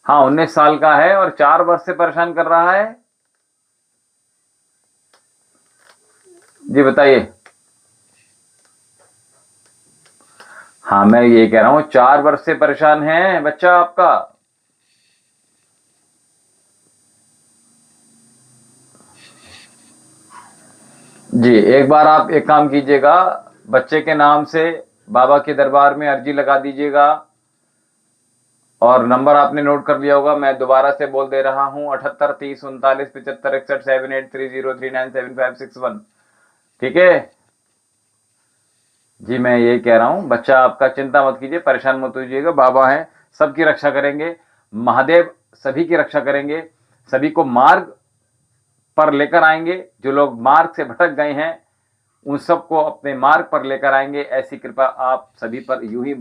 हाँ 19 साल का है और 4 वर्ष से परेशान कर रहा है। जी बताइए। हाँ मैं ये कह रहा हूं, 4 वर्ष से परेशान है बच्चा आपका। जी एक बार आप एक काम कीजिएगा, बच्चे के नाम से बाबा के दरबार में अर्जी लगा दीजिएगा, और नंबर आपने नोट कर लिया होगा, मैं दोबारा से बोल दे रहा हूं, 78 30 39 75 61 78 3039757 ठीक है? जी मैं ये कह रहा हूं, बच्चा आपका, चिंता मत कीजिए, परेशान मत होइएगा, बाबा हैं, सबकी रक्षा करेंगे, महादेव सभी की रक्षा करेंगे, सभी को मार्ग पर लेकर आएंगे। जो लोग मार्ग से भटक गए हैं उन सबको अपने मार्ग पर लेकर आएंगे। ऐसी कृपा आप सभी पर यूं ही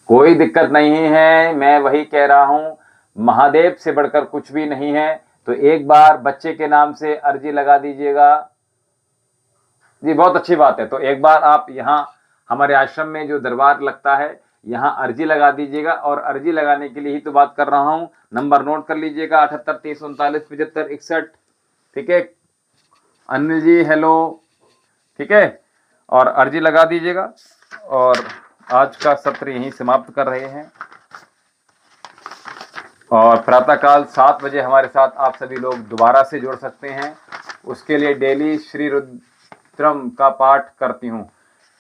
कोई दिक्कत नहीं है। मैं वही कह रहा हूं, महादेव से बढ़कर कुछ भी नहीं है। तो एक बार बच्चे के नाम से अर्जी लगा दीजिएगा। जी बहुत अच्छी बात है। तो एक बार आप यहाँ हमारे आश्रम में जो दरबार लगता है, यहाँ अर्जी लगा दीजिएगा, और अर्जी लगाने के लिए ही तो बात कर रहा हूँ। नंबर नोट कर लीजिएगा, 78 30 39 75 61, ठीक है? अनिल जी हेलो, ठीक है? और अर्जी लगा दीजिएगा, और आज का सत्र यहीं समाप्त कर रहे हैं। और प्रातःकाल 7 बजे हमारे साथ आप सभी लोग दोबारा से जुड़ सकते हैं। उसके लिए डेली श्री रुद्रम का पाठ करती हूँ।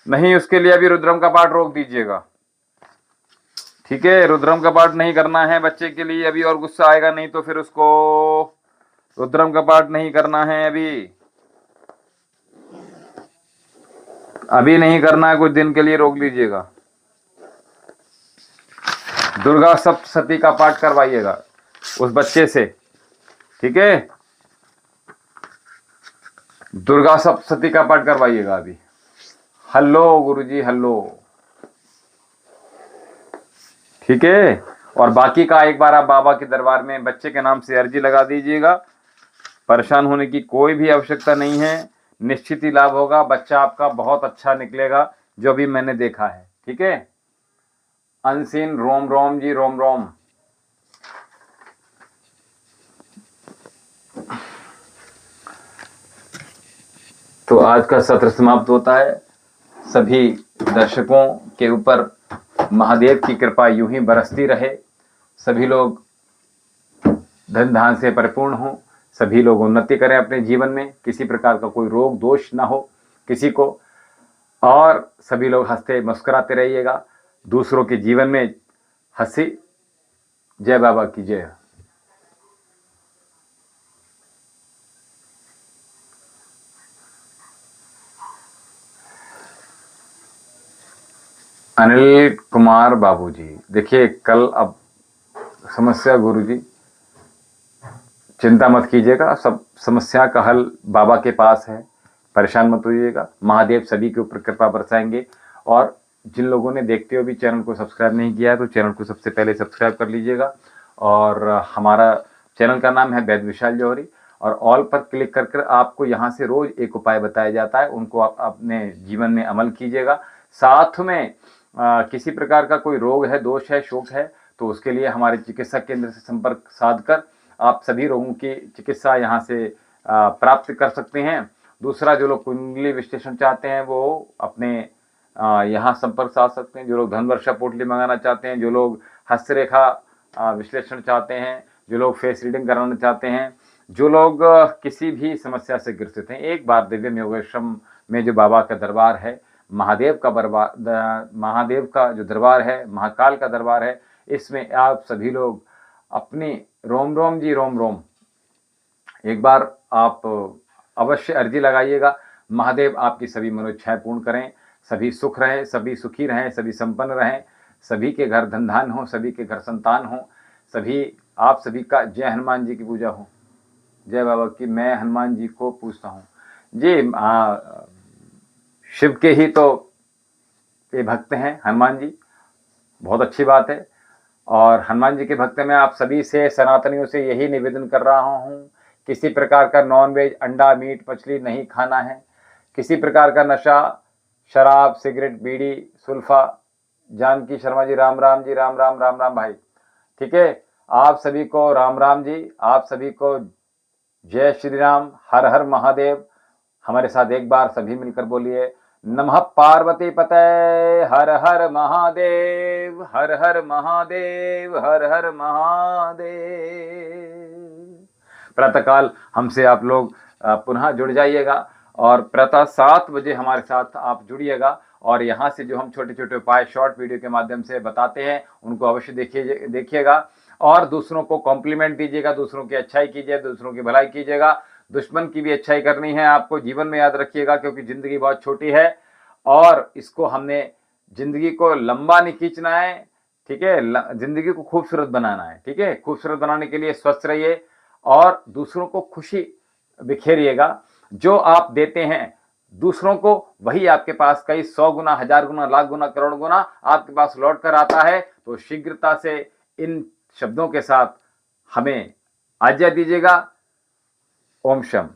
नहीं, उसके लिए अभी रुद्रम का पाठ रोक दीजिएगा, ठीक है? रुद्रम का पाठ नहीं करना है बच्चे के लिए अभी, और गुस्सा आएगा नहीं तो फिर उसको। रुद्रम का पाठ नहीं करना है अभी नहीं करना है, कुछ दिन के लिए रोक लीजिएगा। दुर्गा सप्तशती का पाठ करवाइएगा उस बच्चे से, ठीक है? दुर्गा सप्तशती का पाठ करवाइएगा अभी। हेलो गुरुजी, हेलो, ठीक है? और बाकी का एक बार आप बाबा के दरबार में बच्चे के नाम से अर्जी लगा दीजिएगा। परेशान होने की कोई भी आवश्यकता नहीं है, निश्चित ही लाभ होगा। बच्चा आपका बहुत अच्छा निकलेगा, जो भी मैंने देखा है, ठीक है? अनसीन, रोम रोम जी, रोम रोम। तो आज का सत्र समाप्त होता है। सभी दर्शकों के ऊपर महादेव की कृपा यूं ही बरसती रहे, सभी लोग धन धान से परिपूर्ण हों, सभी लोग उन्नति करें अपने जीवन में, किसी प्रकार का कोई रोग दोष ना हो किसी को, और सभी लोग हंसते मुस्कुराते रहिएगा, दूसरों के जीवन में हंसी। जय बाबा की जय। अनिल कुमार बाबूजी, देखिए कल अब समस्या गुरुजी चिंता मत कीजिएगा, सब समस्या का हल बाबा के पास है, परेशान मत होइएगा। महादेव सभी के ऊपर कृपा बरसाएंगे। और जिन लोगों ने देखते हुए भी चैनल को सब्सक्राइब नहीं किया है तो चैनल को सबसे पहले सब्सक्राइब कर लीजिएगा। और हमारा चैनल का नाम है वैद्य विशाल जौहरी, और ऑल पर क्लिक कर कर आपको यहाँ से रोज एक उपाय बताया जाता है, उनको आप अपने जीवन में अमल कीजिएगा। साथ में किसी प्रकार का कोई रोग है, दोष है, शोक है तो उसके लिए हमारे चिकित्सा केंद्र से संपर्क साध कर आप सभी रोगों की चिकित्सा यहाँ से प्राप्त कर सकते हैं। दूसरा, जो लोग कुंडली विश्लेषण चाहते हैं वो अपने यहाँ संपर्क साध सकते हैं। जो लोग धन वर्षा पोटली मंगाना चाहते हैं, जो लोग हस्तरेखा विश्लेषण चाहते हैं, जो लोग फेस रीडिंग कराना चाहते हैं, जो लोग किसी भी समस्या से ग्रसित हैं, एक बार दिव्य योगाश्रम में जो बाबा का दरबार है, महादेव का जो दरबार है, महाकाल का दरबार है, इसमें आप सभी लोग अपनी रोम रोम जी रोम रोम एक बार आप अवश्य अर्जी लगाइएगा। महादेव आपकी सभी मनोइच्छाएं पूर्ण करें, सभी सुख रहें, सभी सुखी रहें, सभी संपन्न रहें, सभी के घर धन धान हो, सभी के घर संतान हो, सभी आप सभी का जय हनुमान जी की पूजा हो। जय बाबा की। मैं हनुमान जी को पूछता हूँ जी, शिव के ही तो ये भक्त हैं हनुमान जी, बहुत अच्छी बात है। और हनुमान जी के भक्त में आप सभी से, सनातनियों से यही निवेदन कर रहा हूँ, किसी प्रकार का नॉन वेज, अंडा, मीट, मछली नहीं खाना है। किसी प्रकार का नशा, शराब, सिगरेट, बीड़ी, सुल्फा। जानकी शर्मा जी, राम राम जी, राम राम, राम राम भाई। ठीक है, आप सभी को राम राम जी, आप सभी को जय श्री राम, हर हर महादेव। हमारे साथ एक बार सभी मिलकर बोलिए, नमः पार्वती पते, हर हर महादेव, हर हर महादेव, हर हर महादेव। प्रातःकाल हमसे आप लोग पुनः जुड़ जाइएगा और प्रातः 7 बजे हमारे साथ आप जुड़िएगा। और यहाँ से जो हम छोटे छोटे उपाय शॉर्ट वीडियो के माध्यम से बताते हैं उनको अवश्य देखिएगा और दूसरों को कॉम्प्लीमेंट दीजिएगा, दूसरों की अच्छाई कीजिए, दूसरों की भलाई कीजिएगा। दुश्मन की भी अच्छाई करनी है आपको, जीवन में याद रखिएगा, क्योंकि जिंदगी बहुत छोटी है और इसको हमने जिंदगी को लंबा नहीं खींचना है। ठीक है, जिंदगी को खूबसूरत बनाना है। ठीक है, खूबसूरत बनाने के लिए स्वस्थ रहिए और दूसरों को खुशी बिखेरिएगा। जो आप देते हैं दूसरों को, वही आपके पास कई 100 गुना, 1000 गुना, लाख गुना, करोड़ गुना आपके पास लौट कर आता है। तो शीघ्रता से इन शब्दों के साथ हमें आज्ञा दीजिएगा। ओम शम।